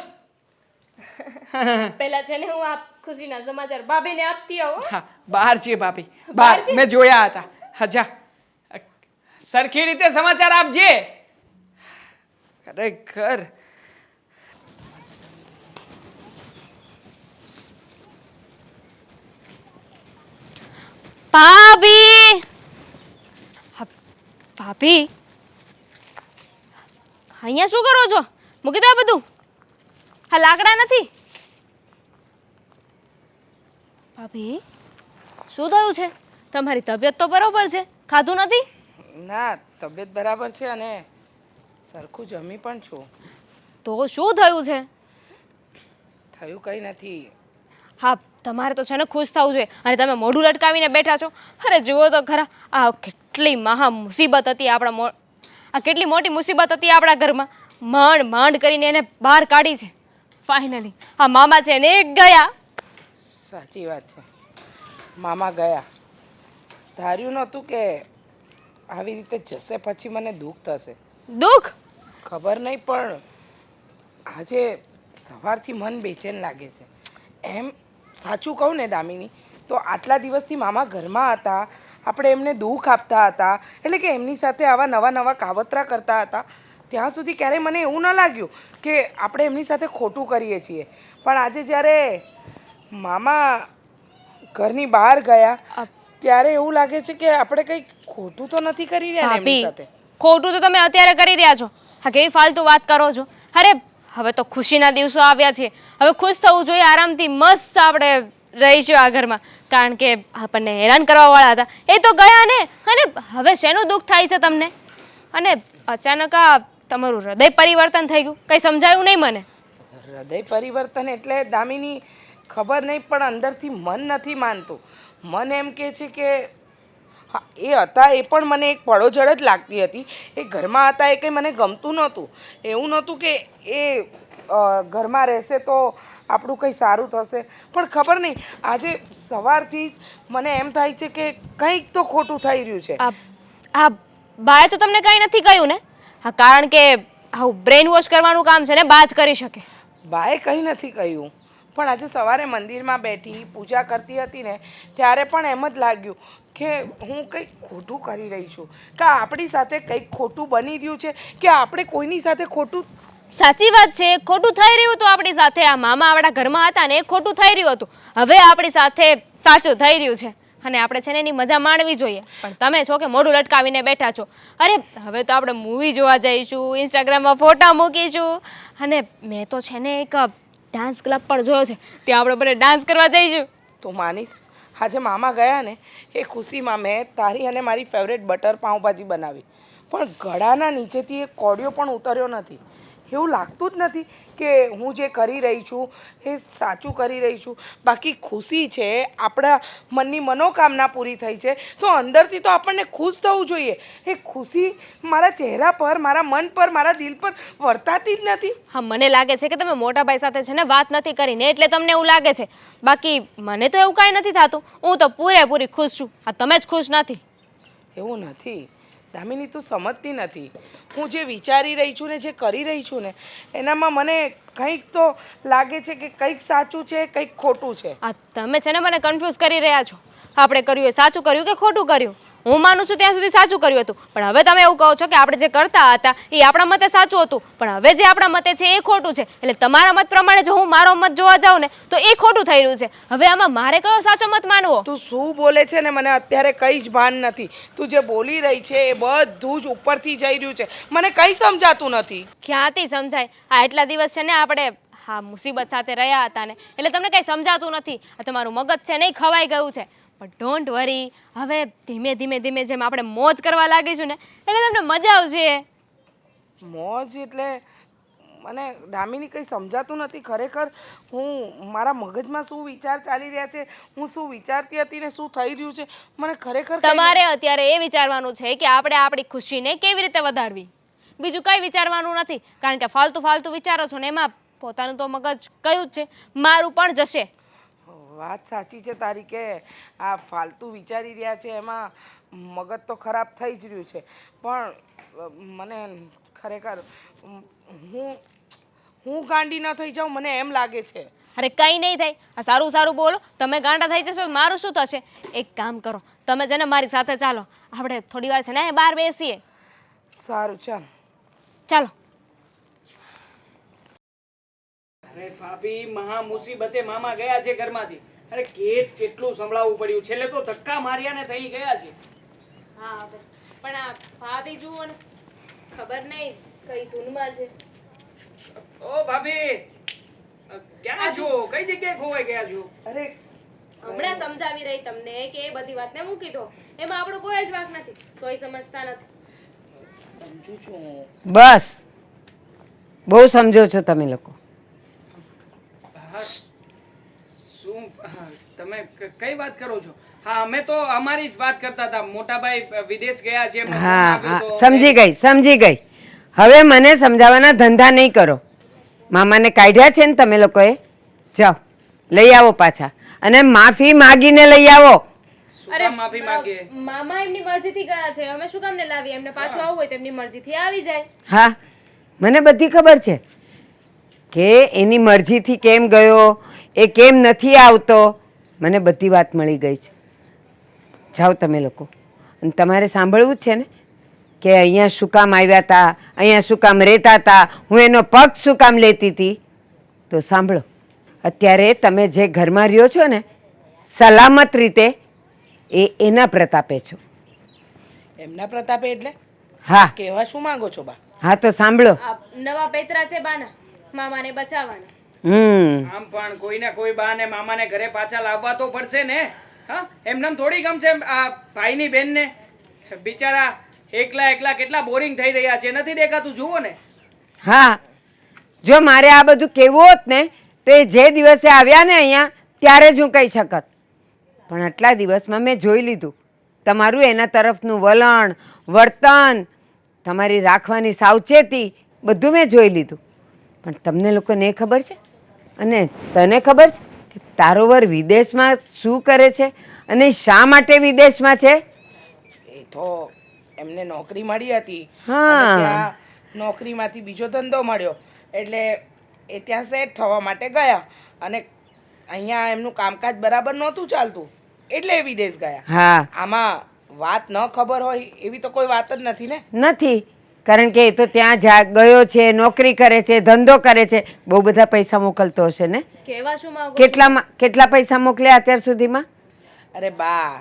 પહેલા છે ને હું આ ખુશીના સમાચાર ભાભીને આપતી આવું. હા, બહાર છીએ ભાભી, બહાર મેં જોયા હતા. હા જા, સરખી રીતે સમાચાર આપજે. ખરેખર ભાભી! હા, ભાભી અહીંયા શું કરો છો? મૂકી દો આ બધું. હા, લાકડા નથી. ભાભી શું થયું છે? તમારી તબિયત તો બરોબર છે, ખાધું નથી? ના, તબિયત બરાબર છે અને સરખું જમી પણ છું. તો શું થયું છે? થયું કંઈ નથી. હા, તમારે તો છે ને ખુશ થવું જોઈએ અને તમે મોઢું લટકાવીને બેઠા છો. અરે જુઓ તો ખરા, આ કેટલી મહા મુસીબત હતી આ કેટલી મોટી મુસીબત હતી આપણા ઘરમાં. માંડ કરીને એને બહાર કાઢી છે. ફાઇનલી આ મામા છે ને એક ગયા. સાચી વાત છે, મામા ગયા. ધાર્યું નહોતું કે આવી રીતે જશે પછી મને દુઃખ થશે. દુઃખ? ખબર નહીં, પણ આજે સવારથી મન બેચેન લાગે છે. એમ સાચું કહું ને દામિની, તો આટલા દિવસથી મામા ઘરમાં હતા, આપણે એમને દુઃખ આપતા હતા, એટલે કે એમની સાથે આવા નવા કાવતરા કરતા હતા, ત્યાં સુધી ક્યારેય મને એવું ન લાગ્યું કે આપણે એમની સાથે ખોટું કરીએ છીએ. પણ આજે જ્યારે મામા ઘરની બહાર ગયા ત્યારે એવું લાગે છે કે આપણે કંઈક ખોટું તો નથી કરી રહ્યા ને એમની સાથે. ખોટું તો તમે અત્યારે કરી રહ્યા છો. હા, કેવી ફાલતુ વાત કરો છો. અરે હવે તો ખુશીના દિવસો આવ્યા છે, હવે ખુશ થવું જોઈએ, આરામથી મસ્ત આપણે રહીશું આ ઘરમાં. કારણ કે આપણને હેરાન કરવા વાળા હતા એ તો ગયા ને. અને હવે શેનું દુઃખ થાય છે તમને? અને અચાનક આ તમારું હૃદય પરિવર્તન થઈ ગયું, કંઈ સમજાયું નહીં મને. હૃદય પરિવર્તન એટલે દામિની ખબર નહીં, પણ અંદરથી મન નથી માનતું. મન એમ કહે છે કે હા, એ હતા એ પણ મને એક પડોજડ જ લાગતી હતી. એ ઘરમાં હતા એ કંઈ મને ગમતું નહોતું. એવું નહોતું કે એ ઘરમાં રહેશે તો આપણું કંઈ સારું થશે. પણ ખબર નહીં, આજે સવારથી મને એમ થાય છે કે કંઈક તો ખોટું થઈ રહ્યું છે. આ બાએ તો તમને કંઈ નથી કહ્યું ને? હા, કારણ કે આવું બ્રેન વોશ કરવાનું કામ છે ને બા જ કરી શકે. બાએ કંઈ નથી કહ્યું, પણ આજે સવારે મંદિરમાં બેઠી પૂજા કરતી હતી ને ત્યારે પણ એમ જ લાગ્યું કે હું કંઈક ખોટું કરી રહી છું, કે આપણી સાથે કંઈક ખોટું બની રહ્યું છે, કે આપણે કોઈની સાથે ખોટું. સાચી વાત છે, ખોટું થઈ રહ્યું હતું આપણી સાથે. આ મામા આપણા ઘરમાં હતા ને એ ખોટું થઈ રહ્યું હતું. હવે આપણી સાથે સાચું થઈ રહ્યું છે અને આપણે છે ને એની મજા માણવી જોઈએ. પણ તમે છો કે મોઢું લટકાવીને બેઠા છો. અરે હવે તો આપણે મૂવી જોવા જઈશું, ઇન્સ્ટાગ્રામમાં ફોટા મૂકીશું, અને મેં તો છે ને એક ડાન્સ ક્લબ પણ જોયો છે, ત્યાં આપણે બધે ડાન્સ કરવા જઈશું. તું માનીશ, આજે મામા ગયા ને એ ખુશીમાં મેં તારી અને મારી ફેવરેટ બટર પાઉંભાજી બનાવી, પણ ગળાના નીચેથી એ કોડિયો પણ ઉતર્યો નથી. એવું લાગતું જ નથી કે હું જે કરી રહી છું એ સાચું કરી રહી છું. બાકી ખુશી છે, આપણા મનની મનોકામના પૂરી થઈ છે, તો અંદરથી તો આપણને ખુશ થવું જોઈએ. એ ખુશી મારા ચહેરા પર, મારા મન પર, મારા દિલ પર વર્તાતી જ નથી. હા, મને લાગે છે કે તમે મોટા ભાઈ સાથે છે ને વાત નથી કરી ને એટલે તમને એવું લાગે છે. બાકી મને તો એવું કાંઈ નથી થતું. હું તો પૂરેપૂરી ખુશ છું. આ તમે જ ખુશ નથી. એવું નથી દામિની, તું સમજતી નથી. હું જે વિચારી રહી છું ને જે કરી રહી છું ને એનામાં મને કંઈક તો લાગે છે કે કંઈક સાચું છે, કંઈક ખોટું છે. આ તમે છે ને મને કન્ફ્યુઝ કરી રહ્યા છો. આપણે કર્યું એ સાચું કર્યું કે ખોટું કર્યું? હું માનું છું ત્યાં સુધી સાચું કર્યું હતું, પણ હવે તમે એવું કહો છો કે આપણે જે કરતા હતા એ આપણા મતે સાચું હતું, પણ હવે જે આપણા મતે છે એ ખોટું છે. એટલે તમારા મત પ્રમાણે જો હું મારો મત જોવા જાઉં ને તો એ ખોટું થઈ રહ્યું છે. હવે આમાં મારે કયો સાચો મત માનવો? તું શું બોલે છે ને મને અત્યારે કંઈ જ ભાન નથી. તું જે બોલી રહી છે એ બધું જ ઉપરથી જઈ રહ્યું છે, મને કંઈ સમજાતું નથી. ક્યાંથી સમજાય? આ એટલા દિવસ છે ને આપણે હા મુસીબત સાથે રહ્યા હતા ને, એટલે તમને કંઈ સમજાતું નથી. આ તમારું મગજ છે ને એ ખવાઈ ગયું છે. પણ ડોન્ટ વરી, હવે ધીમે ધીમે ધીમે જેમ આપણે મોજ કરવા લાગીશું ને એટલે તમને મજા આવશે. મોજ એટલે મને દામિની કંઈ સમજાતું નથી ખરેખર. હું મારા મગજમાં શું વિચાર ચાલી રહ્યા છે, હું શું વિચારતી હતી ને શું થઈ રહ્યું છે, મને ખરેખર કંઈ તમારે અત્યારે એ વિચારવાનું છે કે આપણે આપણી ખુશીને કેવી રીતે વધારવી, બીજું કંઈ વિચારવાનું નથી. કારણ કે ફાલતુ ફાલતુ વિચારો છો ને એમાં પોતાનું તો મગજ કયું જ છે, મારું પણ જશે. વાત સાચી છે તારી કે આ ફાલતુ વિચારી રહ્યા છે એમાં મગજ તો ખરાબ થઈ જ રહ્યું છે. પણ મને ખરેખર હું ગાંડી ન થઈ જાઉં મને એમ લાગે છે. અરે કંઈ નહીં થાય. આ સારું સારું બોલો. તમે ગાંડા થઈ જશો તો મારું શું થશે? એક કામ કરો, તમે છે ને મારી સાથે ચાલો, આપણે થોડી વાર છે ને બહાર બેસીએ. સારું ચાલ. ચાલો. અરે ભાભી, મહા મુસીબતે મામા ગયા છે ઘરમાંથી. અરે કેટલું સંભળાવવું પડ્યું, છેલ્લે તો ધક્કા માર્યા ને થઈ ગયા છે. હા પણ આ ભાભી જુઓ ને, ખબર નહીં કઈ ધૂનમાં છે. ઓ ભાભી, ક્યાં છો? કઈ જગ્યાએ ખોવાઈ ગયા છો? અરે હમણાં સમજાવી રહી તમને કે એ બધી વાતને મૂકી દો, એમાં આપણો કોઈ જ વાંક નથી, તોય સમજતા નથી. સમજુ છું હું. બસ બહુ સમજો છો તમે લોકો. હા, શું તમે કઈ વાત કરો છો? હા, અમે તો અમારી જ વાત કરતા હતા. મોટાભાઈ વિદેશ ગયા છે, એમનો ફોન હા આવ્યો હા તો સમજી ગઈ. હવે મને સમજાવવાના ધંધા નહીં કરો. મામાને કાઢ્યા છે ને તમે લોકોએ, જાઓ લઈ આવો પાછા, અને માફી માગીને લઈ આવો. શું કામ માફી માંગીએ? મામા એમની મરજીથી ગયા છે, અમે શું કામ ને લાવીએ? એમને પાછું આવવું હોય તો એમની મરજીથી આવી જાય. હા મને બધી ખબર છે કે એની મરજીથી કેમ ગયો, એ કેમ નથી આવતો, મને બધી વાત મળી ગઈ છે. જાઓ તમે લોકો. અને તમારે સાંભળવું જ છે ને કે અહીંયા શું કામ આવ્યા હતા, અહીંયા શું કામ રહેતા હતા, હું એનો પગ શું કામ લેતી હતી. તો સાંભળો, અત્યારે તમે જે ઘરમાં રહ્યો છો ને સલામત રીતે, એ એના પ્રતાપે છો. એમના પ્રતાપે એટલે હા કહેવા શું માંગો છો બા? હા તો સાંભળો. આ નવા પેતરા છે બાના, મામાને બચાવવાના. આમ પણ કોઈ ને કોઈ બાને મામાને ઘરે પાછા લાવવા તો પડશે ને. હા, એમનેમ થોડી ગમશે આ ભાઈની બેનને. બિચારા એકલા એકલા કેટલા બોરિંગ થઈ રહ્યા છે, નથી દેખાતું? જુઓ ને. હા જો મારે આ બધું કહેવું હોત ને તો એ જે દિવસે આવ્યા ને અહીંયા ત્યારે જ હું કહી શકત. પણ આટલા દિવસમાં મેં જોઈ લીધું તમારું એના તરફનું વલણ, વર્તન, તમારી રાખવાની સાવચેતી, બધું મેં જોઈ લીધું. પણ તમને લોકોને એ ખબર છે અને તને ખબર છે કે તારો વર વિદેશમાં શું કરે છે અને શા માટે વિદેશમાં છે? એ તો એમને નોકરી મળી હતી હા. અને ત્યાં નોકરીમાંથી બીજો ધંધો મળ્યો એટલે એ ત્યાં સેટ થવા માટે ગયા અને અહીંયા એમનું કામકાજ બરાબર નહોતું ચાલતું એટલે એ વિદેશ ગયા. હા આમાં વાત ન ખબર હોય એવી તો કોઈ વાત જ નથી ને. નથી, કારણ કે એ તો ત્યાં ગયો છે, નોકરી કરે છે, ધંધો કરે છે, બહુ બધા પૈસા મોકલતો હશે ને. કહેવા શું માંગો છો? કેટલા પૈસા મોકલ્યા અત્યાર સુધીમાં? અરે બા,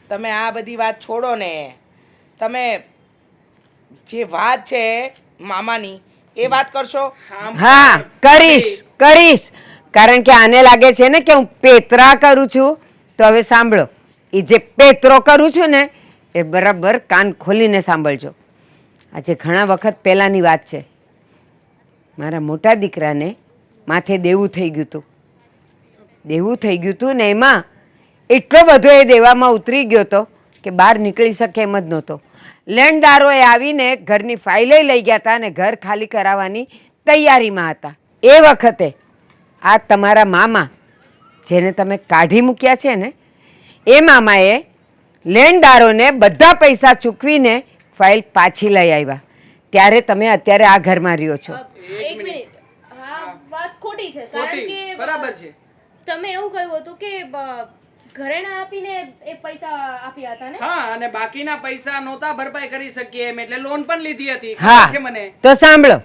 તમે આ બધી વાત છોડો ને. તમે જે વાત છે મામાની એ વાત કરશો. હા કરીશ, કારણ કે આને લાગે છે ને કે હું પેતરા કરું છું. તો હવે સાંભળો, એ જે પેતરો કરું છું ને એ બરાબર કાન ખોલીને સાંભળજો. આજે ઘણા વખત પહેલાંની વાત છે. મારા મોટા દીકરાને માથે દેવું થઈ ગયું હતું ને એમાં એટલો બધો એ દેવામાં ઉતરી ગયો હતો કે બહાર નીકળી શકે એમ જ નહોતો. લેણદારોએ આવીને ઘરની ફાઇલે લઈ ગયા હતા અને ઘર ખાલી કરાવવાની તૈયારીમાં હતા. એ વખતે આ તમારા મામા જેને તમે કાઢી મૂક્યા છે ને એ મામાએ લેણદારોને બધા પૈસા ચૂકવીને ફાઇલ પાછી લઈ આવ્યા. ત્યારે તમે અત્યારે આ ઘરમાં રહ્યો છો. એક મિનિટ. હા વાત ખોટી છે, કારણ ખોટી કે બરાબર છે. તમે એવું કહ્યું હતું કે ઘરેણા આપીને એ પૈસા આપ્યા હતા ને? હા, અને બાકીના પૈસા નહોતા ભરપાઈ કરી શકીએ એમ એટલે લોન પણ લીધી હતી. હા ખબર છે મને. તો સાંભળો,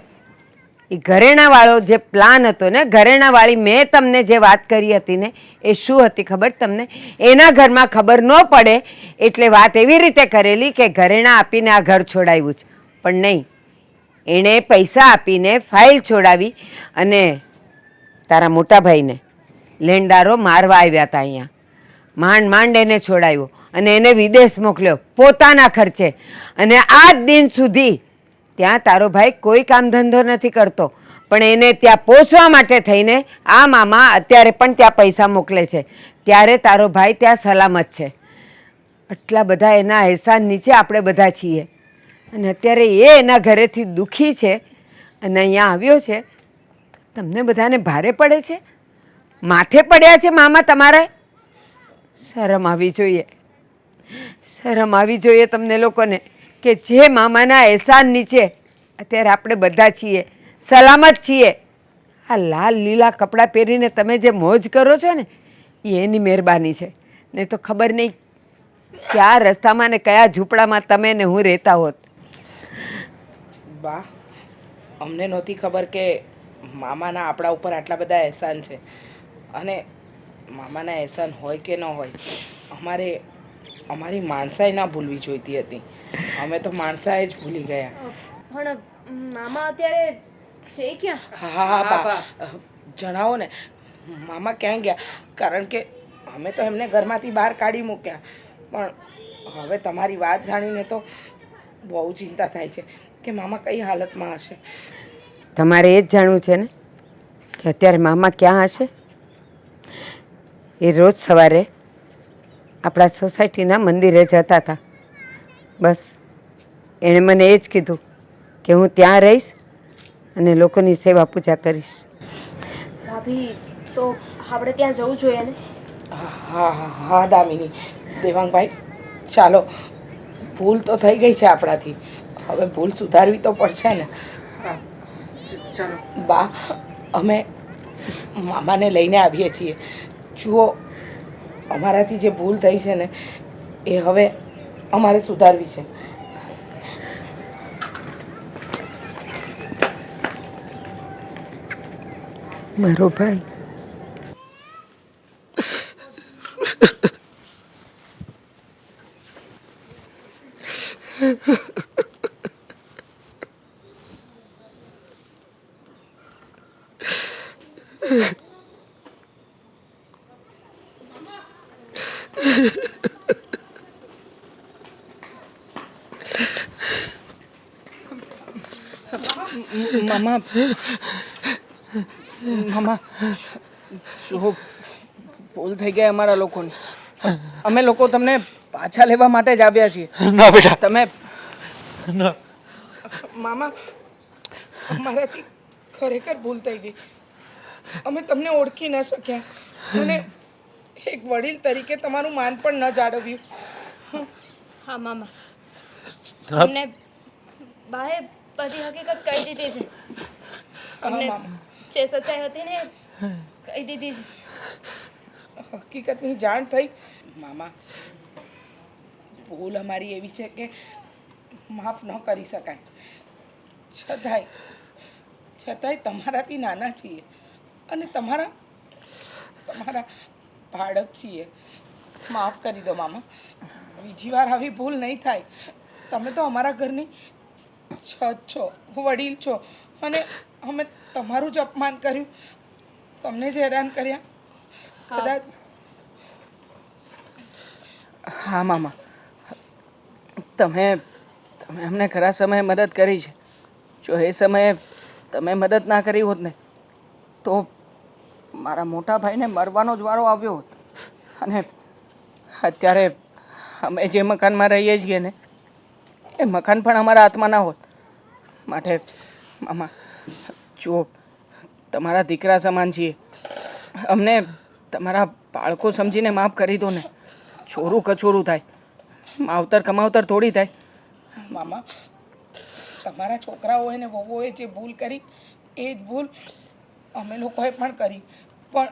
એ ઘરેણા વાળો જે પ્લાન હતો ને, ઘરેણા વાળી મેં તમને જે વાત કરી હતી ને, એ શું હતી ખબર તમને? એના ઘરમાં ખબર ન પડે એટલે વાત એવી રીતે કરેલી કે ઘરેણા આપીને આ ઘર છોડાવ્યું છે, પણ નહીં, એણે પૈસા આપીને ફાઇલ છોડાવી અને તારા મોટા ભાઈને લેણદારો મારવા આવ્યા હતા અહીંયા. માંડ માંડ એને છોડાવ્યો અને એને વિદેશ મોકલ્યો પોતાના ખર્ચે. અને આજ દિન સુધી ત્યાં તારો ભાઈ કોઈ કામ ધંધો નથી કરતો, પણ એને ત્યાં પહોંચવા માટે થઈને આ મામા અત્યારે પણ ત્યાં પૈસા મોકલે છે, ત્યારે તારો ભાઈ ત્યાં સલામત છે. આટલા બધા એના અહેસાન નીચે આપણે બધા છીએ, અને અત્યારે એ એના ઘરેથી દુઃખી છે અને અહીંયા આવ્યો છે. તમને બધાને ભારે પડે છે, માથે પડ્યા છે મામા તમારા. શરમ આવી જોઈએ, શરમ આવી જોઈએ તમને લોકોને કે જે મામાના અહેસાન નીચે અત્યારે આપણે બધા છીએ, સલામત છીએ. આ લાલ લીલા કપડાં પહેરીને તમે જે મોજ કરો છો ને, એ એની મહેરબાની છે. નહીં તો ખબર નહીં કયા રસ્તામાં ને કયા ઝૂંપડામાં તમે ને હું રહેતા હોત. બા, અમને નહોતી ખબર કે મામાના આપણા ઉપર આટલા બધા અહેસાન છે. અને મામાના અહેસાન હોય કે ન હોય, અમારી માણસાઈ ના ભૂલવી જોઈતી હતી. અમે તો માણસાઈ જ ભૂલી ગયા. પણ મામા અત્યારે છે ક્યાં? હા હા બા, જણાવો ને, મામા ક્યાં ગયા? કારણ કે અમે તો એમને ઘરમાંથી બહાર કાઢી મૂક્યા, પણ હવે તમારી વાત જાણીને તો બહુ ચિંતા થાય છે કે મામા કઈ હાલતમાં હશે. તમારે એ જ જાણવું છે ને કે અત્યારે મામા ક્યાં હશે? એ રોજ સવારે આપણા સોસાયટીના મંદિરે જતા હતા. બસ એણે મને એ જ કીધું કે હું ત્યાં રહીશ અને લોકોની સેવા પૂજા કરીશ. ભાભી, તો આપણે ત્યાં જવું જોઈએ ને? હા હા હા દામિની, દેવાંગભાઈ, ચાલો, ભૂલ તો થઈ ગઈ છે આપણાથી, હવે ભૂલ સુધારવી તો પડશે ને. ચાલો. બા, અમે મામાને લઈને આવીએ છીએ. જુઓ, અમારાથી જે ભૂલ થઈ છે ને, એ હવે અમારે સુધારવી છે. મારો ભાઈ મામા, મામા, શું ભૂલ થઈ ગઈ અમારા લોકોની. અમે લોકો તમને પાછા લેવા માટે જ આવ્યા છીએ. ના બેટા, તમે ના. મામા, અમારાથી ખરેખર ભૂલ થઈ ગઈ. અમે તમને ઓળખી ન શક્યા અને એક વડીલ તરીકે તમારું માન પણ ન જાળવ્યું. હા મામા, અમને બાએ બધી હકીકત કહી દીધી છે. અમને જે સચ્ચાઈ હતી ને કહી દીધી છે. હકીકતની જાણ થઈ. મામા, ભૂલ અમારી એવી છે કે માફ ન કરી શકાય. છતાંય તમારાથી નાના છીએ અને તમારા બાળક છીએ. માફ કરી દો મામા, બીજી વાર આવી ભૂલ નહીં થાય. તમે તો અમારા ઘરની છત છો, વડીલ છો, અને અમે તમારું જ અપમાન કર્યું, તમને જ હેરાન કર્યા. કદાચ હા મામા, તમે અમને ખરા સમયે મદદ કરી છે. જો એ સમયે તમે મદદ ના કરી હોત ને તો મારા મોટા ભાઈને મરવાનો જ વારો આવ્યો હોત. અને અત્યારે અમે જે મકાનમાં રહીએ છીએ ને, એ મકાન પણ અમારા હાથમાં ના હોત. માટે મામા, જુઓ, તમારા દીકરા સમાન છીએ. અમને તમારા બાળકો સમજીને માફ કરી દો ને. છોરું કછોરું થાય, માવતર કમાવતર થોડી થાય. મામા, તમારા છોકરાઓએ ને વહુઓએ જે ભૂલ કરી એ જ ભૂલ અમે લોકોએ પણ કરી. પણ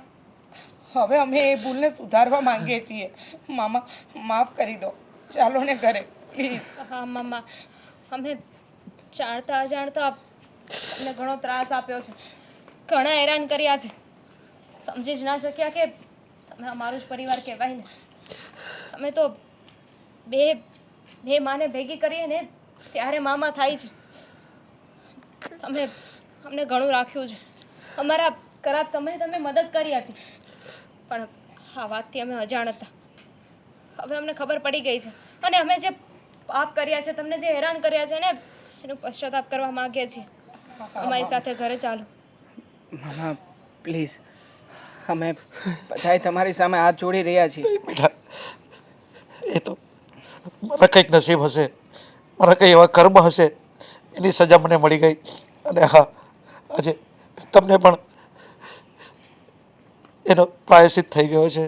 હવે અમે એ ભૂલને સુધારવા માંગીએ છીએ. મામા માફ કરી દો, ચાલો ને ઘરે પ્લીઝ. હા મામા, અમે જાણતા અજાણતા તમને ઘણો ત્રાસ આપ્યો છે, ઘણા હેરાન કર્યા છે. સમજી જ ના શક્યા કે તમે અમારું જ પરિવાર કહેવાય ને. તમે તો બે માને ભેગી કરીએ ને ત્યારે મામા થાય છે. તમે અમને ઘણું રાખ્યું છે, અમારા ખરાબ સમયે તમે મદદ કરી હતી, પણ આ વાતથી અમે અજાણ હતા. હવે અમને ખબર પડી ગઈ છે અને અમે જે પાપ કર્યા છે, તમને જે હેરાન કર્યા છે ને, એનું પશ્ચાતાપ કરવા માંગીએ છીએ. અમારી સાથે ઘરે ચાલો. મામા પ્લીઝ, અમે બધાય તમારી સામે હાથ જોડી રહ્યા છીએ. બેટા, એ તો મારા કંઈક નસીબ હશે, મારા કંઈ એવા કર્મ હશે, એની સજા મને મળી ગઈ. અને હા, આજે તમને પણ એનો પ્રાયશ્ચિત થઈ ગયો છે.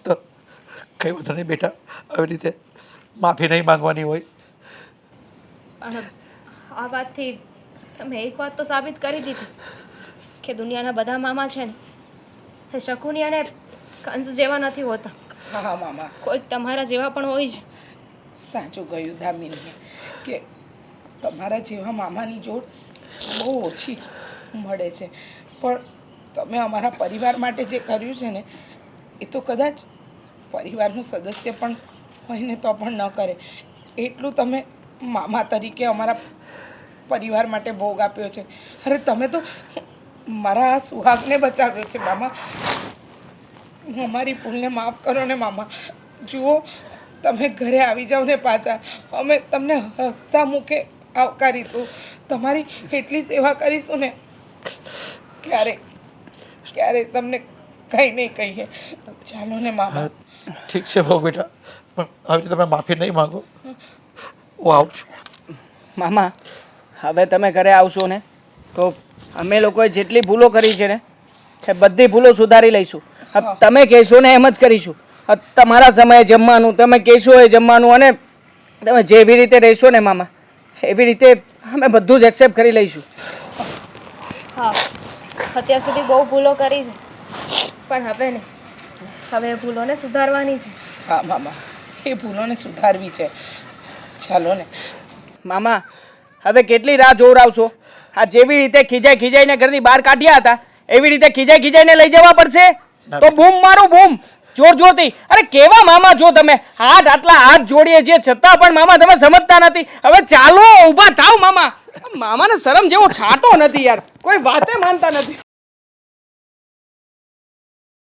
તો કંઈ વાંધો નહીં બેટા, આવી રીતે માફી નહીં માંગવાની હોય. પણ આ વાતથી તમે એક વાત તો સાબિત કરી દીધી કે દુનિયાના બધા મામા છે ને એ શકુની અને કંસ જેવા નથી હોતા. હા મામા, કોઈક તમારા જેવા પણ હોય છે. સાચું કહ્યું દામિનીએ કે તમારા જેવા મામાની જોડ બહુ ઓછી મળે છે. પણ તમે અમારા પરિવાર માટે જે કર્યું છે ને, એ તો કદાચ પરિવારનું સદસ્ય પણ હોય ને તો પણ ન કરે એટલું તમે મામા તરીકે અમારા પરિવાર માટે ભોગ આપ્યો છે. અરે તમે તો મારા આ સુહાગને બચાવ્યો છે મામા. અમારી ભૂલને માફ કરો ને મામા. જુઓ, તમે ઘરે આવી જાઓ ને પાછા, અમે તમને હસતા મુખે આવકારીશું, તમારી એટલી સેવા કરીશું ને, ક્યારે તમને કંઈ નહીં કહીએ. ચાલો ને મામા. ઠીક છે બહુ બેટા, પણ આવી રીતે તમે માફી નહીં માંગો. હું આવું છું. મામા હવે તમે ઘરે આવશો ને તો અમે લોકોએ જેટલી ભૂલો કરી છે ને એ બધી ભૂલો સુધારી લઈશું. તમે કહેશો ને એમ જ કરીશું. તમારા સમયે જમવાનું તમે કહેશો એ જમવાનું, અને તમે જેવી રીતે રહેશો ને મામા એવી રીતે અમે બધું જ એક્સેપ્ટ કરી લઈશું. હા, અત્યાર સુધી બહુ ભૂલો કરી છે, પણ હવે ને, હવે એ ભૂલોને સુધારવાની છે. હા મામા, એ ભૂલોને સુધારવી છે. ચાલો ને મામા હવે કેટલી રાહ જોવરાવશો? આ જેવી રીતે ખીજાઈને ઘરની બહાર કાઢ્યા હતા એવી રીતે ખીજાઈને લઈ જવા પડશે. તો બૂમ મારું બૂમ જોરથી. અરે કેવા મામા જો તમે, આટલા હાથ જોડીએ છીએ છતાં પણ મામા તમે સમજતા નથી. હવે ચાલો ઊભા થાવ મામા. મામાને શરમ જેવો છાંટો નથી યાર, કોઈ વાતે માનતા નથી.